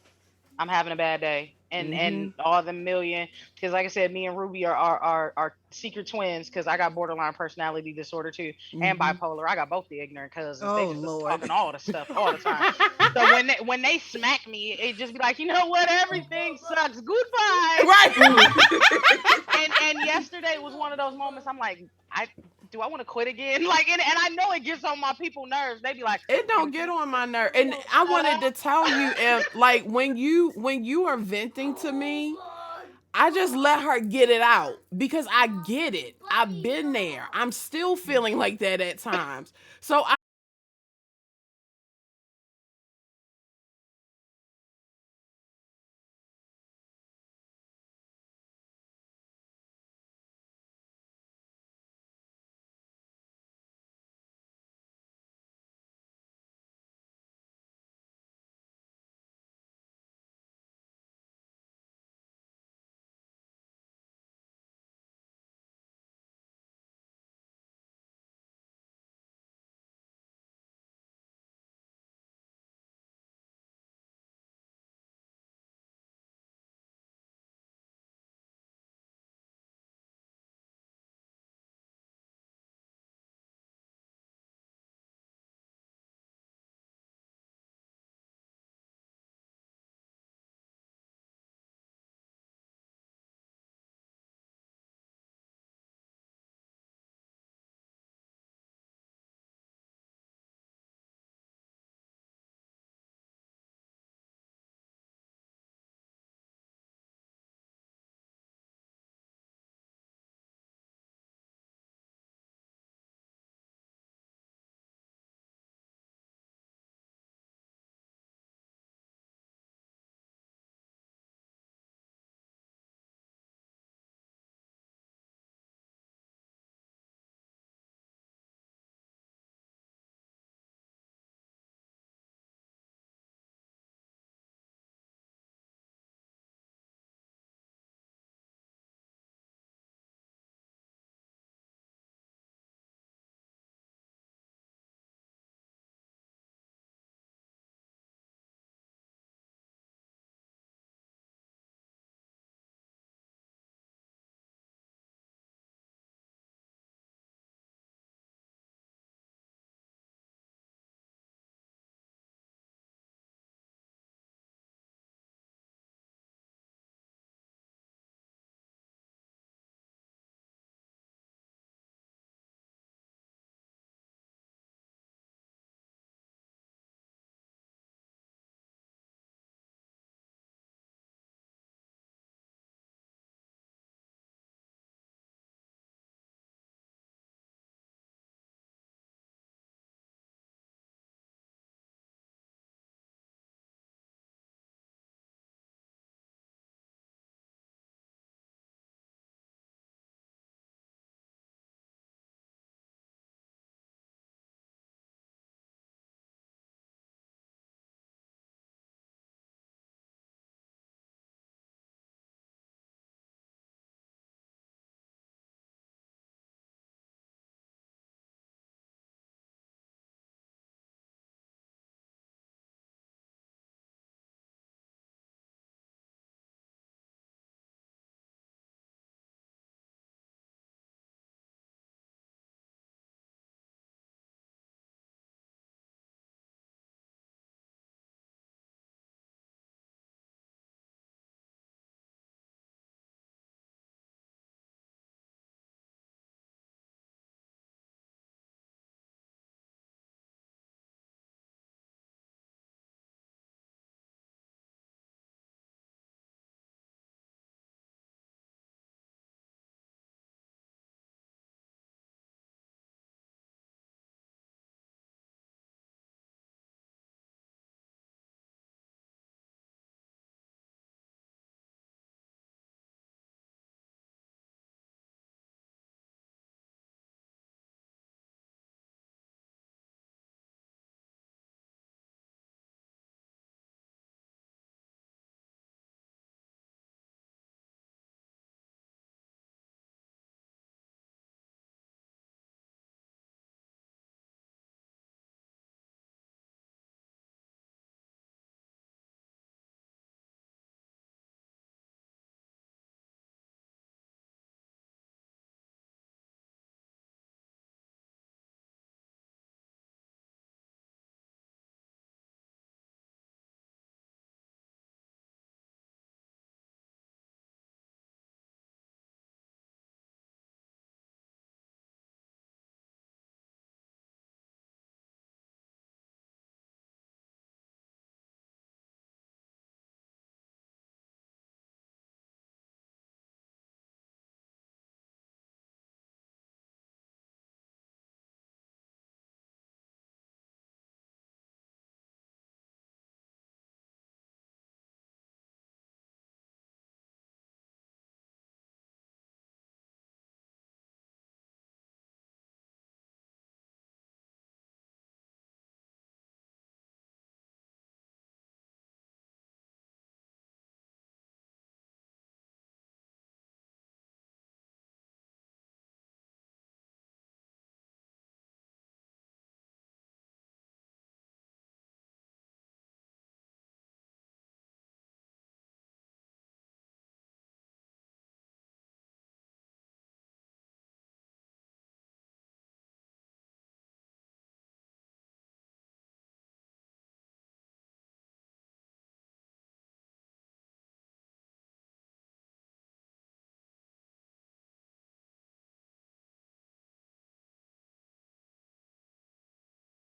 I'm having a bad day. And all the million, because like I said, me and Ruby are secret twins, because I got borderline personality disorder too, and bipolar. I got both the ignorant cousins. They Oh just Lord. talking all the stuff all the time. So when they smack me, it just be like, you know what? Everything sucks. Goodbye. Right. And yesterday was one of those moments. I'm like, do I want to quit again? Like, and I know it gets on my people nerves. They be like, It don't get on my nerve. And I wanted to tell you, like when you are venting to me, I just let her get it out because I get it. I've been there. I'm still feeling like that at times. So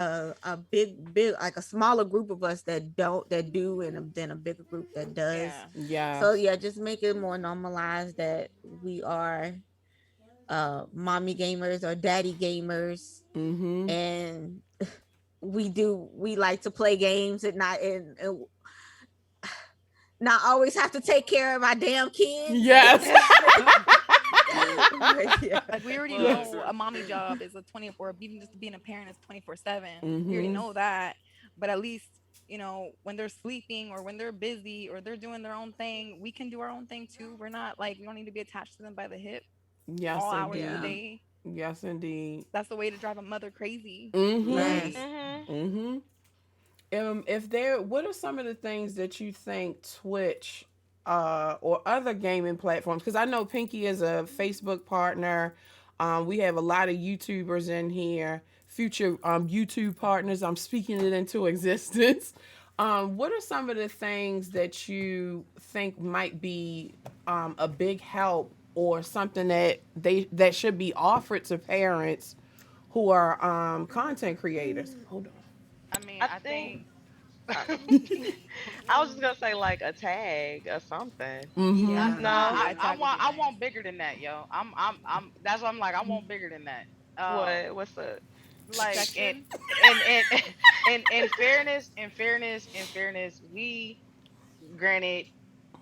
a big like a smaller group of us that do, and then a bigger group that does. Yeah. So Yes. yeah, just make it more normalized that we are mommy gamers or daddy gamers, Mm-hmm. and we like to play games and not always have to take care of our damn kids. Yes. But yeah. Like we already Yes. know a mommy job is a 24, even just being a parent is 24/7. We already Mm-hmm. know that. But at least, when they're sleeping or when they're busy or they're doing their own thing, we can do our own thing too. We're not like, we don't need to be attached to them by the hip Yes, all hours of the Yeah. indeed. day. Yes, indeed. That's the way to drive a mother crazy. Mm-hmm. Yes. Mhm. Mm-hmm. If there, what are some of the things that you think Twitch, or other gaming platforms? Because I know Pinky is a Facebook partner. We have a lot of YouTubers in here, future YouTube partners. I'm speaking it into existence. What are some of the things that you think might be a big help, or something that should be offered to parents who are content creators? Hold I mean, I I think think. Sorry. I was just gonna say like a tag or something. on. Yeah. Yeah. No, Yeah, a I tag would be want I nice. want bigger than that, yo. I'm That's what I'm like. I want bigger than that. what's up? Like Protection. and in fairness, we, granted,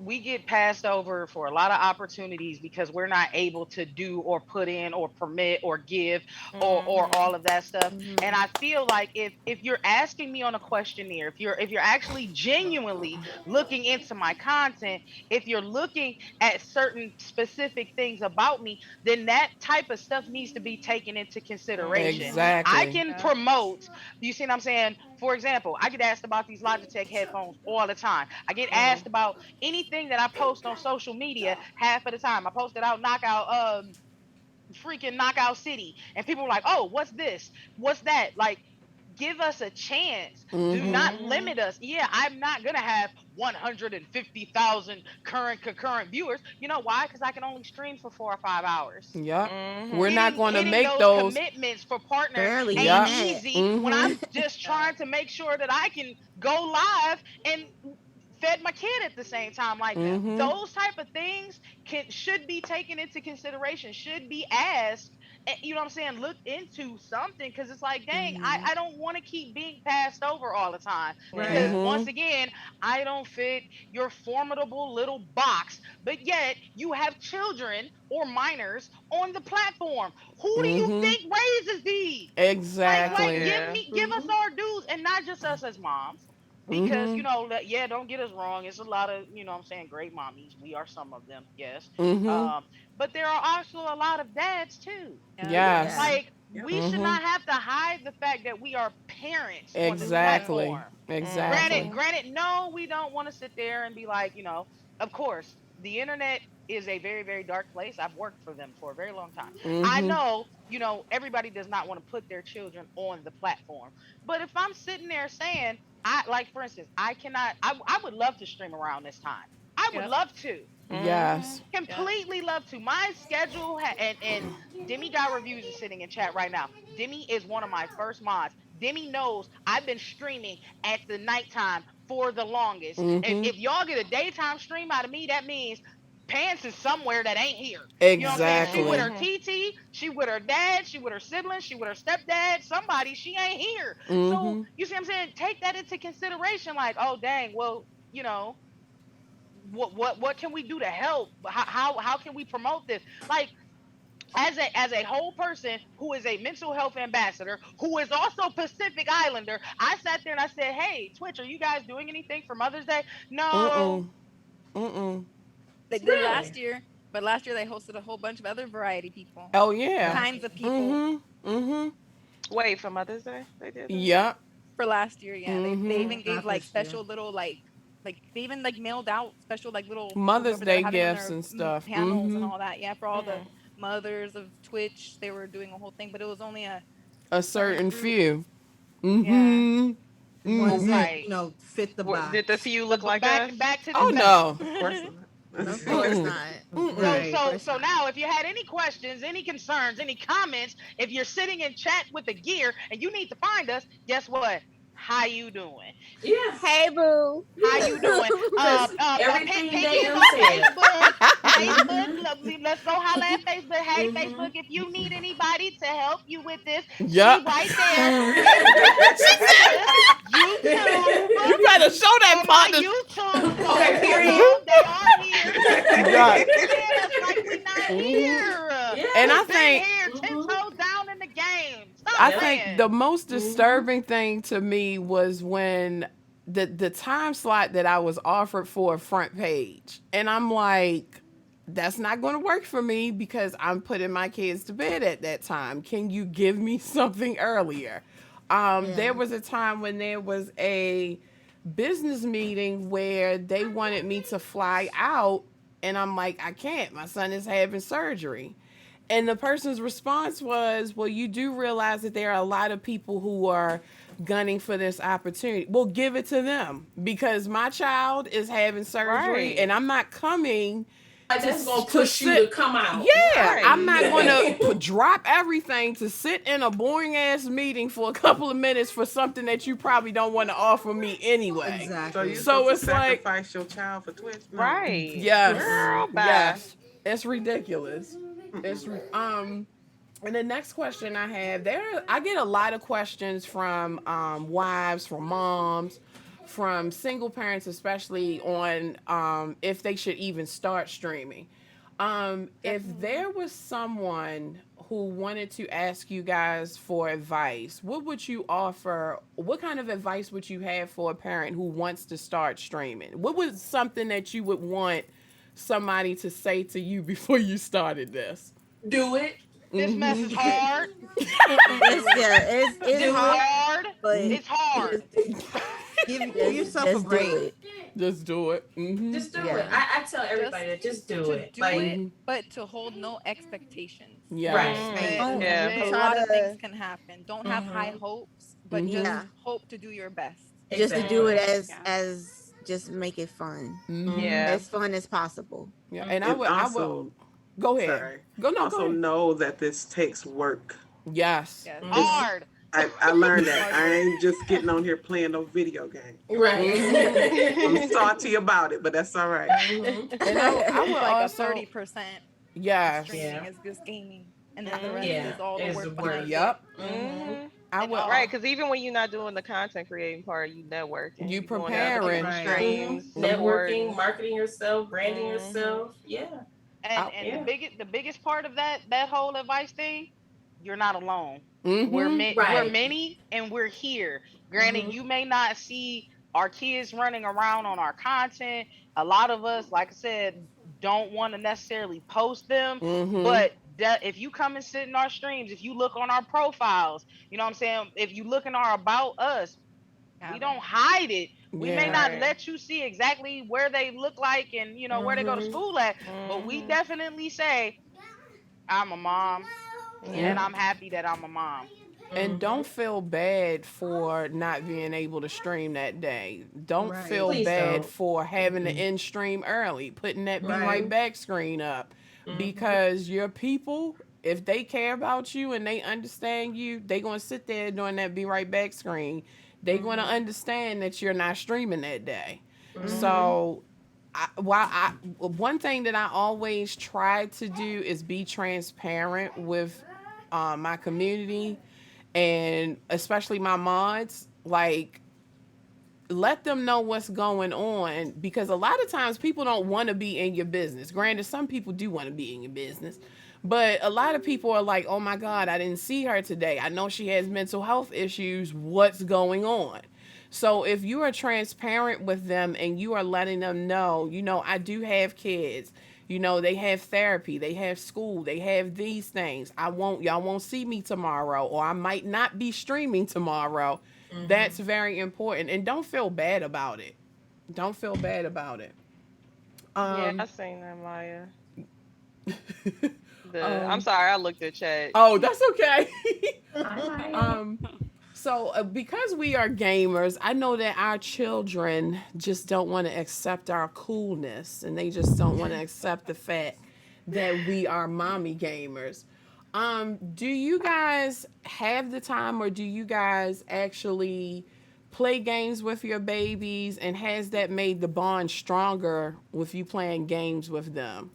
we get passed over for a lot of opportunities because we're not able to do or put in or permit or give or Mhm. all of that stuff. And Mhm. I feel like if you're asking me on a questionnaire, if you're actually genuinely looking into my content, if you're looking at certain specific things about me, then that type of stuff needs to be taken into consideration. Mhm. I Exactly. can Yeah. promote, you see what I'm saying? For example, I get asked about these Logitech headphones all the time. I get asked about anything that I post on social media half of the time. I posted out knockout freaking knockout city, and people were like, "Oh, what's this? What's that?" Like, give us a chance. Do Mm-hmm. not Mhm. limit us. Yeah, I'm not gonna have 150,000 current concurrent viewers. You know why? Because I can only stream for 4 or 5 hours. Yep. We're Mhm. not hitting going to hitting make those those. commitments for partners Barely ain't hitting Yep. that. easy when Mm-hmm. I'm just Yeah. trying to make sure that I can go live and fed my kid at the same time. Like, Yeah. Mm-hmm. those type of things should be taken into consideration, should be asked. You know what I'm saying? Look into something, because it's like, dang, Mhm. I don't want to keep being passed over all the time, because Right. Yeah. once Mm-hmm. again, I don't fit your formidable little box, but yet you have children or minors on the platform. Who do you Mm-hmm. think raises these? Like, Exactly. Yeah. give us Mhm. our dues, and not just us as moms. Because, Mm-hmm. yeah, don't get us wrong. It's a lot of, I'm saying, great mommies. We are some of them, yes. Mm-hmm. Um, but there are also a lot of dads too. Yeah. Yes. Yeah. Like, Yep. we should Mm-hmm. not have to hide the fact that we are parents on this Yeah. Exactly. platform. Granted, Exactly. Mhm. granted, no, we don't want to sit there and be like, of course, the internet is a very, very dark place. I've worked for them for a very long time. I Mm-hmm. know, everybody does not want to put their children on the platform. But if I'm sitting there saying, like, for instance, I would love to stream around this time. I would Yep. love to. Mhm. Yes. Yep. Completely love to. My schedule and Demi got reviews is sitting in chat right now. Demi is one of my first mods. Demi knows I've been streaming at the nighttime for the longest. If, Mm-hmm. if y'all get a daytime stream out of me, that means Pants is somewhere that ain't here. You know what I'm saying? She with Exactly. her Mhm. TT, she with her dad, she with her siblings, she with her stepdad, somebody, she ain't here. So, Mm-hmm. you see what I'm saying? Take that into consideration. Like, oh dang, well, what can we do to help? How can we promote this? Like, as a whole person who is a mental health ambassador, who is also Pacific Islander, I sat there and I said, "Hey, Twitch, are you guys doing anything for Mother's Day?" No. Mm-mm. Mm-mm. They did last Really? year, but last year they hosted a whole bunch of other variety people, Oh all yeah. kinds of people Mm-hmm. Mm-hmm. Wait, for Mother's Day they did that? Yep. for last year. Yeah, they Mm-hmm. even gave Not like this year. special little like they even like mailed out special like little food, Mother's whoever they're Day having on gifts their and stuff. panels and Mm-hmm. all that. Yeah, for all the Mm. mothers of Twitch, they were doing a whole thing, but it was only a A certain certain group. few. Yeah. Mm-hmm. The ones Mm-hmm. that, Right. fit the What, did the box. few But look like us? back to the Oh fact. no. Of course not. Of course not. Right, of course So not. now, if you had any questions, any concerns, any comments, if you're sitting in chat with the gear and you need to find us, guess what? How you doing? Yeah. Hey, boo. How you doing? Everything Pinky they is them on said. Facebook. Facebook, Mhm. let's go holla at Facebook. Hey, Mhm. Facebook, if you need anybody to help you with this, she Yup. right there. Pinterest, YouTube. You better show that For my partner. YouTube Okay, folks, period. they are here. Right. Looking at us like we not here. Yeah. And I We've been think here 10 Mhm. toes down in the game. Stop I Yep. think playing. the most disturbing thing to me was when the time slot that I was offered for a front page. And I'm like, that's not going to work for me because I'm putting my kids to bed at that time. Can you give me something earlier? There was a time when there was a business meeting where they wanted me to fly out, and I'm like, I can't. My son is having surgery. And the person's response was, well, you do realize that there are a lot of people who are gunning for this opportunity. Well, give it to them because my child is having surgery Right. and I'm not coming. That's gonna to push you sit- to come out. Yeah, Right. I'm not going to drop everything to sit in a boring ass meeting for a couple of minutes for something that you probably don't want to offer me anyway. So Exactly. you So supposed it's to like- sacrifice your child for Twitch? No. Right. Yes. Girl, bye. Yes. It's ridiculous. And the next question I have, I get a lot of questions from wives, from moms, from single parents, especially on if they should even start streaming. If there was someone who wanted to ask you guys for advice, what would you offer? What kind of advice would you have for a parent who wants to start streaming? What was something that you would want somebody to say to you before you started this? Do it. This mess is hard. It's Do hard, Hard. but It's hard. Give yourself a just do break. it. Just do it. Just do Yeah. it. I tell everybody to just do to it. do Like, it, but to hold no expectations. Yeah. Right. But Yeah. a Try lot of to- things can happen. Don't have high Mhm. hopes, but Mhm. just Yeah. hope to do your best. Just to do it Exactly. as just make it fun. Yeah. As fun as possible. Yeah. And I And would also, go ahead. sorry. Go Also ahead. know that this takes work. Yes. Yes. Hard. I learned that. I ain't just getting on here playing no video game. right. I'm salty about it, but that's all right. Mhm. And I would Like also 30% yes. streaming Yeah. is just gaming, and then the rest Yeah, is all the is work the behind work. it. Yep. Mhm. I would Right, because even when you're not doing the content creating part, you networking. You You going to other preparing. people's Right. streams, Networking, supporting. marketing yourself, branding Mhm. yourself. Yeah. And Yeah. the biggest part of that whole advice thing, you're not alone. Mhm. We're Right. many and we're here. Granted, Mhm. you may not see our kids running around on our content. A lot of us, like I said, don't want to necessarily post them. Mhm. But if you come and sit in our streams, if you look on our profiles, you know what I'm saying? If you look in our about us, we don't hide it. We may Yeah. not Right. let you see exactly where they look like and where they go to Mhm. school at, but we Mhm. definitely say, I'm a mom, and Yeah. I'm happy that I'm a mom. And don't feel bad for not being able to stream that day. Don't Right. feel Please bad don't. for having to end stream early, putting that be right Right. back screen up. Because your people, if they care about you and they understand you, they going to sit there during that be right back screen. They going to understand that you're not streaming that day. So one thing that I always try to do is be transparent with my community and especially my mods. Like, let them know what's going on because a lot of times people don't want to be in your business. Granted, some people do want to be in your business, but a lot of people are like, oh my God, I didn't see her today. I know she has mental health issues. What's going on? So if you are transparent with them and you are letting them know, I do have kids, they have therapy, they have school, they have these things. Y'all won't see me tomorrow, or I might not be streaming tomorrow. That's very important. And don't feel bad about it. Don't feel bad about it. Yeah, I seen that, Maya. I'm sorry, I looked at chat. Oh, that's okay. Hi. So because we are gamers, I know that our children just don't want to accept our coolness, and they just don't want to accept the fact that we are mommy gamers. Do you guys have the time, or do you guys actually play games with your babies, and has that made the bond stronger with you playing games with them?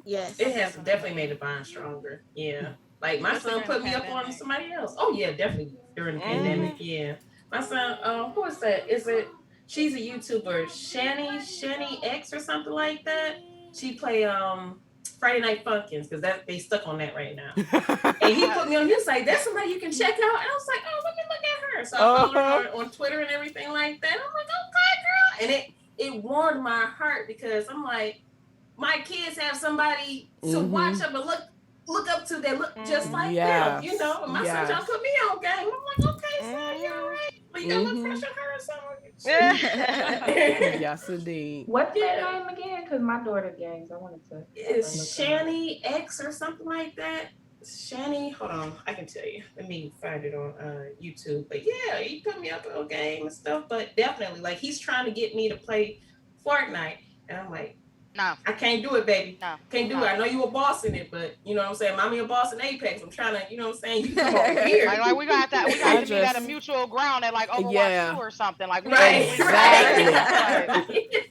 Yes. It has definitely made the bond stronger. Yeah. Like my Especially son during the put me up on pandemic. somebody else. Oh yeah, definitely during the pandemic. Yeah. My son, who is that? Is it she's a YouTuber, Shani X or something like that? She play Friday Night Funkins, because that they stuck on that right now. And he put me on, he was like, that's somebody you can check out. And I was like, oh, let me look at her. So I followed her on Twitter and everything like that. I'm like, okay, girl. And it warmed my heart, because I'm like, my kids have somebody to watch up and look up to that look just like them, you know. And my son trying to put me on game. I'm like, okay, son, you're all right. But you gotta look fresh on her or something. Yes, indeed. What's that name again? Because my daughter games. I wanted to. It's Shani X or something like that. Shani, hold on, I can tell you. Let me find it on YouTube. But yeah, he put me up on game and stuff. But definitely, like, he's trying to get me to play Fortnite, and I'm like, No. I can't do it, baby. No. Can't do it. I know you a boss in it, but you know what I'm saying? Mommy a boss in Apex. I'm trying to, you know what I'm saying? You come over here. Like we got that. We got to meet at a mutual ground at like Overwatch 2 or something. Like Exactly.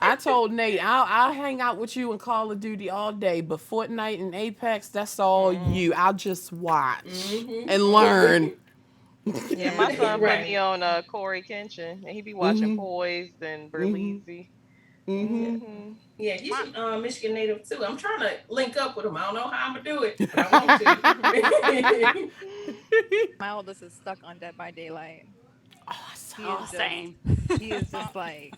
I told Nate, I'll hang out with you in Call of Duty all day, but Fortnite and Apex, that's all you. I'll just watch and learn. Yeah, my son put me on Corey Kenshin, and he be watching Poised and Berlizzi. Yeah, he's a Michigan native too. I'm trying to link up with him. I don't know how I'm gonna do it, but I want to. My oldest is stuck on Dead by Daylight. Oh, same. He is just like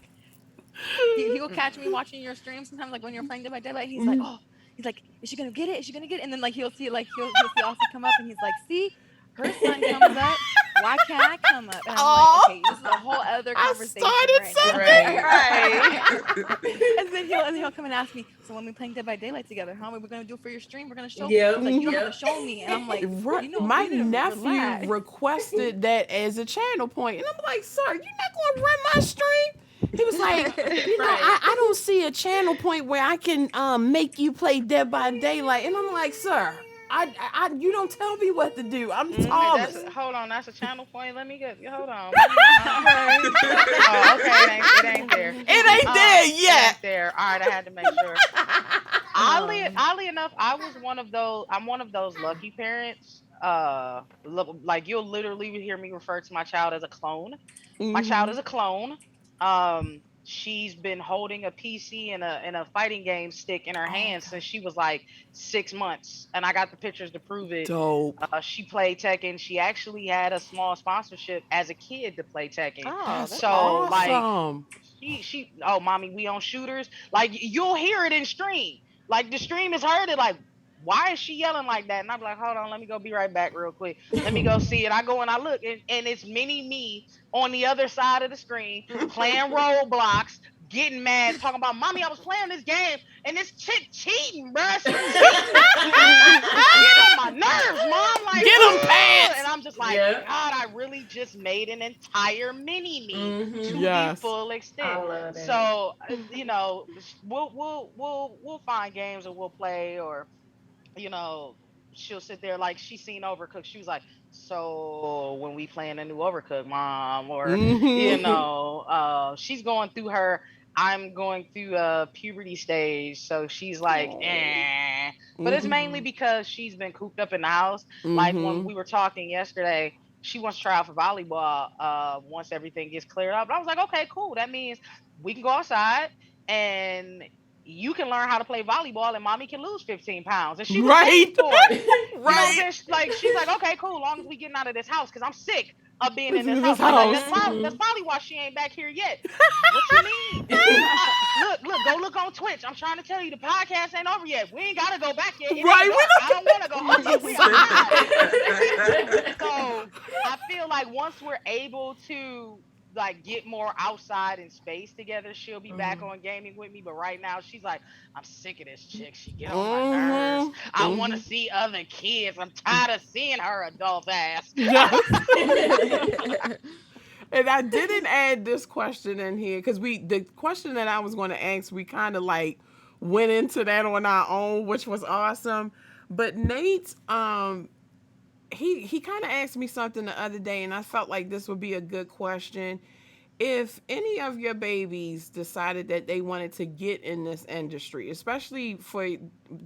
he will catch me watching your stream sometimes, like when you're playing Dead by Daylight. He's like, oh, he's like, is she gonna get it? Is she gonna get it? And then like he'll see he'll see Austin come up, and he's like, see, her son comes up. Why can't I come up? And I'm like, okay, this is a whole other conversation right now. And then he'll come and ask me, so when we playing Dead by Daylight together, how are we gonna do it for your stream? We're gonna show me. He's like, you don't have to show me. And I'm like, you know, my nephew requested that as a channel point, and I'm like, sir, you're not gonna run my stream. He was like, you know, I don't see a channel point where I can make you play Dead by Daylight. And I'm like, sir, I you don't tell me what to do. I'm tallest. Hold on, that's a channel point. Let me get. Hold on. Oh, okay, it ain't there. It ain't there yet. It ain't there. All right, I had to make sure. Oddly enough, I'm one of those lucky parents. Like you'll literally hear me refer to my child as a clone. My child is a clone. She's been holding a PC and a fighting game stick in her hand since she was like 6 months, and I got the pictures to prove it. Dope. She played Tekken. She actually had a small sponsorship as a kid to play Tekken. Oh, so awesome. Like she oh mommy, we on shooters. Like you'll hear it in stream. Like the stream is heard it like, why is she yelling like that? And I'm like, hold on, let me go be right back real quick. Let me go see it. I go and I look, and it's mini me on the other side of the screen playing Roblox, getting mad, talking about, mommy, I was playing this game and this chick cheating, bruh. She cheating. Get on my nerves, mom. Like, get them pants. And I'm just like, God, I really just made an entire mini me to the full extent. So, you know, we'll find games and we'll play, or you know, she'll sit there like she's seen Overcooked. She was like, so when we playing a new Overcooked, mom, or you know, she's going through I'm going through a puberty stage, so she's like, eh. But it's mainly because she's been cooped up in the house. Like when we were talking yesterday, she wants to try out for volleyball once everything gets cleared up. But I was like, okay, cool. That means we can go outside and you can learn how to play volleyball, and mommy can lose 15 pounds. And she was right for it. Right. Like she's like, okay, cool. Long as we getting out of this house, because I'm sick of being in this house. Like, that's probably why she ain't back here yet. What you mean? Look, go look on Twitch. I'm trying to tell you, the podcast ain't over yet. We ain't gotta go back yet. Right. I don't want to go home. So I feel like once we're able to like get more outside in space together, she'll be back on gaming with me. But right now, she's like, I'm sick of this chick. She get on my nerves. I want to see other kids. I'm tired of seeing her adult ass. Yes. And I didn't add this question in here because the question that I was going to ask, we kind of like went into that on our own, which was awesome. But Nate, he kind of asked me something the other day, and I felt like this would be a good question. If any of your babies decided that they wanted to get in this industry, especially for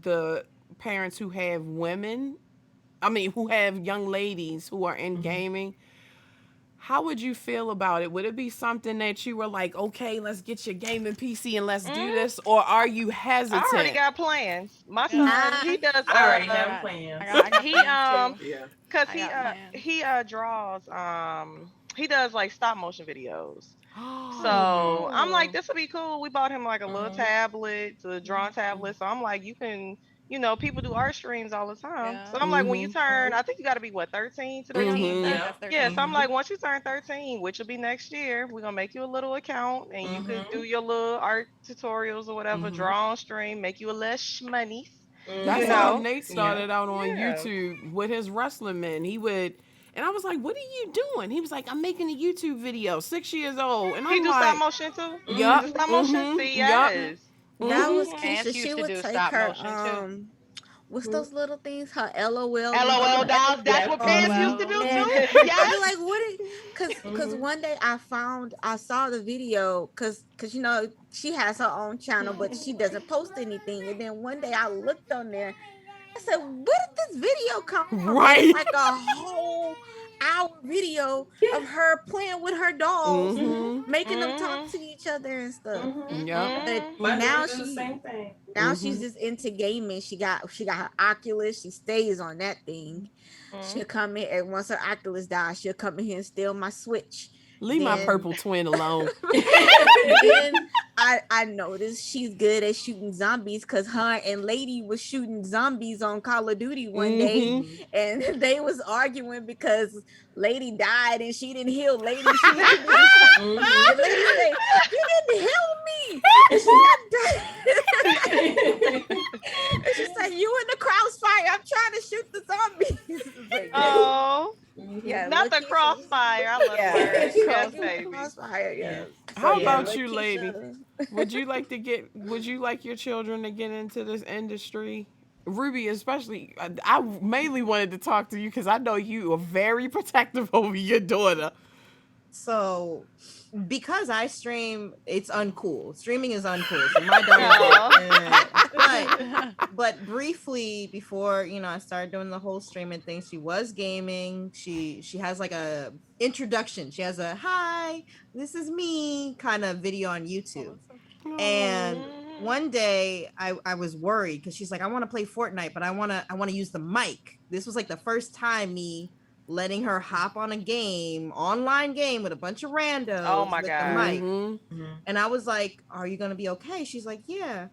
the parents who have who have young ladies who are in gaming, how would you feel about it? Would it be something that you were like, okay, let's get your gaming PC and let's do this? Or are you hesitant? I already got plans. My son, he does. I already have plans. He draws. He does like stop motion videos. So I'm like, this would be cool. We bought him like a little tablet, a drawing tablet. So I'm like, you can, people do art streams all the time. Yeah. So I'm like, when you turn, I think you got to be 13 to 13. Yeah. So I'm like, once you turn 13, which will be next year, we're gonna make you a little account and you can do your little art tutorials or whatever, draw on stream, make you a little shmoney. That's how Nate started out on YouTube with his wrestling men. He would. And I was like, what are you doing? He was like, I'm making a YouTube video, 6 years old. And he do like, stop motion too? Yup. Stop motion? See, yes. That was Aunt Keisha. used She to would do take stop her, motion, too. what's those little things? Her LOL. LOL dolls. That's what parents used to do And too. I'd be Yes. like, what? Because one day I saw the video because she has her own channel, but she doesn't post anything. And then one day I looked on there. I said, where did this video come from? Right. It's like a whole hour video of her playing with her dolls, making them talk to each other and stuff. But now she's just into gaming. She got her Oculus. She stays on that thing. She'll come in, and once her Oculus dies, she'll come in here and steal my Switch. Leave my purple twin alone. Then I noticed she's good at shooting zombies because her and Lady was shooting zombies on Call of Duty one day, and they was arguing because Lady died and she didn't heal Lady. She looked at me and Lady said, "You didn't heal me," and she got died. And she said, "You in the crossfire? I'm trying to shoot the zombies." Like, oh. Yeah, not the crossfire. I love her. Yes, baby. Crossfire, yeah. How about you, Lady? Would you like your children to get into this industry? Ruby, especially, I mainly wanted to talk to you because I know you are very protective over your daughter. So, because I stream, it's uncool. Streaming is uncool. So my daughter, but briefly before I started doing the whole streaming thing, she was gaming. She has like a introduction. She has a "Hi, this is me" kind of video on YouTube. And one day I was worried because she's like, I want to play Fortnite, but I want to use the mic. This was like the first time me letting her hop on a online game with a bunch of randos. Oh my with God. The mic. And I was like, are you going to be okay? She's like, yeah.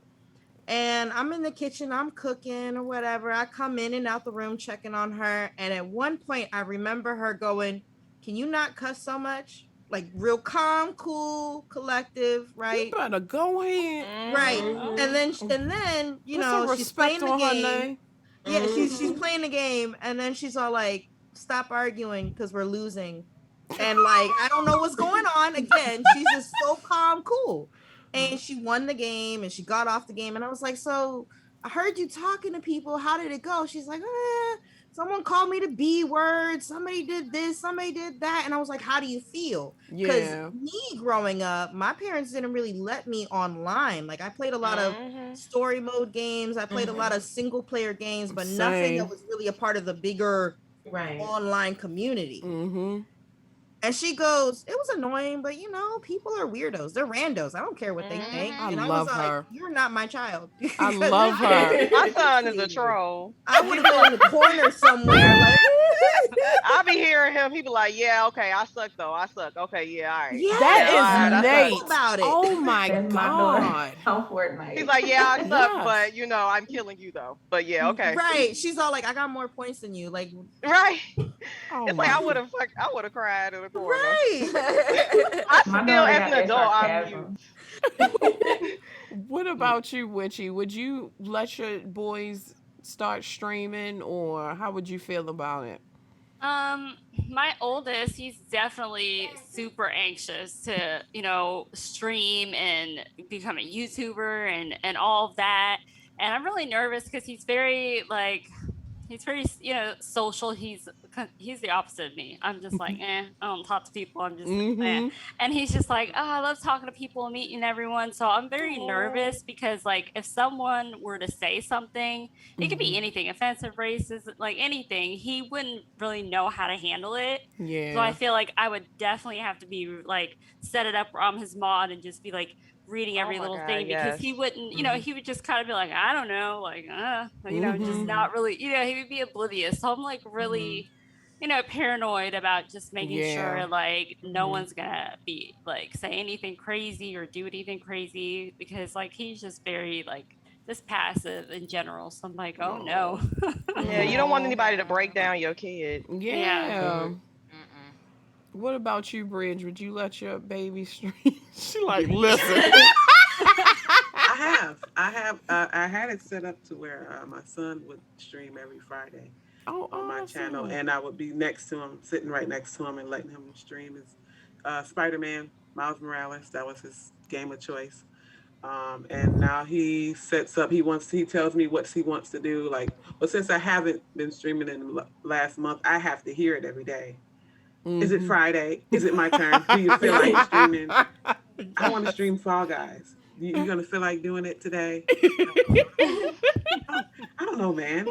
And I'm in the kitchen, I'm cooking or whatever. I come in and out the room checking on her. And at one point I remember her going, can you not cuss so much? Like real calm, cool, collective, right? You better go ahead. Right. And then she's playing the game. Yeah, she's playing the game, and then she's all like, stop arguing because we're losing. And like, I don't know what's going on. Again, she's just so calm, cool. And she won the game and she got off the game. And I was like, so I heard you talking to people. How did it go? She's like, someone called me the B word. Somebody did this, somebody did that. And I was like, how do you feel? Because me growing up, my parents didn't really let me online. Like I played a lot of story mode games. I played a lot of single player games, but nothing that was really a part of the bigger online community. And she goes, it was annoying, but people are weirdos. They're randos. I don't care what they think. And I was like, you're not my child. I love her. My son is a troll. I would have been in the corner somewhere. Like, I'll be hearing him. He be like, yeah, okay, I suck though. I suck. Okay, yeah, all right. Yeah, that is Nate. About it. Oh my God. On Fortnite. He's like, yeah, I suck, but I'm killing you though. But yeah, okay. Right. She's all like, I got more points than you. Like, right. Oh it's like I would have cried or the corner. Right. I My still, daughter as got an that adult, I'm sarcasm. mute. What about you, Witchy? Would you let your boys start streaming, or how would you feel about it? My oldest, he's definitely super anxious to, stream and become a YouTuber and all of that. And I'm really nervous because he's very, social. He's the opposite of me. I'm just like, I don't talk to people. I'm just, Mm-hmm. And he's just like, oh, I love talking to people and meeting everyone. So I'm very nervous because, like, if someone were to say something, it could be anything, offensive, racist, like anything, he wouldn't really know how to handle it. So I Yeah. feel like I would definitely have to be like, set it up where I'm his mod and just be like, reading Oh every my little God, thing because yes. he wouldn't, he would just kind of be like, I don't know, like, just Mhm. not really, he would be oblivious. So I'm like really, paranoid about just making Yeah. sure like no Mhm. one's gonna be like say anything crazy or do anything crazy because like he's just very like just passive in general. So I'm like, oh no. Yeah, you don't want anybody to break down your kid. Yeah. Mm-mm. What about you, Bridge? Would you let your baby stream? She like, listen. I had it set up to where my son would stream every Friday Oh, on my channel, awesome. and I would be next to him, sitting right next to him, and letting him stream his Spider-Man, Miles Morales. That was his game of choice. And now he sets up. He tells me what he wants to do. Like, well, since I haven't been streaming in the last month, I have to hear it every day. Is it Mhm. Friday? Is it my turn? Do you feel like streaming? I want to Yes. stream Fall Guys. You gonna feel like doing it today? I don't know, man.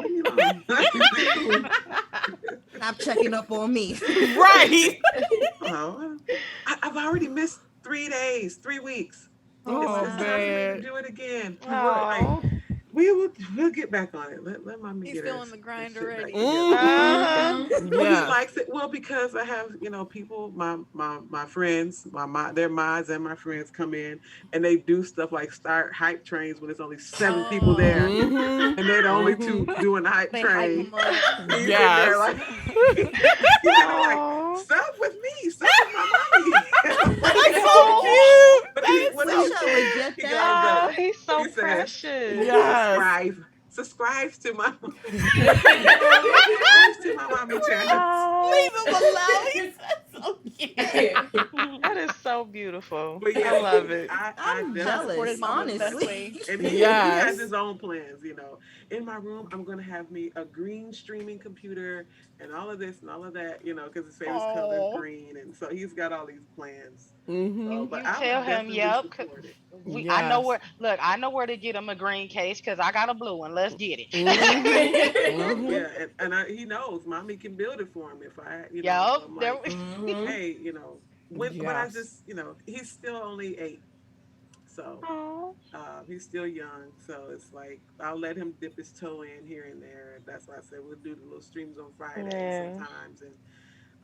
Stop checking up on me. Right. Oh, I've already missed 3 days, 3 weeks. Oh, It's time for me to man. do it again. Oh. We'll get back on it. Let mommy He's get feeling us the grind shit back already. together. Mhm. Well, he Yeah. likes it. Well, because I have, people, my friends, their mods and my friends come in and they do stuff like start hype trains when there's only 7 people there, Mhm. and they're the only two doing the hype They hype train. him up. He's in Yes. there like, Aw. stop with me, stop with my mommy. That's so cute. But That is what Wish so I would get he that. goes, Oh, he's so he says, precious. Yes. subscribe to my subscribe to my mommy channel. Oh, Leave him alone. He's so cute. that is so beautiful. But yeah, I love it. I I'm definitely jealous, Supported mom is the best honestly. way. And he Yes. has his own plans, In my room, I'm gonna have me a green streaming computer and all of this and all of that, because his favorite color is Aw. green, and so he's got all these plans. Mhm. So, but You I tell would him, definitely yep. support it. I know Yes. I know where to get him a green case because I got a blue one. Let's get it. Mhm. Yeah, and he knows mommy can build it for him if I, so Yup. I'm There like, Mhm. hey, when I Yes. just, he's still only 8, so. Oh. He's still young, so it's like I'll let him dip his toe in here and there. That's why I said we'll do the little streams on Friday Yeah. sometimes, and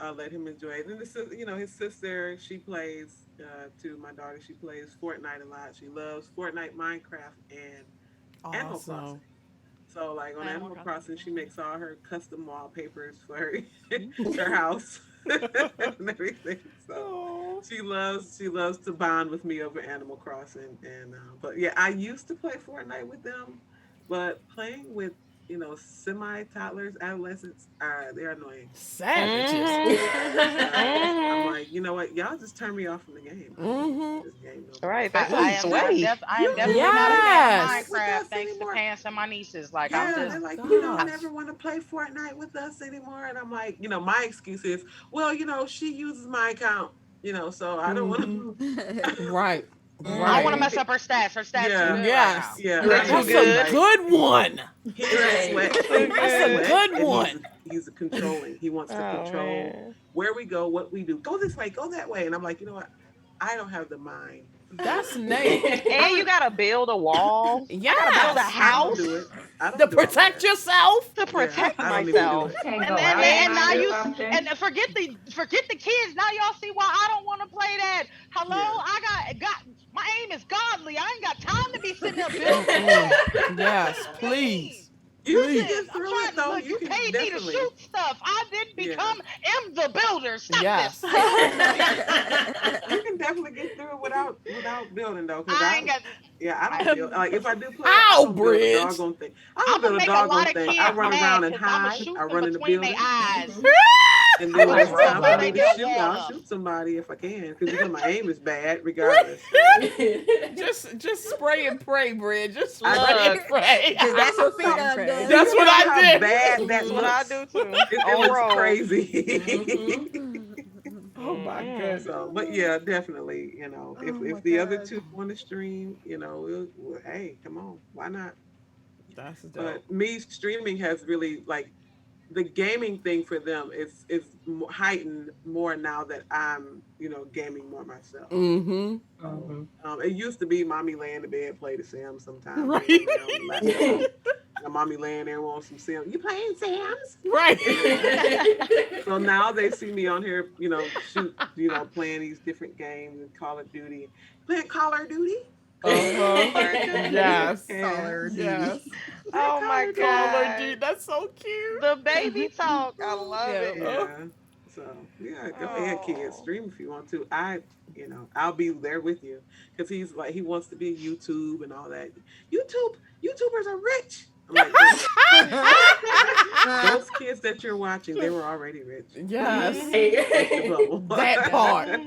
I'll let him enjoy it. And this is, his sister, she plays too. My daughter, she plays Fortnite a lot. She loves Fortnite, Minecraft, and Animal Awesome. Crossing. So like on Animal Crossing, she makes all her custom wallpapers for her house and everything. So she loves to bond with me over Animal Crossing, and but yeah, I used to play Fortnite with them, but playing with semi toddlers, adolescents, they're annoying. Savages. I'm like, you know what? Y'all just turn me off from the game. Mhm. This game no more. Right. I That's am sweaty. I am definitely Yes. not a fan of With Minecraft us thanks to anymore. Pants and my nieces. Like Yeah, I'm they're just like, you don't Gosh. never want to play Fortnite with us anymore. And I'm like, my excuse is, well, she uses my account, so I don't want to. Right. I don't want to Right. mess up her stats. Her stats Yeah. too good Yes. right Yeah, They're I too know. That's good. a good one. He doesn't sweat. So He good. doesn't That's a sweat, good and one. He's controlling. He wants to Oh control man. where we go, what we do. Go this way, go that way. And I'm like, you know what? I don't have the mind. That's Nate. And you gotta build a wall build a Yes. house I don't do it. I don't To do all protect that. yourself. to protect I don't even do myself. it. Can't and, go and, out and at now night or you something. and forget the kids. Now y'all see why I don't want to play that. Hello, Yeah. I got my aim is godly. I ain't got time to be sitting there building. Mm-mm. Yes, please. You Please. can get through it though. Look, you can paid me to definitely. shoot stuff. I didn't Yeah. become M the Builder. Stop Yes. this. You can definitely get through it without building though, because I ain't got. I don't build. Like if I do play, How, I don't build a Bridge? doggone thing. I I'm don't build gonna a make a lot doggone of thing. kids I run mad around and because I'm gonna hide. shoot I them run in the between their building. eyes. And then when Like it's time Robo, for they me to built shoot, wall I'll up. shoot somebody if I can, because my aim is bad regardless. Just spray and pray, Bridge. Just spray and Look. pray. Because that's what Pray and Phenom pray. does. That's what I How did. bad That's what I do too. It On looks roll. crazy. Oh my Mhm. goodness. So, but yeah, definitely, if Oh my the other God. two want to stream, hey, come on, why not? That's dope. But me streaming has really like the gaming thing for them is heightened more now that I'm gaming more myself. Mm-hmm. It used to be mommy lay in the bed play the Sims sometimes. Right. On the laptop. Mommy laying there on some Sims. You playing Sims? Right. So now they see me on here, playing these different games and Call of Duty. Playing Call of Duty? Yes. Caller Yes. Oh my Caller god. dude, that's so cute. The baby talk. I love Yeah. it. Yeah. So yeah, go ahead, kids. Stream if you want to. I'll be there with you because he's like he wants to be YouTube and all that. YouTubers are rich. I'm like, those kids that you're watching, they were already rich. Yes. That part.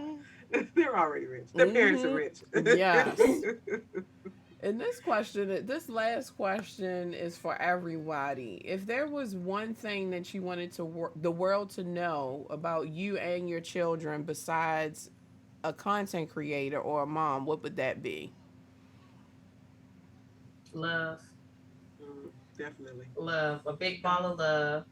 They're already rich. Their parents are rich. Yes. And this last question is for everybody. If there was one thing that you wanted the world to know about you and your children besides a content creator or a mom, what would that be? Love. Definitely. Love. A big ball of love.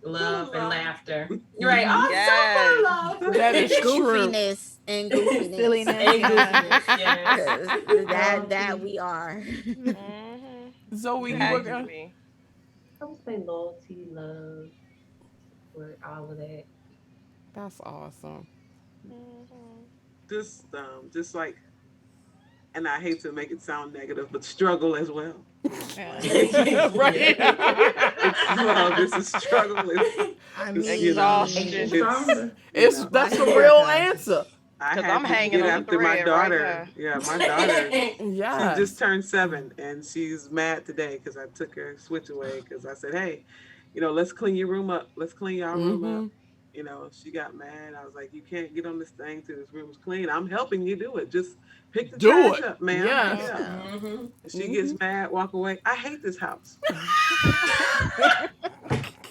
Love and Love. laughter. You're right. Oh, Yes. so full of love. That is true. Goofiness and goofiness. Silliness. And Yeah. goofiness, yes. 'Cause that we are. Mhm. Zoe, you Had were to gonna... be. I would say loyalty, love, for all of that. That's awesome. Just like, and I hate to make it sound negative, but struggle as well. Right. This is struggle. I It's, mean, Exhaustion. That's the real answer. I 'Cause had I'm to hanging get on the after my thread right daughter. now. Yeah, my daughter. Yeah. She just turned 7, and she's mad today because I took her Switch away because I said, "Hey, let's clean your room up. Let's clean y'all room up." She got mad. I was like, "You can't get on this thing till this room's clean. I'm helping you do it. Just pick the trash up, man." Yes. Yeah. She gets mad, walk away. I hate this house.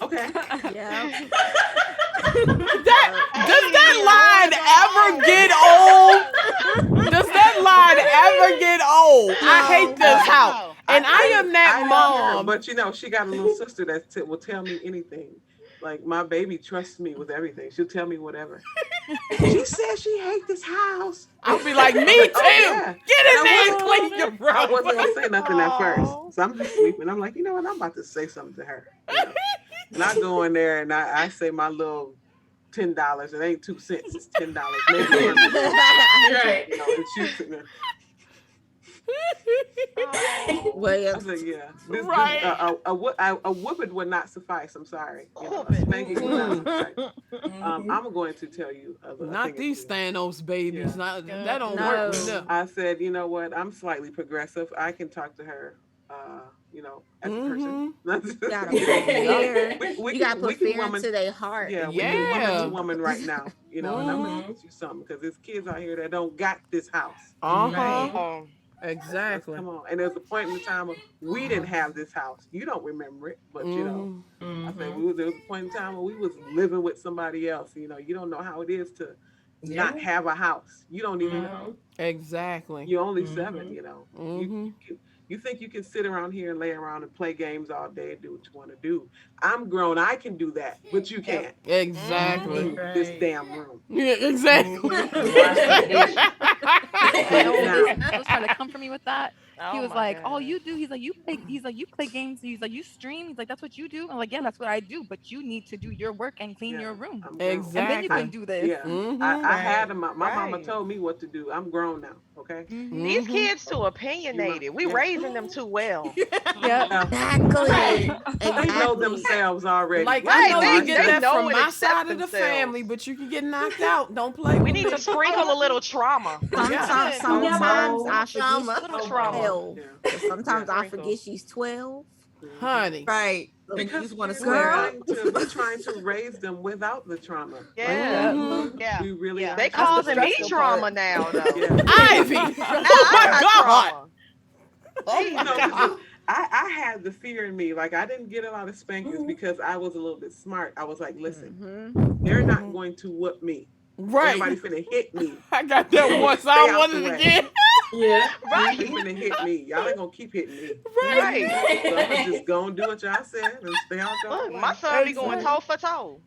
Okay. Yeah. Does that line ever get old? Does that line ever get old? I hate this house. And I am that mom. But she got a little sister that will tell me anything. Like my baby trusts me with everything. She'll tell me whatever. She says she hates this house. I'll be like, me too. Yeah. Get in there and clean your room. I wasn't gonna say nothing at first, so I'm just sleeping. I'm like, you know what? I'm about to say something to her. And I go in there and I say my little $10. It ain't 2 cents. It's $10. Maybe $1. Right. And she's sitting there. Well, I said, yeah. Right. A whooping would not suffice. I'm sorry. A spanking would not suffice. I'm going to tell you. Not these Thanos babies. Yeah. That don't work with them. I said, you know what? I'm slightly progressive. I can talk to her, as a person. You gotta put fear. We You gotta can put fear woman, into their heart. Yeah, Yeah. woman to woman right now. And I'm gonna teach you something because there's kids out here that don't got this house. Oh. Exactly. Come on. And there's a point in the time we didn't have this house. You don't remember it, but I said there was a point in time when we was living with somebody else. You don't know how it is to not have a house. You don't even know. Exactly. You're only 7. You think you can sit around here and lay around and play games all day and do what you want to do. I'm grown. I can do that, but you can't. Exactly. In this damn room. Yeah, exactly. I was trying to come from me with that. He Oh was my like, God. all you do, he's like, you play games. He's like, you stream. He's like, that's what you do. I'm like, yeah, that's what I do. But you need to do your work and clean your room. I'm grown. And then you Exactly. can do this. Yeah, Mhm. I had my mama Right. told me what to do. I'm grown now. Okay. These Mhm. kids too opinionated. We Yeah. raising them too well. Yep. Exactly. They know themselves already. Like Right, I know they- you get they that know from and my accept side of the themselves. family, but you can get knocked out. Don't play We with need me. to sprinkle a little trauma. Sometimes, Good. sometimes Yeah, I trauma. forget Little she's trauma. 12. Yeah. But sometimes I Sprinkle. forget she's 12. Honey. Right. So you Because just want to we're square up. we're trying to raise them without the trauma. Yeah. Mhm. Yeah. We really Yeah. are. They That's the causing me stressful trauma part. now though. Yeah. Ivy. Now Oh I my got God. trauma. Oh You my know, 'cause God. I had the fear in me. Like I didn't get a lot of spankings because I was a little bit smart. I was like, listen, they're not going to whoop me. Right. Everybody finna hit me. I got that once. I Stay don't out want the it way. again. Yeah. They Right. finna hit me. Y'all ain't gonna keep hitting me. Right. So I'm just gonna do what y'all said and stay out your Look, way. my son be going toe for toe.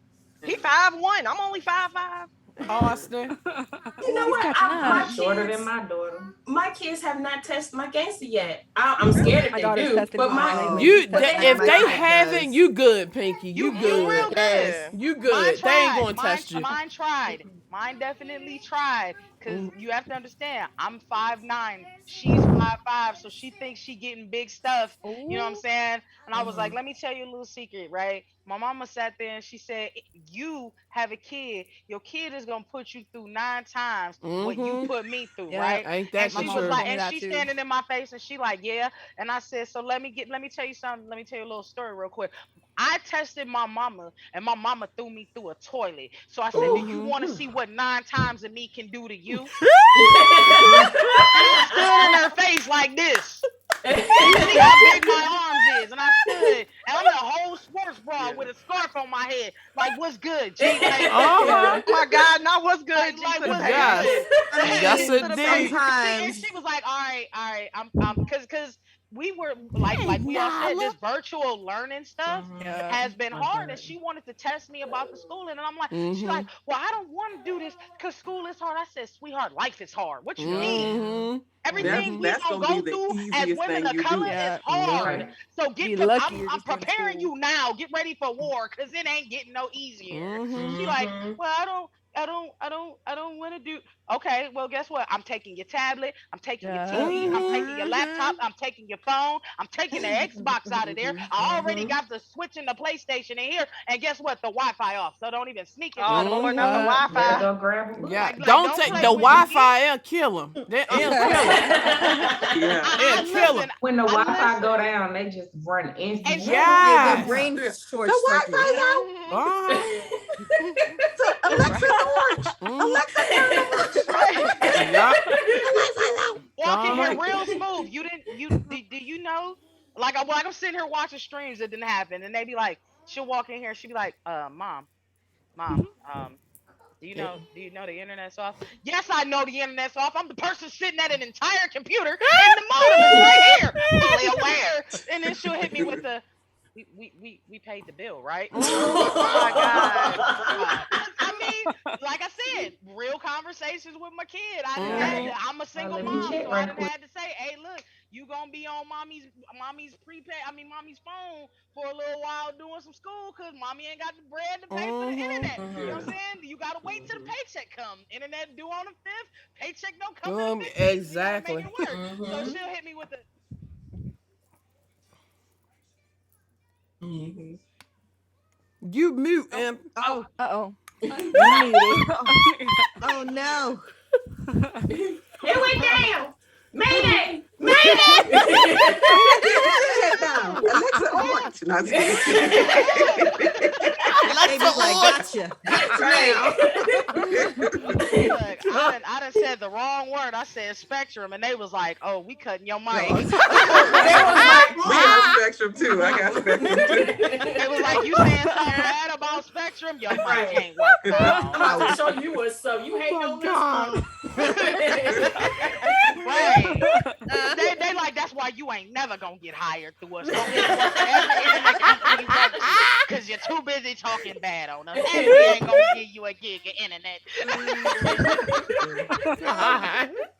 He 5'1". I'm only 5'5". Austin. You know He's what? catching My up. Shorter kids, than my daughter. my kids have not tested my gangster yet. I'm scared if My they daughter's do. tested But me my lately. You but they, they if have they not. haven't, you good, Pinky. You You good. real Yes. good. You Mine good. They ain't tried. gonna test you. Mine tried. Mine definitely tried. Cause Mm. you have to understand, I'm 5'9". She's 5'5", so she thinks she getting big stuff. You know what I'm Ooh. saying? And I was like, let me tell you a little secret, right? My mama sat there and she said, you have a kid. Your kid is gonna put you through 9 times what you Mhm. put me through, Yep. right? Ain't And that My the she mom was truth? like, told me and that she's too. standing in my face and she like, yeah. And I said, so let me tell you something. Let me tell you a little story real quick. I tested my mama and my mama threw me through a toilet. So I said, do you Mhm. want to see what 9 times of me can do to you? I stood in her face like this. You see how big my arms is. And I stood and I'm in a whole sports bra with a scarf on my head. Like, what's good, G? Like, Uh-huh. oh my God, now what's good, G? Like, to the what's face. Yes. good? I mean, Yes, To the indeed. face. See, and sometimes. she was like, all right, cause we were like Hey, we all said, Nala. this virtual learning stuff Yeah. has been hard, and she wanted to test me about the schooling, and I'm like, she's like, Mhm. well, I don't want to do this because school is hard. I said, sweetheart, life is hard. What you mean? Mhm. Everything we That's gonna gonna be go the through as easiest women thing of you color do. is Yeah. hard. Right. So Be lucky you're I'm just in preparing school. you now. Get ready for war, cause it ain't getting no easier. Mhm. She like, well, I don't want to do. Okay, well, guess what? I'm taking your tablet. I'm taking your Yeah. TV. I'm taking your laptop. Mhm. I'm taking your phone. I'm taking the Xbox out of there. I already got the Switch and the PlayStation in here. And guess what? The Wi-Fi off. So don't even sneak into Oh the Lord, room. not the Mhm. Wi Better Fi. go grab a book. Yeah. Like, Don't don't take play the with me. Wi-Fi. It'll kill him. It'll kill him. Yeah. It'll kill Listen, him. When the I Wi-Fi go listen. down, they just run And instantly. she, Their Yes. brain Yeah. short The circuit. Wi-Fi's out. Uh-huh. So Alexa orange. Mhm. Alexa turn the orange. right. Yeah. The Wi-Fi's out. Walk in here Uh-huh. real smooth. You didn't you do you know? Like I'm sitting here watching streams that didn't happen, and they be like, she'll walk in here, she'll be like, mom, do you know the internet's off? Yes, I know the internet's off. I'm the person sitting at an entire computer and the modem is right here. Fully aware. And then she'll hit me with the we paid the bill, right? Oh my God. I mean, like I said, real conversations with my kid. I'm a single let me mom, check so I right didn't quick. had to say, hey, look, you gonna be on mommy's mommy's phone for a little while doing some school because mommy ain't got the bread to pay for the Mhm. internet. You know what I'm saying? You gotta wait till the paycheck come. Internet due on the 5th, paycheck don't come to the 15th. So you gotta make Exactly. it work. So she'll hit me with the You mute him. Oh, Uh-oh. you muted. Oh no. It went down. Mayday! Shut down. Alexa orange. No, I'm just kidding. Baby's like, gotcha. Look, I done said the wrong word. I said spectrum, and they was like, "Oh, we cutting your mic." We got spectrum too. I got spectrum too. They was like, "You saying something bad about spectrum? Your mic can't work now." I'm about to show you what's up. You hate on this one. Right. They like, that's why you ain't never gonna get hired through us. Don't get work for every internet company you work to, because you're too busy talking bad on us. And we ain't gonna give you a gig of internet.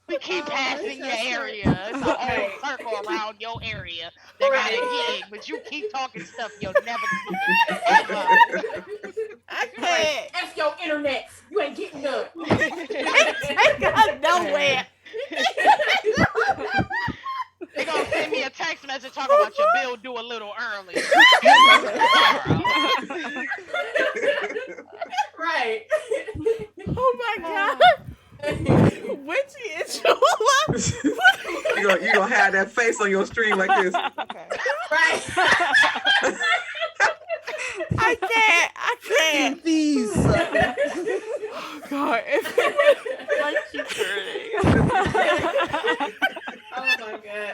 We keep passing your area. It's They got Right. a gig, but you keep talking stuff you'll never do. Ever. I can't. F your internet. You ain't getting none. Take us nowhere. They gonna send me a text message talking about your bill due a little early. Right. Oh my God. Witchy and Chula. You gonna have that face on your stream like this. Okay. Right. I can't. These. Oh God. Like she's hurting. Oh my God.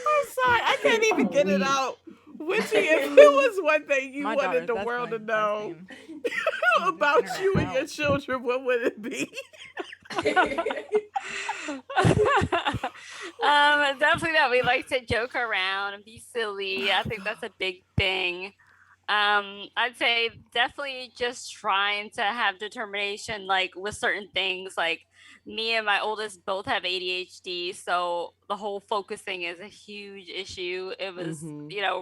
I'm sorry. I can't even get it out. Witchy, if it was one thing you My wanted daughter, the that's world my to know thing. about Internet you and out. your children, what would it be? Definitely that we like to joke around and be silly. I think that's a big thing. I'd say definitely just trying to have determination, like with certain things. Like me and my oldest both have ADHD, so the whole focus thing is a huge issue. It was,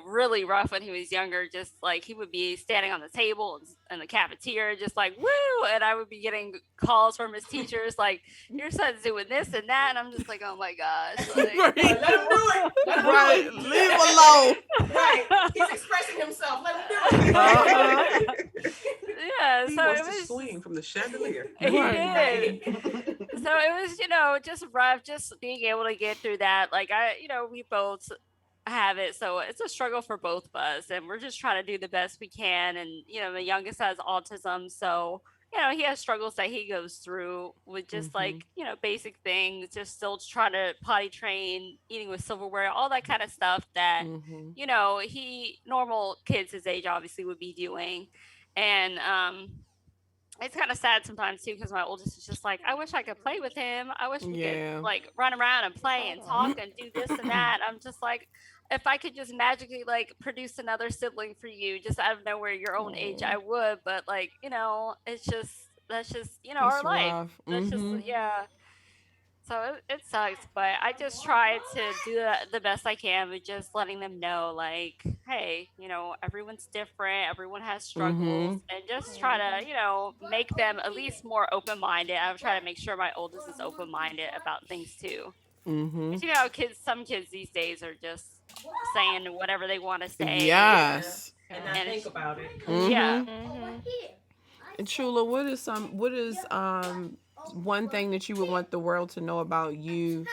really rough when he was younger. Just like he would be standing on the table in the cafeteria, just like woo, and I would be getting calls from his teachers like, "Your son's doing this and that," and I'm just like, "Oh my gosh!" Like, Right. Let him do it. Let him do Right. it. Leave him alone. Right. He's expressing himself. Let him do it. Yeah, He so wants it to was. swing from the chandelier. He Right. did. So it was, just rough, just being able to get through that. Like we both have it, so it's a struggle for both of us, and we're just trying to do the best we can. And the youngest has autism, so he has struggles that he goes through with just like basic things, just still trying to potty train, eating with silverware, all that kind of stuff that he normal kids his age obviously would be doing. And it's kind of sad sometimes too, because my oldest is just like, I wish I could play with him. I wish we Yeah. could like run around and play and talk and do this and that. I'm just like, if I could just magically like produce another sibling for you just out of nowhere your own age, I would. But like, it's just that's just our It's life. rough. That's just So it sucks, but I just try to do the best I can with just letting them know, like, hey, everyone's different, everyone has struggles, and just try to, make them at least more open minded. I try to make sure my oldest is open minded about things too. Because some kids these days are just saying whatever they want to say. Yes. And not think about it. Yeah. And Chula, what is one thing that you would want the world to know about you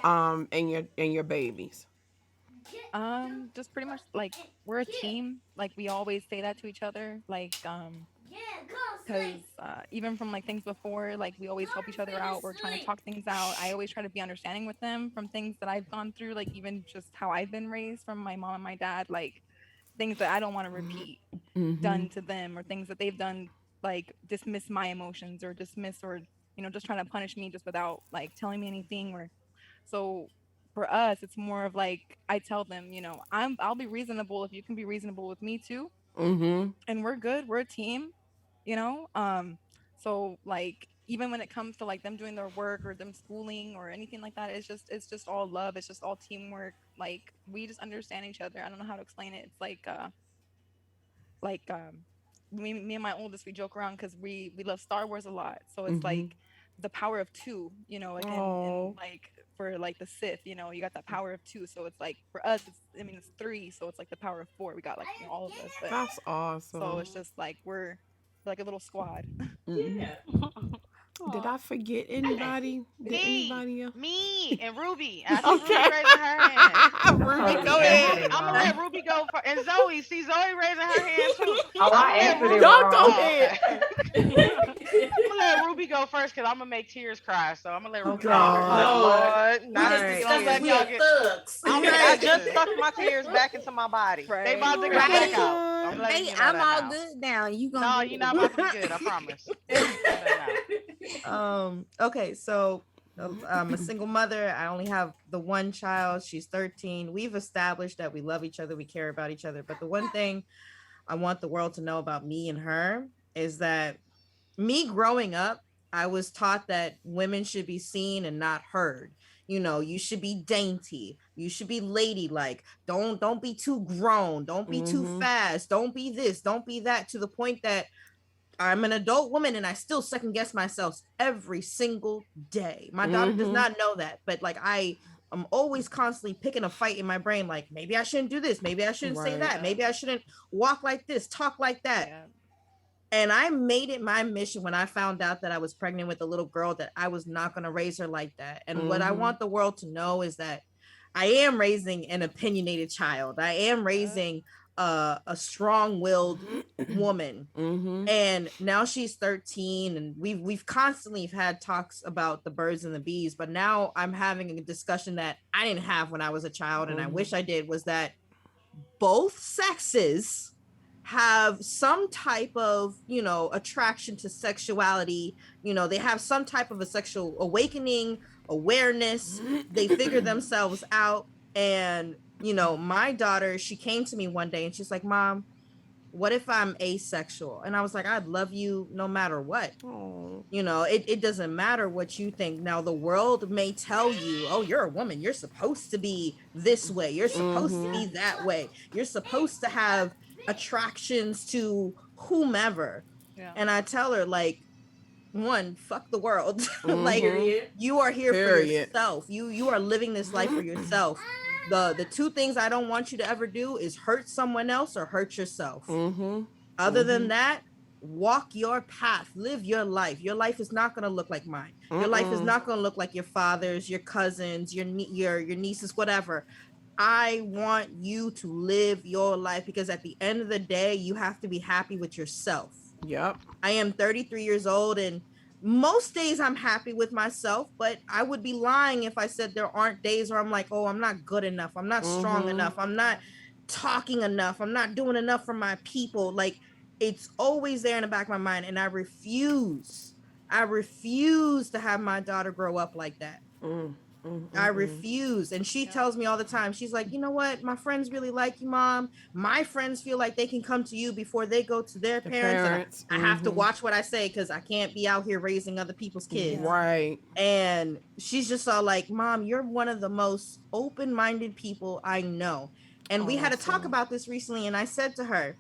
and your babies? Just pretty much like we're a team. Like we always say that to each other. Like because even from like things before, like we always help each other out. We're trying to talk things out. I always try to be understanding with them from things that I've gone through, like even just how I've been raised from my mom and my dad, like things that I don't want to repeat done to them, or things that they've done like dismiss my emotions or dismiss, or just trying to punish me just without like telling me anything. Or so for us it's more of like I tell them, I'll be reasonable if you can be reasonable with me too. And we're good, we're a team, you know so like even when it comes to like them doing their work or them schooling or anything like that, it's just all love, it's just all teamwork. Like we just understand each other. I don't know how to explain it. It's like me and my oldest, we joke around because we love Star Wars a lot, so it's like the power of two, like and like for like the Sith, you got that power of two, so it's like for us it's three, so it's like the power of four. We got like all of us, but That's awesome. so it's just like we're like a little squad. Yeah. Did I forget anybody? Did anybody else? Me and Ruby. I see Ruby raising her hand. Ruby, go ahead. I'm gonna let Ruby go for, and Zoe. See Zoe raising her hand too. Oh, I answered it Y'all wrong. go ahead. I'm gonna let Ruby go first because I'm gonna make tears cry. So I'm gonna let Ruby go God. first. We Not just to discussed that let we y'all are get. thugs. I just sucked my tears back into my body. Right. They about to go Right. back out. I'm letting Hey, you know I'm that all now. good now. You gonna No, do you're it. not about to be good. I promise. Okay, so I'm a single mother. I only have the one child. She's 13. We've established that we love each other, we care about each other. But the one thing I want the world to know about me and her is that me growing up, I was taught that women should be seen and not heard. You know, you should be dainty. You should be ladylike. Don't be too grown. Don't be too fast. Don't be this. Don't be that. To the point that I'm an adult woman and I still second guess myself every single day. My daughter does not know that, but like I'm always constantly picking a fight in my brain. Like, maybe I shouldn't do this. Maybe I shouldn't say that. Maybe I shouldn't walk like this, talk like that. Yeah. And I made it my mission when I found out that I was pregnant with a little girl that I was not going to raise her like that. And what I want the world to know is that I am raising an opinionated child. I am raising a strong-willed woman. And now she's 13, and we've constantly had talks about the birds and the bees, but now I'm having a discussion that I didn't have when I was a child, and I wish I did, was that both sexes have some type of, you know, attraction to sexuality. You know, they have some type of a sexual awakening, awareness. They figure themselves out. And, you know, my daughter, she came to me one day and she's like, Mom, what if I'm asexual? And I was like, I'd love you no matter what. You know, it doesn't matter what you think. Now, the world may tell you, oh, you're a woman. You're supposed to be this way. You're supposed to be that way. You're supposed to have attractions to whomever. Yeah. And I tell her, like, one, fuck the world. Like, you are here for yourself. You are living this life for yourself. The two things I don't want you to ever do is hurt someone else or hurt yourself. Other than that, walk your path, live your life. Your life is not going to look like mine. Your life is not going to look like your father's, your cousins, your nieces, whatever. I want you to live your life, because at the end of the day, you have to be happy with yourself. Yep. I am 33 years old, and most days I'm happy with myself, but I would be lying if I said there aren't days where I'm like, oh, I'm not good enough. I'm not strong enough. I'm not talking enough. I'm not doing enough for my people. Like, it's always there in the back of my mind. And I refuse to have my daughter grow up like that. I refuse. And she tells me all the time, she's like, you know what? My friends really like you, Mom. My friends feel like they can come to you before they go to their parents. And I have to watch what I say, because I can't be out here raising other people's kids. Right. And she's just all like, Mom, you're one of the most open-minded people I know. And we had to talk about this recently. And I said to her,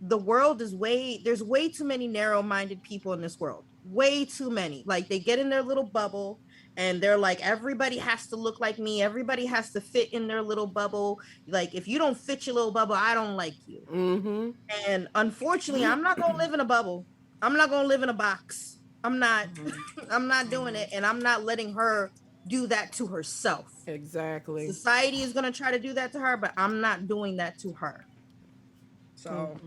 the world is there's way too many narrow-minded people in this world. Way too many. Like, they get in their little bubble and they're like, everybody has to look like me. Everybody has to fit in their little bubble. Like, if you don't fit your little bubble, I don't like you. And unfortunately, I'm not going to live in a bubble. I'm not going to live in a box. I'm not, I'm not doing it. And I'm not letting her do that to herself. Exactly. Society is going to try to do that to her, but I'm not doing that to her. So,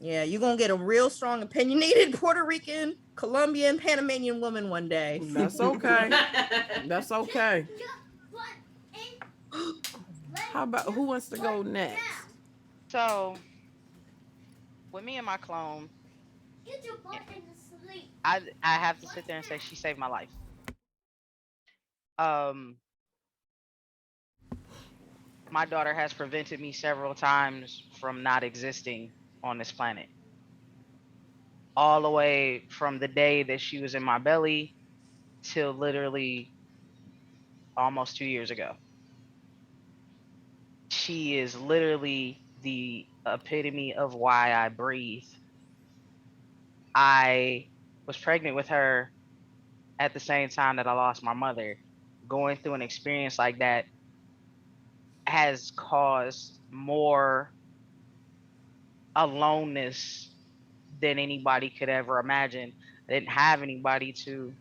yeah, you're going to get a real strong, opinionated Puerto Rican, Colombian, Panamanian woman one day. That's okay. That's okay. How about, who wants to go next? So, with me and my clone, I have to sit there and say she saved my life. My daughter has prevented me several times from not existing on this planet. All the way from the day that she was in my belly till literally almost 2 years ago. She is literally the epitome of why I breathe. I was pregnant with her at the same time that I lost my mother. Going through an experience like that has caused more aloneness than anybody could ever imagine. I didn't have anybody to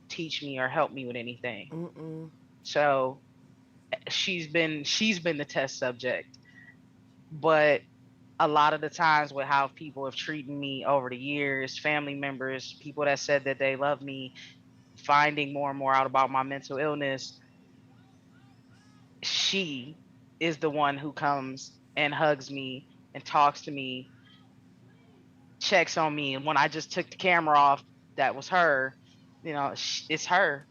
teach me or help me with anything. So she's been the test subject. But a lot of the times with how people have treated me over the years, family members, people that said that they love me, finding more and more out about my mental illness, she is the one who comes and hugs me and talks to me, checks on me. And when I just took the camera off, that was her. You know, it's her.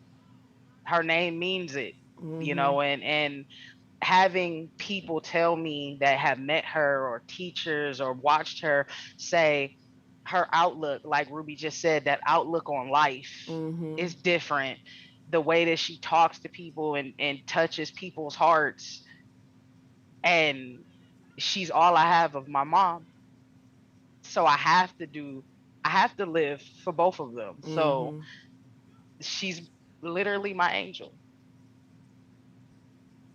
Her name means it, you know, and having people tell me that have met her or teachers or watched her say her outlook, like Ruby just said, that outlook on life is different. the way that she talks to people and touches people's hearts. And she's all I have of my mom. So I have to live for both of them. So Mm-hmm. she's literally my angel.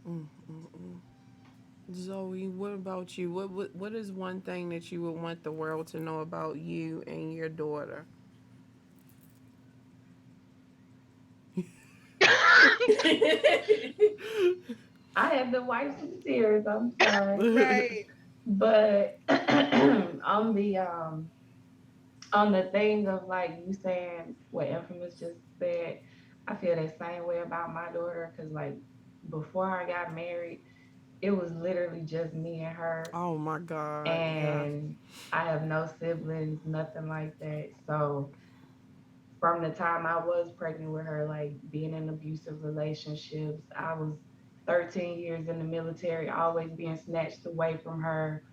Mm-mm-mm. Zoe, what about you? What is one thing that you would want the world to know about you and your daughter? I had to wipe some tears. I'm sorry, Right. but on the thing of like you saying what Infamous just said, I feel that same way about my daughter because like before I got married, it was literally just me and her, Oh my God, yeah. and I have no siblings, nothing like that. So from the time I was pregnant with her, like being in abusive relationships, I was 13 years in the military, always being snatched away from her.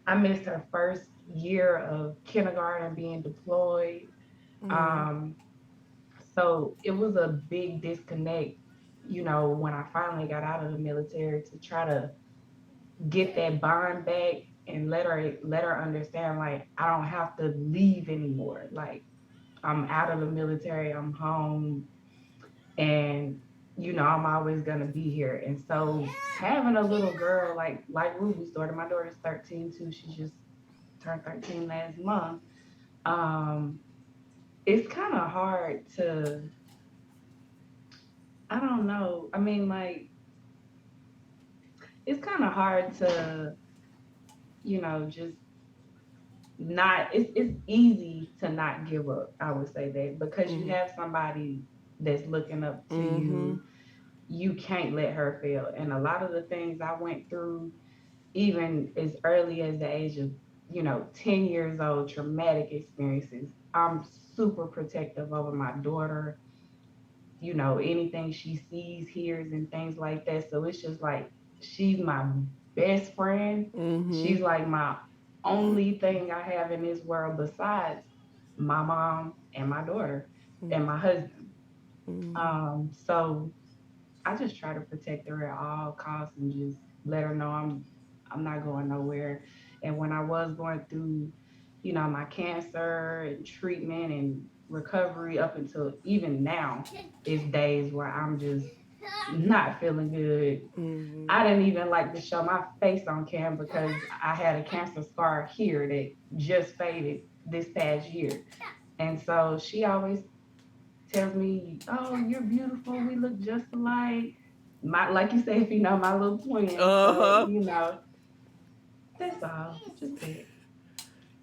I missed her first year of kindergarten being deployed. Mm-hmm. Um, so it was a big disconnect, when I finally got out of the military to try to get that bond back and let her understand like I don't have to leave anymore. Like I'm out of the military, I'm home, and I'm always gonna be here. And so having a little girl like Ruby's daughter, my daughter's 13 too. She just turned 13 last month. Um, it's kind of hard to, I don't know. I mean, like it's kind of hard to, just not. It's easy to not give up. I would say that because you Mm-hmm. have somebody that's looking up to Mm-hmm. you. You can't let her fail. And a lot of the things I went through, even as early as the age of, 10 years old, traumatic experiences, I'm super protective over my daughter, anything she sees, hears, and things like that. So it's just like she's my best friend. Mm-hmm. She's like my only thing I have in this world besides my mom and my daughter and my husband. Mm-hmm. So I just try to protect her at all costs and just let her know I'm not going nowhere. And when I was going through, my cancer and treatment and recovery up until even now, it's days where I'm just not feeling good. Mm-hmm. I didn't even like to show my face on cam because I had a cancer scar here that just faded this past year. And so she always tells me, "Oh, you're beautiful. We look just alike." My, like you say, if you know my little twin. So Uh-huh. that's all. Just that.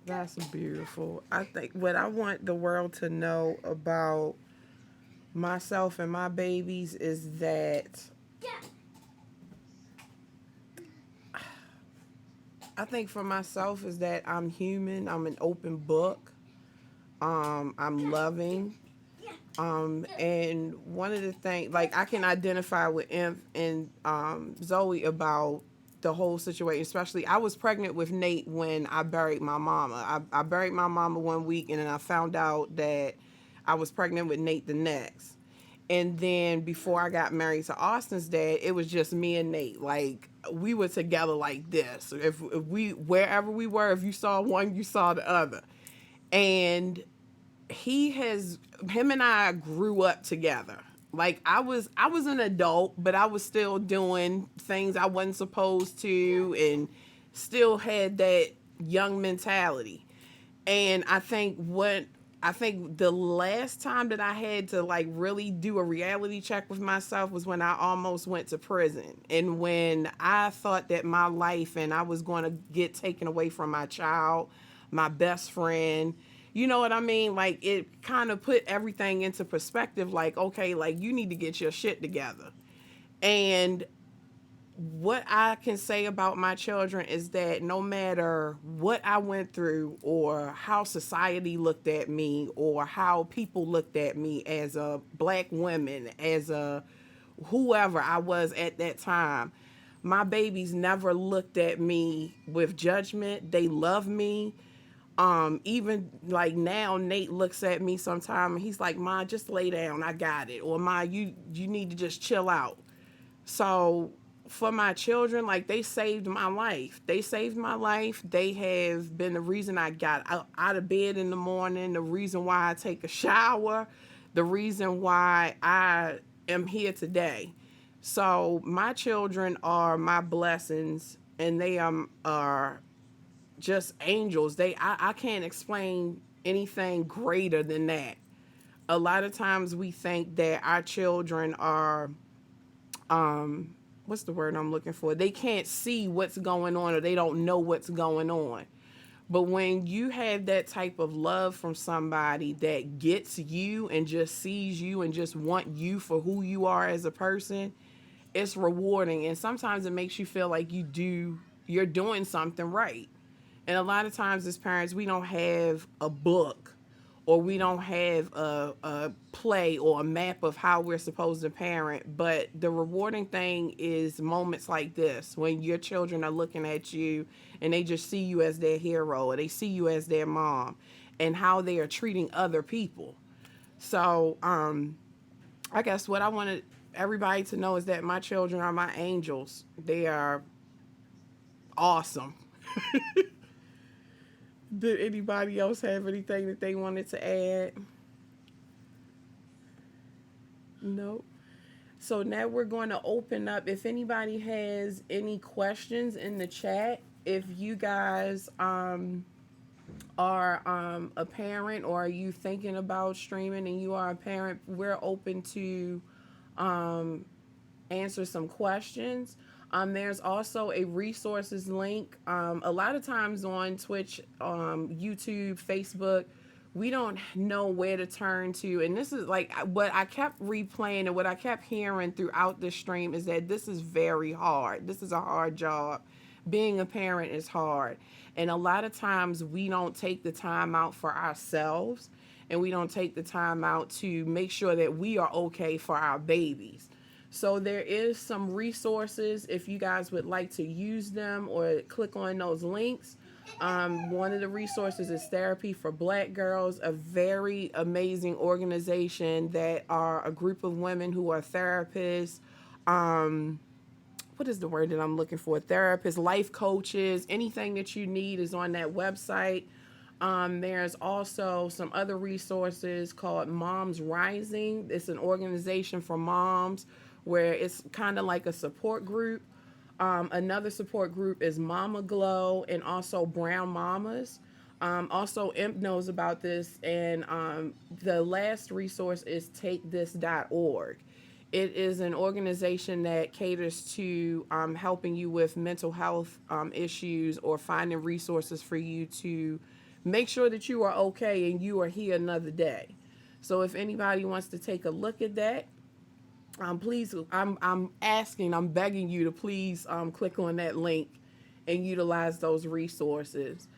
That's beautiful. I think what I want the world to know about myself and my babies is that I think for myself is that I'm human. I'm an open book. I'm loving. And one of the things, like I can identify with Imp and Zoe about the whole situation. Especially, I was pregnant with Nate when I buried my mama. I buried my mama one week, and then I found out that I was pregnant with Nate the next. And then before I got married to Austin's dad, it was just me and Nate. Like we were together like this. If we wherever we were, if you saw one, you saw the other. And him and I grew up together. Like I was an adult, but I was still doing things I wasn't supposed to and still had that young mentality. And I think the last time that I had to like really do a reality check with myself was when I almost went to prison. And when I thought that my life and I was going to get taken away from my child, my best friend, you know what I mean? Like it kind of put everything into perspective like okay, like you need to get your shit together. And what I can say about my children is that no matter what I went through or how society looked at me or how people looked at me as a black woman, as a whoever I was at that time, my babies never looked at me with judgment. They love me. Even like now, Nate looks at me sometime and he's like, "Ma, just lay down. I got it." Or, "Ma, you need to just chill out." So for my children, like, they saved my life. They saved my life. They have been the reason I got out of bed in the morning, the reason why I take a shower, the reason why I am here today. So my children are my blessings, and they are just angels. I can't explain anything greater than that. A lot of times we think that our children are what's the word I'm looking for? They can't see what's going on, or they don't know what's going on. But when you have that type of love from somebody that gets you and just sees you and just want you for who you are as a person, it's rewarding. And sometimes it makes you feel like you're doing something right. And a lot of times as parents, we don't have a book, or we don't have a play or a map of how we're supposed to parent. But the rewarding thing is moments like this, when your children are looking at you and they just see you as their hero, or they see you as their mom, and how they are treating other people. So I guess what I wanted everybody to know is that my children are my angels. They are awesome. Did anybody else have anything that they wanted to add? Nope. So now we're going to open up. If anybody has any questions in the chat, if you guys are a parent, or are you thinking about streaming and you are a parent, we're open to um, answer some questions. There's also a resources link. A lot of times on Twitch, YouTube, Facebook, we don't know where to turn to. And this is like what I kept replaying, and what I kept hearing throughout the stream is that this is very hard. This is a hard job. Being a parent is hard. And a lot of times we don't take the time out for ourselves, and we don't take the time out to make sure that we are okay for our babies. So there is some resources if you guys would like to use them or click on those links. One of the resources is Therapy for Black Girls, a very amazing organization that are a group of women who are therapists. What is the word that I'm looking for? Therapists, life coaches, anything that you need is on that website. There's also some other resources called Moms Rising. It's an organization for moms where it's kind of like a support group. Another support group is Mama Glow, and also Brown Mamas. Also, Imp knows about this, and the last resource is TakeThis.org. It is an organization that caters to helping you with mental health issues, or finding resources for you to make sure that you are okay and you are here another day. So if anybody wants to take a look at that, please, I'm begging you to please click on that link and utilize those resources.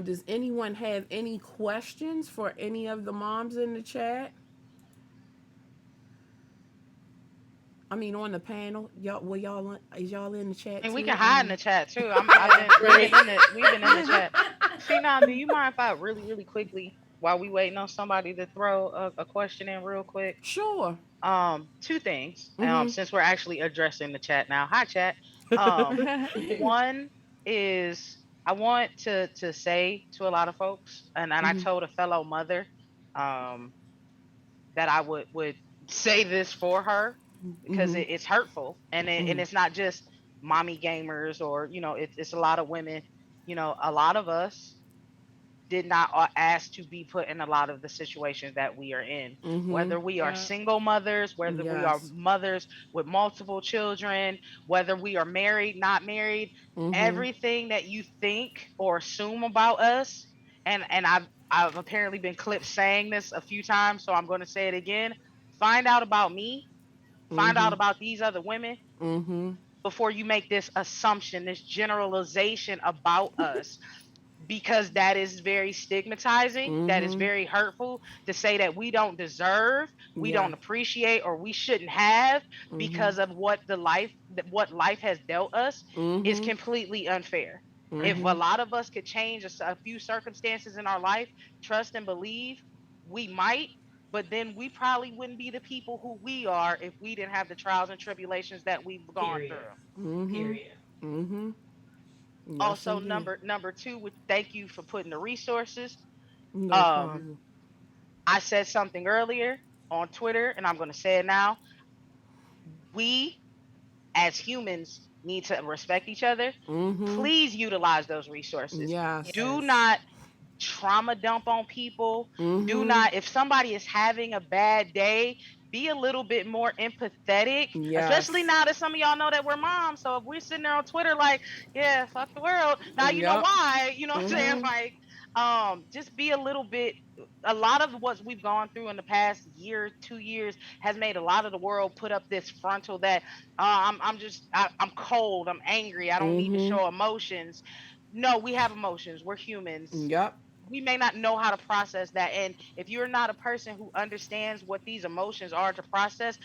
Does anyone have any questions for any of the moms in the chat? I mean, on the panel, is y'all in the chat And we too? can hide in the chat too. We've been in the chat. See now, do you mind if I really quickly, while we waiting on somebody to throw a question in real quick? Sure. Two things. Mm-hmm. Since we're actually addressing the chat now. Hi chat. One is I want to say to a lot of folks, and I Mm-hmm. told a fellow mother, that I would say this for her, because Mm-hmm. it's hurtful, and it's not just mommy gamers, or it's a lot of women. A lot of us did not ask to be put in a lot of the situations that we are in, Mm-hmm. whether we are Yeah. single mothers, whether we are Yes. mothers with multiple children, whether we are married, not married. Mm-hmm. Everything that you think or assume about us, and I've apparently been clipped saying this a few times, so I'm going to say it again. Find out about me, find Mm-hmm. out about these other women Mm-hmm. before you make this assumption, this generalization about us, because that is very stigmatizing. That is Mm-hmm. very hurtful, to say that we don't deserve, we Yeah. don't appreciate, or we shouldn't have, Mm-hmm. because of what life has dealt us, is Mm-hmm. completely unfair. If a Mm-hmm. lot of us could change a few circumstances in our life, trust and believe, we might, but then we probably wouldn't be the people who we are if we didn't have the trials and tribulations that we've gone through. Period. Mm-hmm. Period. Mm-hmm. Yes, Also, indeed. number two, would thank you for putting the resources. No Um, problem. I said something earlier on Twitter, and I'm going to say it now. We as humans need to respect each other. Mm-hmm. Please utilize those resources. Yes. Do Yes. not trauma dump on people. Do Mm-hmm. not, if somebody is having a bad day, be a little bit more empathetic, especially Yes. now that some of y'all know that we're moms. So if we're sitting there on Twitter like, yeah, fuck the world, now you know Yep. why, you know what I'm saying? Mm-hmm. Like, just be a little bit, a lot of what we've gone through in the past year, 2 years has made a lot of the world put up this frontal that I'm cold, I'm angry, I don't need to Mm-hmm. show emotions. No, we have emotions. We're humans. Yep. We may not know how to process that. And if you're not a person who understands what these emotions are to process,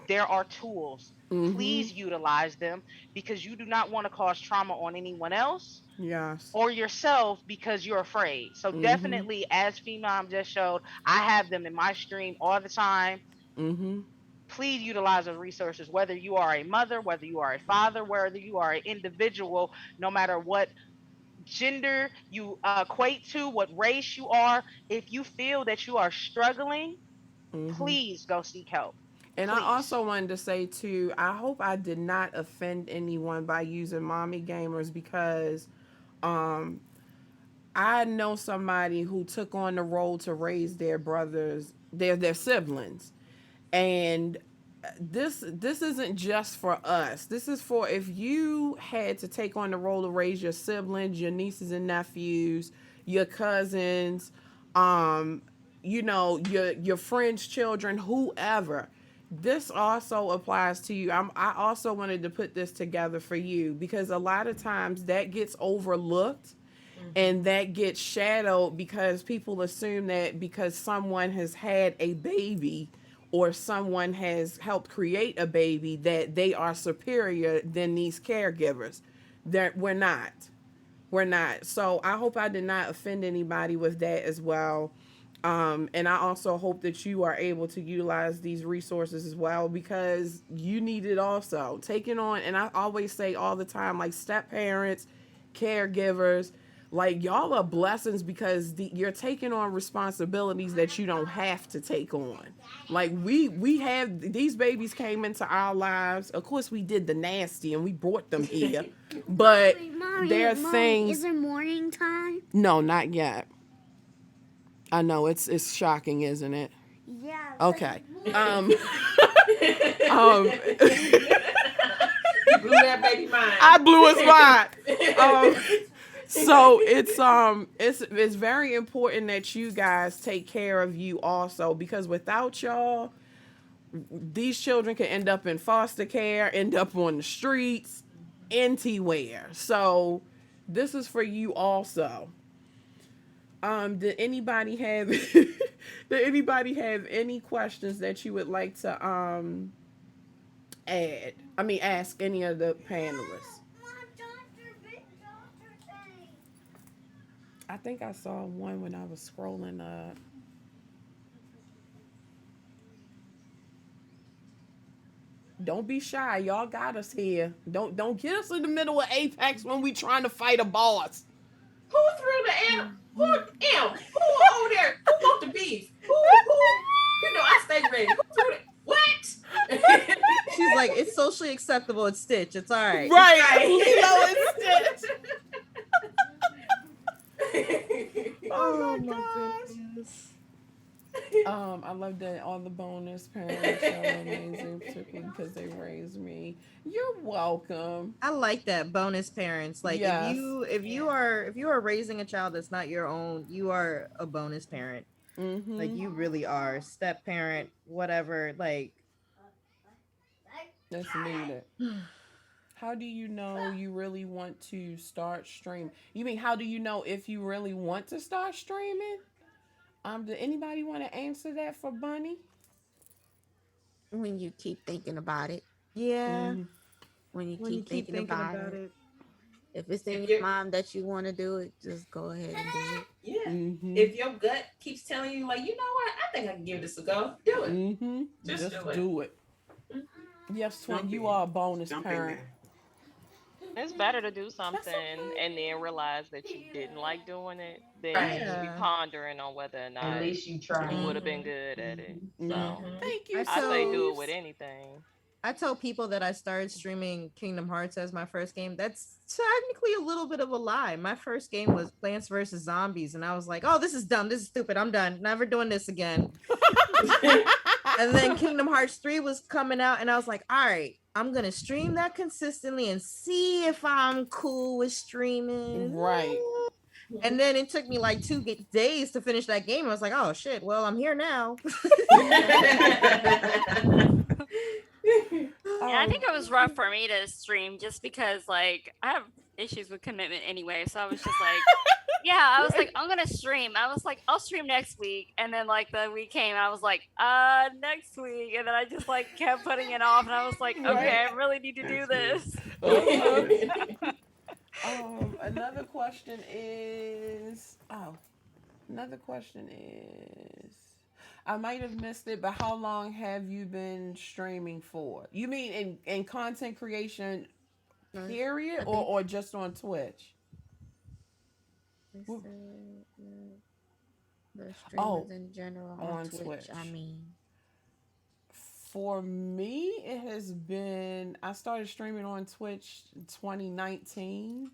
there are tools. Mm-hmm. Please utilize them because you do not want to cause trauma on anyone else Yes. or yourself because you're afraid. So Mm-hmm. definitely, as Female just showed, I have them in my stream all the time. Mm-hmm. Please utilize those resources, whether you are a mother, whether you are a father, whether you are an individual, no matter what gender you equate to, what race you are. If you feel that you are struggling, Mm-hmm. please go seek help. And I Please. also wanted to say too, I hope I did not offend anyone by using mommy gamers because um I know somebody who took on the role to raise their brothers, their siblings. And this isn't just for us. This is for if you had to take on the role to raise your siblings, your nieces and nephews, your cousins, um, your friends' children, whoever. This also applies to you. I also wanted to put this together for you because a lot of times that gets overlooked and that gets shadowed because people assume that because someone has had a baby or someone has helped create a baby that they are superior than these caregivers. That we're not. So I hope I did not offend anybody with that as well. And I also hope that you are able to utilize these resources as well because you need it also. Taking on, and I always say all the time, like step parents, caregivers, like y'all are blessings because you're taking on responsibilities that you don't have to take on. Like we have these babies came into our lives. Of course, we did the nasty and we brought them here, but Wait, Mommy, there are Mommy, things. is it morning time? No, not yet. I know it's shocking, isn't it? Yeah. Okay. Um, You blew that baby mind. I blew his mind. So it's very important that you guys take care of you also because without y'all, these children can end up in foster care, end up on the streets, anywhere. So this is for you also. Did anybody have did anybody have any questions that you would like to ask any of the panelists? I think I saw one when I was scrolling up. Don't be shy. Y'all got us here. Don't get us in the middle of Apex when we trying to fight a boss. Who threw the M? Who over there? Who want the beef? Who? You know I stay ready. Who threw the what? She's like, it's socially acceptable. It's Stitch. It's all right. Right. We know it's Stitch. Oh my gosh. Goodness. I love that all the bonus parents are amazing, particularly because they raised me. You're welcome. I like that bonus parents. Like Yes. if you are raising a child that's not your own, you are a bonus parent. Mm-hmm. Like you really are step parent, whatever. Like That's needed. How do you know you really want to start streaming? You mean how do you know if you really want to start streaming? Did anybody want to answer that for Bunny? When you keep thinking about it. yeah, Mm-hmm. When you when you keep keep thinking thinking about about it. it. If it's in If your you're- mind that you want to do it, just go ahead and do it. Yeah. Mm-hmm. If your gut keeps telling you, like, you know what, I think I can give this a go, do it. Mm-hmm. Just do it. Do it. Yes, twin, Jump you in. are a bonus Jump in parent. there. It's better to do something okay. and then realize that you didn't like doing it than Right. to be Yeah. pondering on whether or At not least you you would tried. have been good at it. So Mm-hmm. Thank you, I say do it Steves. with anything. I tell people that I started streaming Kingdom Hearts as my first game. That's technically a little bit of a lie. My first game was Plants vs. Zombies, and I was like, oh, this is dumb. This is stupid. I'm done. Never doing this again. And then Kingdom Hearts 3 was coming out, and I was like, all right, I'm going to stream that consistently and see if I'm cool with streaming. Right. And then it took me like 2 days to finish that game. I was like, oh, shit. Well, I'm here now. Yeah, I think it was rough for me to stream just because like I have issues with commitment anyway. So I was just like, yeah, I was like, I'm gonna stream. I was like, I'll stream next week. And then like the week came, I was like, next week. And then I just like kept putting it off and I was like, okay, I really need to do this. Another question is I might have missed it, but how long have you been streaming for? You mean in content creation period or just on Twitch? The streamers in general on Twitch. I mean, for me, it has been, I started streaming on Twitch in 2019.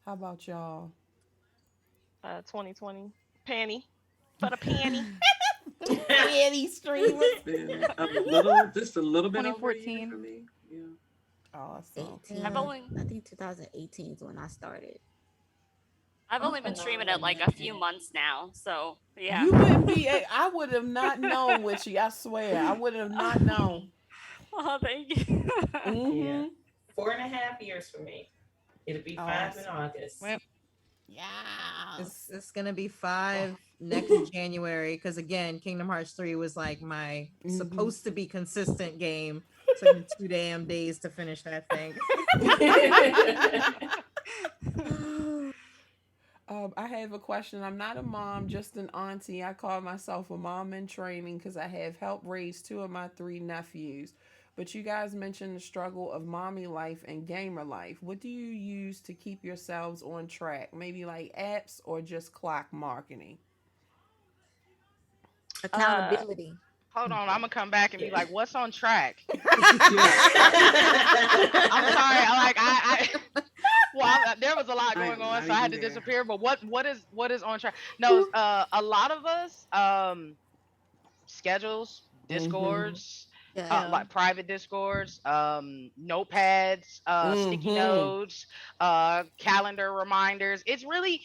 How about y'all? 2020. Panty. For the panty. Panty streamers. Just a little bit over a year 2014. for me. Yeah. Awesome. 18. I think 2018 is when I started. I've only been streaming it like a few months now, so yeah. You wouldn't be. I would have not known, Witchy. I swear, I would have not known. Oh, thank you. Yeah. 4.5 years for me. It'll be 5 in August. Well, yeah. It's gonna be 5 next January because again, Kingdom Hearts 3 was like my supposed to be consistent game. Took me 2 damn days to finish that thing. I have a question. I'm not a mom, just an auntie. I call myself a mom in training because I have helped raise 2 of my 3 nephews. But you guys mentioned the struggle of mommy life and gamer life. What do you use to keep yourselves on track? Maybe like apps or just clock marketing? Accountability. Hold on, I'm gonna come back and be like, "What's on track?" I'm sorry, there was a lot going on, so I had to disappear. But what is on track? No, a lot of us schedules, discords. Like private discords, notepads, sticky notes, calendar reminders. It's really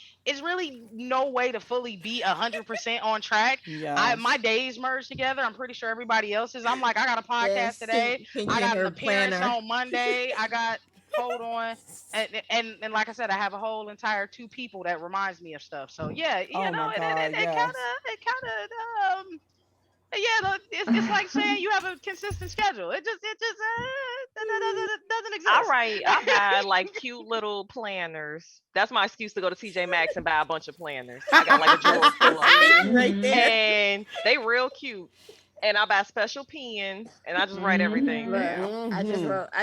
no way to fully be 100% on track. Yes. My days merge together. I'm pretty sure everybody else's. I'm like, I got a podcast today. I got an appearance on Monday. I got hold on, and like I said, I have a whole entire 2 people that reminds me of stuff. So yeah, it kind of yeah, it's like saying you have a consistent schedule. It just doesn't exist. All right, I buy like cute little planners. That's my excuse to go to TJ Maxx and buy a bunch of planners. I got like a drawer full of them. Right there. And they real cute. And I buy special pens and I just write everything down. I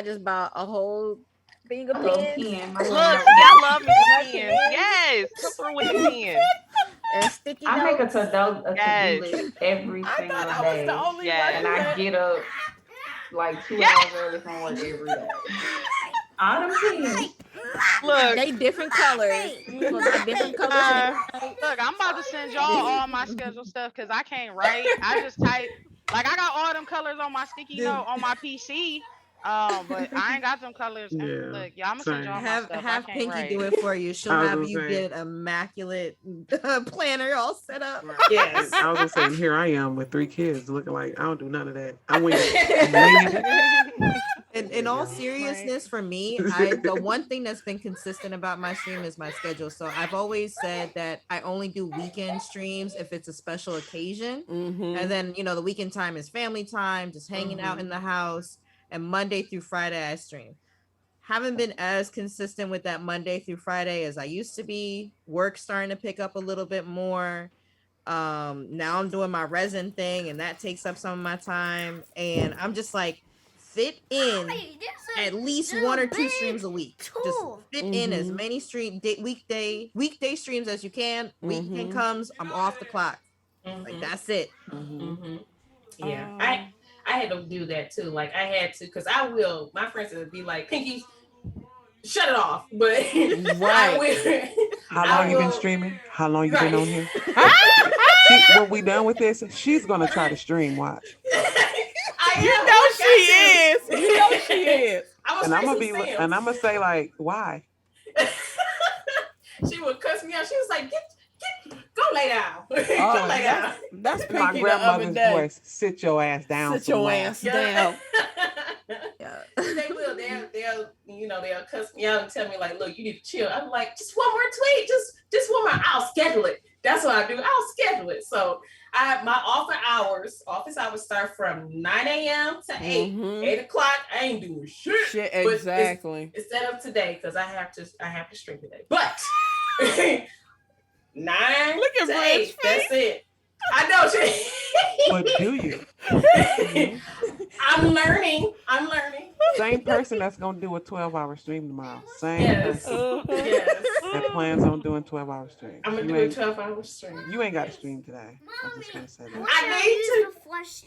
just bought a whole thing of Little pens. pen. Look, y'all love me some pens. Yes, come through with the pen. And sticky I make a notes. to-do Yes. list every single I was day. the only Yes. And I get up like 2 Yes. hours early from work every day. All them pens. Look, They different colors. People got different colors. Look, I'm about to send y'all all my schedule stuff because I can't write. I just type. Like I got all them colors on my sticky note on my PC. But I ain't got them colors. Yeah, Look, yeah, I'm gonna send y'all my stuff. Have I can't Pinky write. do it for you. She'll I was have gonna you say. get immaculate planner all set up. Yes. I was gonna say, here I am with 3 kids, looking like I don't do none of that. I wing it. In all seriousness, for me, the one thing that's been consistent about my stream is my schedule. So I've always said that I only do weekend streams if it's a special occasion. And then, the weekend time is family time, just hanging out in the house. And Monday through Friday, I stream. haven't been as consistent with that Monday through Friday as I used to be. Work starting to pick up a little bit more. Now I'm doing my resin thing, and that takes up some of my time. And I'm just like, fit in at least one or two streams a week. Just fit in as many weekday streams as you can. Weekend comes, I'm off the clock. Like that's it. Yeah, I had to do that too. Like I had to, because I will. My friends would be like, "Pinky, shut it off." But I will. How long you been streaming? How long you been on here? When we done with this, she's gonna try to stream. Watch. You know she is. You know she is. And I'm gonna say like, why? She would cuss me out. She was like, go lay down. Go lay down. That's my grandmother's voice. Sit your ass down. Sit your ass down. They will. They'll cuss me out and tell me like, look, you need to chill. I'm like, just one more tweet. Just one more. I'll schedule it. That's what I do. I'll schedule it. So my office hours start from 9 a.m. to 8 o'clock. I ain't doing shit. Exactly. It's set up today because I have to stream today. But 9 Look at to Bridge 8. That's it. I know. But do you? I'm learning. Same person that's gonna do a 12-hour stream tomorrow. Same Yes. person Yes. that plans on doing 12-hour stream. I'm gonna do a 12-hour stream. You ain't got to stream today. I'm just gonna say that. I need to.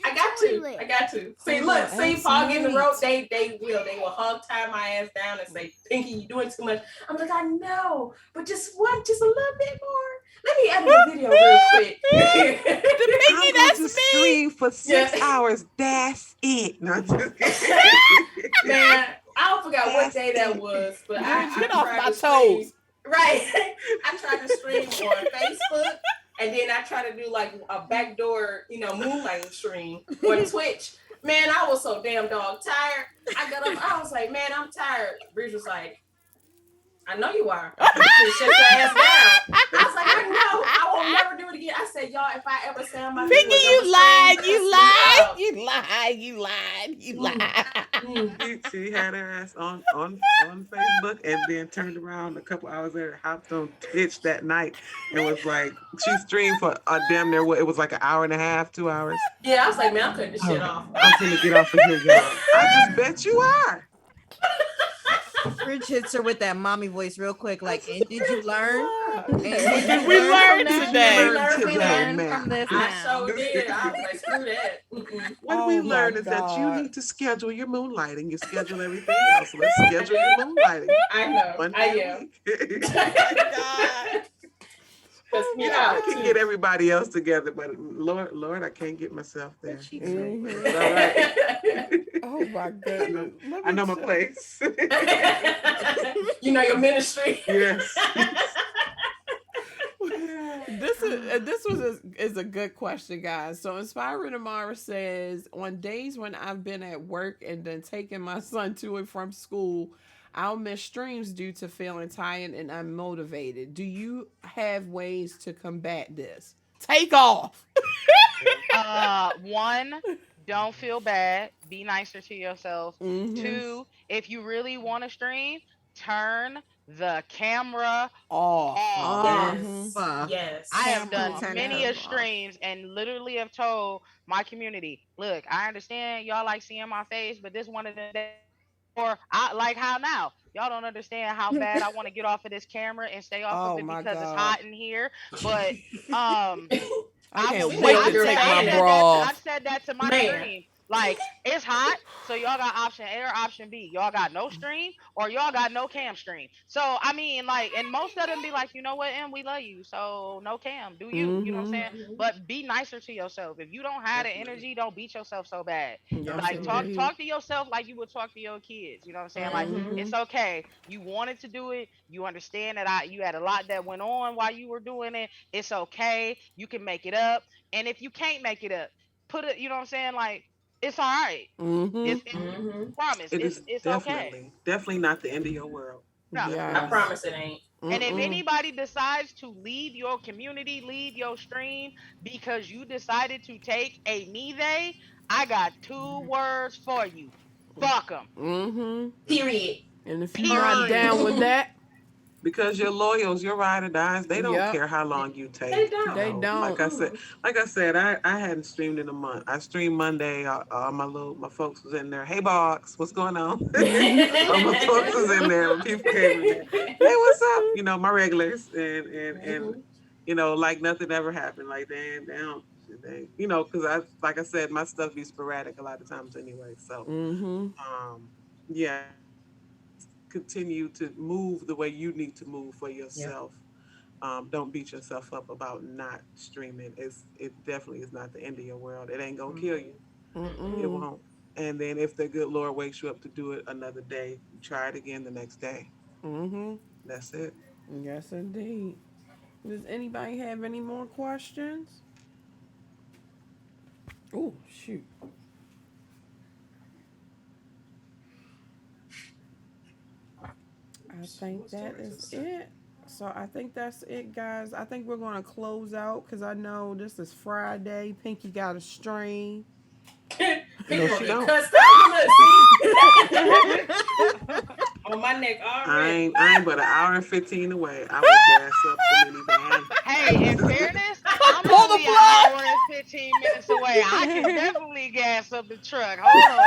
I got to. See, look, Paul getting the rope. They will hug tie my ass down and say, "Pinky, you doing too much." I'm like, I know, but just a little bit more. Let me edit the video real quick. The Pinky, that's me. Stream for 6 hours. That's it. No, I'm just kidding. Man, I forgot what day that was, but I get off my toes. Right. I tried to stream on Facebook, and then I tried to do like a backdoor, moonlighting stream on Twitch. Man, I was so damn dog tired. I got up. I was like, man, I'm tired. Bridge was like, I know you are. Shut your ass down. I was like, I know. I will never do it again. I said, y'all, if I ever say on my Pinky, you lied. She had her ass on Facebook and then turned around a couple hours later, hopped on Twitch that night and was like, she streamed for damn near it was like an hour and a half, 2 hours. Yeah, I was like, man, I'm cutting this shit off. I'm gonna get off of here, y'all. I just bet you are. Bridge hits her with that mommy voice real quick, like, and did you learn? We learned today. We learned from this. I sure did. I was like, screw that. What we learned is that you need to schedule your moonlighting. You schedule everything else. Let's schedule your moonlighting. I know. I am. I can get everybody else together, but Lord, I can't get myself there. All right. Oh my goodness! I know my place. You know your ministry. Yes. This is a good question, guys. So Inspiring Amara says, on days when I've been at work and then taking my son to and from school, I'll miss streams due to feeling tired and unmotivated. Do you have ways to combat this? Take off. One, don't feel bad. Be nicer to yourself. Mm-hmm. 2, if you really want to stream, turn the camera off. Yes. I have done many of streams and literally have told my community, look, I understand y'all like seeing my face, but this one of the days, or I like how now y'all don't understand how bad I want to get off of this camera and stay off of it because it's hot in here. But I can't wait to take my bra off. I said that to my stream. Like, it's hot, so y'all got option A or option B. Y'all got no stream or y'all got no cam stream. So, I mean, like, and most of them be like, you know what, Em, we love you, so no cam, do you? You know what I'm saying? But be nicer to yourself. If you don't have the energy, don't beat yourself so bad. Like, talk to yourself like you would talk to your kids. You know what I'm saying? Like, it's okay. You wanted to do it. You understand that you had a lot that went on while you were doing it. It's okay. You can make it up. And if you can't make it up, put it, you know what I'm saying? Like, it's all right. Promise. It's okay. Definitely not the end of your world. No. Yes. I promise it ain't. And if anybody decides to leave your community, leave your stream because you decided to take a me day, I got 2 words for you. Fuck them. Period. And if you're not down with that, because your loyals, your ride or dies, they don't Yep. care how long you take. They don't. They don't. Like I said, I hadn't streamed in a month. I streamed Monday. My folks was in there. Hey, box, what's going on? All my folks was in there. When people came in there, hey, what's up? You know, my regulars, and you know, like nothing ever happened. Like they don't. You know, because like I said, my stuff be sporadic a lot of times anyway. So, yeah, continue to move the way you need to move for yourself. Don't beat yourself up about not streaming. It definitely is not the end of your world. It ain't gonna kill you. It won't. And then if the good Lord wakes you up to do it another day, try it again the next day. That's it. Yes, indeed. Does anybody have any more questions? Oh, shoot. I think that is it. So I think that's it, guys. I think we're going to close out because I know this is Friday. Pinky got a strain. People no, get cussed out. Look, see? On my neck already. I ain't but an hour and 15 away. I will gas up the minivan. Hey, in fairness, I'm only an hour and 15 minutes away. I can definitely gas up the truck. Hold on.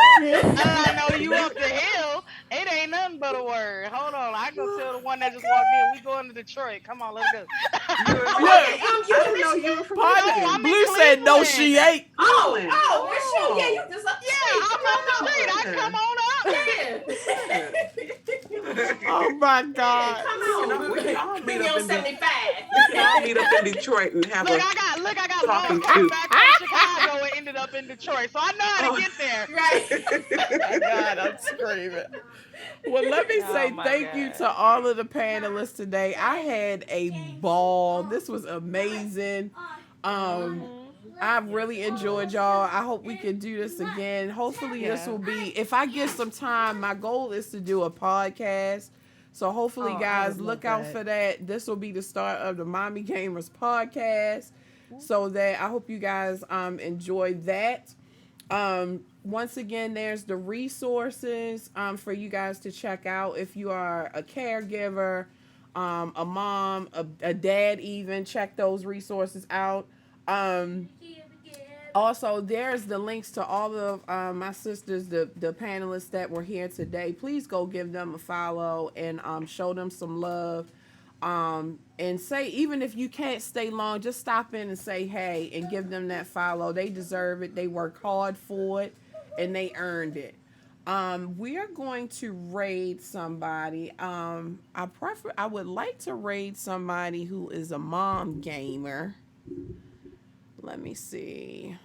I know you up the hill. It ain't nothing but a word. Hold on. I go tell the one that just walked in. We going to Detroit. Come on, let's go. I didn't know you were from Michigan. Blue said no, she ain't. Oh, it's you. Yeah, you just up the street. I'm up the street. I come on up. Oh my God! Come on, bring your 75. I'll meet up in Detroit and have I got long back from Chicago and ended up in Detroit, so I know how to get there. Right. Oh God, I'm screaming. Well, let me say thank you to all of the panelists today. I had a ball. This was amazing. I really enjoyed y'all. I hope we can do this again. Hopefully this will be, if I get some time, my goal is to do a podcast. So hopefully guys, look out for that. This will be the start of the Mommy Gamers podcast. So that I hope you guys enjoy that. Once again, there's the resources for you guys to check out if you are a caregiver, a mom, a dad even. Check those resources out. Also, there's the links to all of my sisters, the panelists that were here today. Please go give them a follow and show them some love. And say, even if you can't stay long, just stop in and say hey and give them that follow. They deserve it. They work hard for it and they earned it. We are going to raid somebody. I would like to raid somebody who is a mom gamer. Let me see.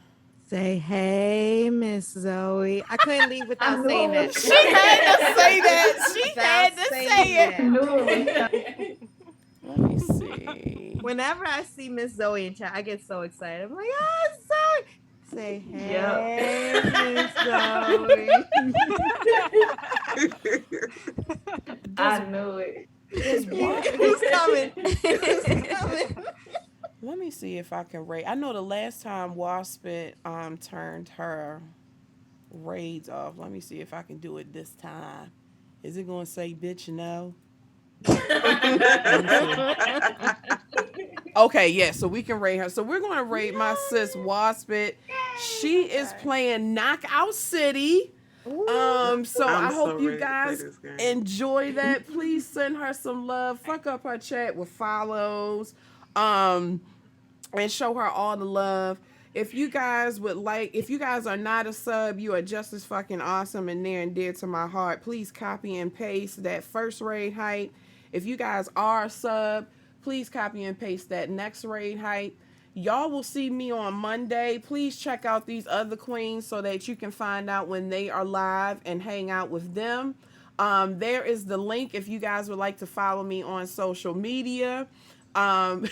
Say hey, Miss Zoe. I couldn't leave without saying that. She had to say that. She had to say it. Let me see. Whenever I see Miss Zoe in chat, I get so excited. I'm like, oh, Zoe. Say hey, Miss Zoe. I knew it. Who's coming? Who's coming? Let me see if I can rate. I know the last time Waspit turned her raids off. Let me see if I can do it this time. Is it gonna say bitch no? Okay, yeah, so we can raid her. So we're gonna raid my sis Waspit. She is playing Knockout City. So I hope you guys enjoy that. Please send her some love. Fuck up her chat with follows. And show her all the love. If you guys are not a sub, you are just as fucking awesome and near and dear to my heart. Please copy and paste that first raid height. If you guys are a sub, please copy and paste that next raid height. Y'all will see me on Monday. Please check out these other queens so that you can find out when they are live and hang out with them. There is the link if you guys would like to follow me on social media. Hey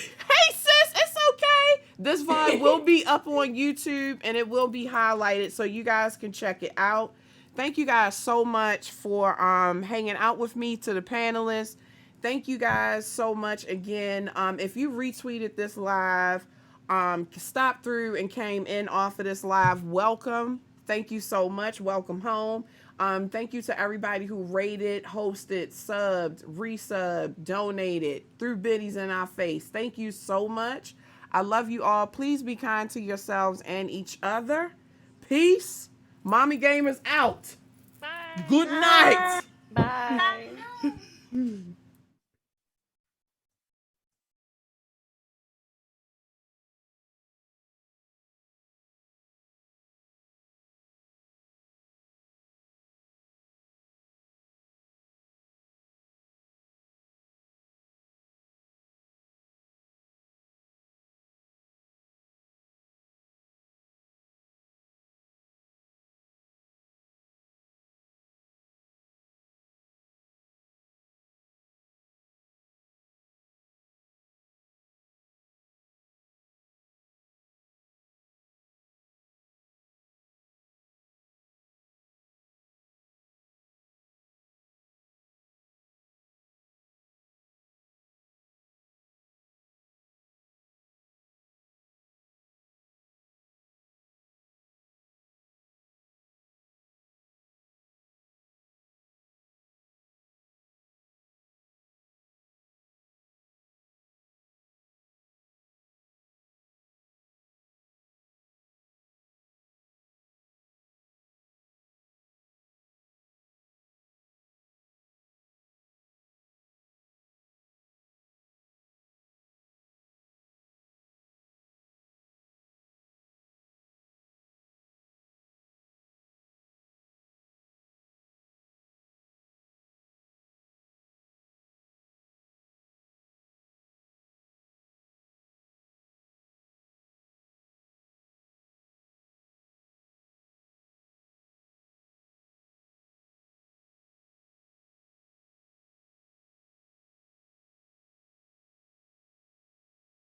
sis, it's okay. This vlog will be up on YouTube and it will be highlighted so you guys can check it out. Thank you guys so much for hanging out with me, to the panelists. Thank you guys so much again. If you retweeted this live, stopped through and came in off of this live, welcome Thank you so much. Welcome home. Thank you to everybody who rated, hosted, subbed, resubbed, donated, threw biddies in our face. Thank you so much. I love you all. Please be kind to yourselves and each other. Peace. Mommy Gamers out. Bye. Good night. Bye. Bye.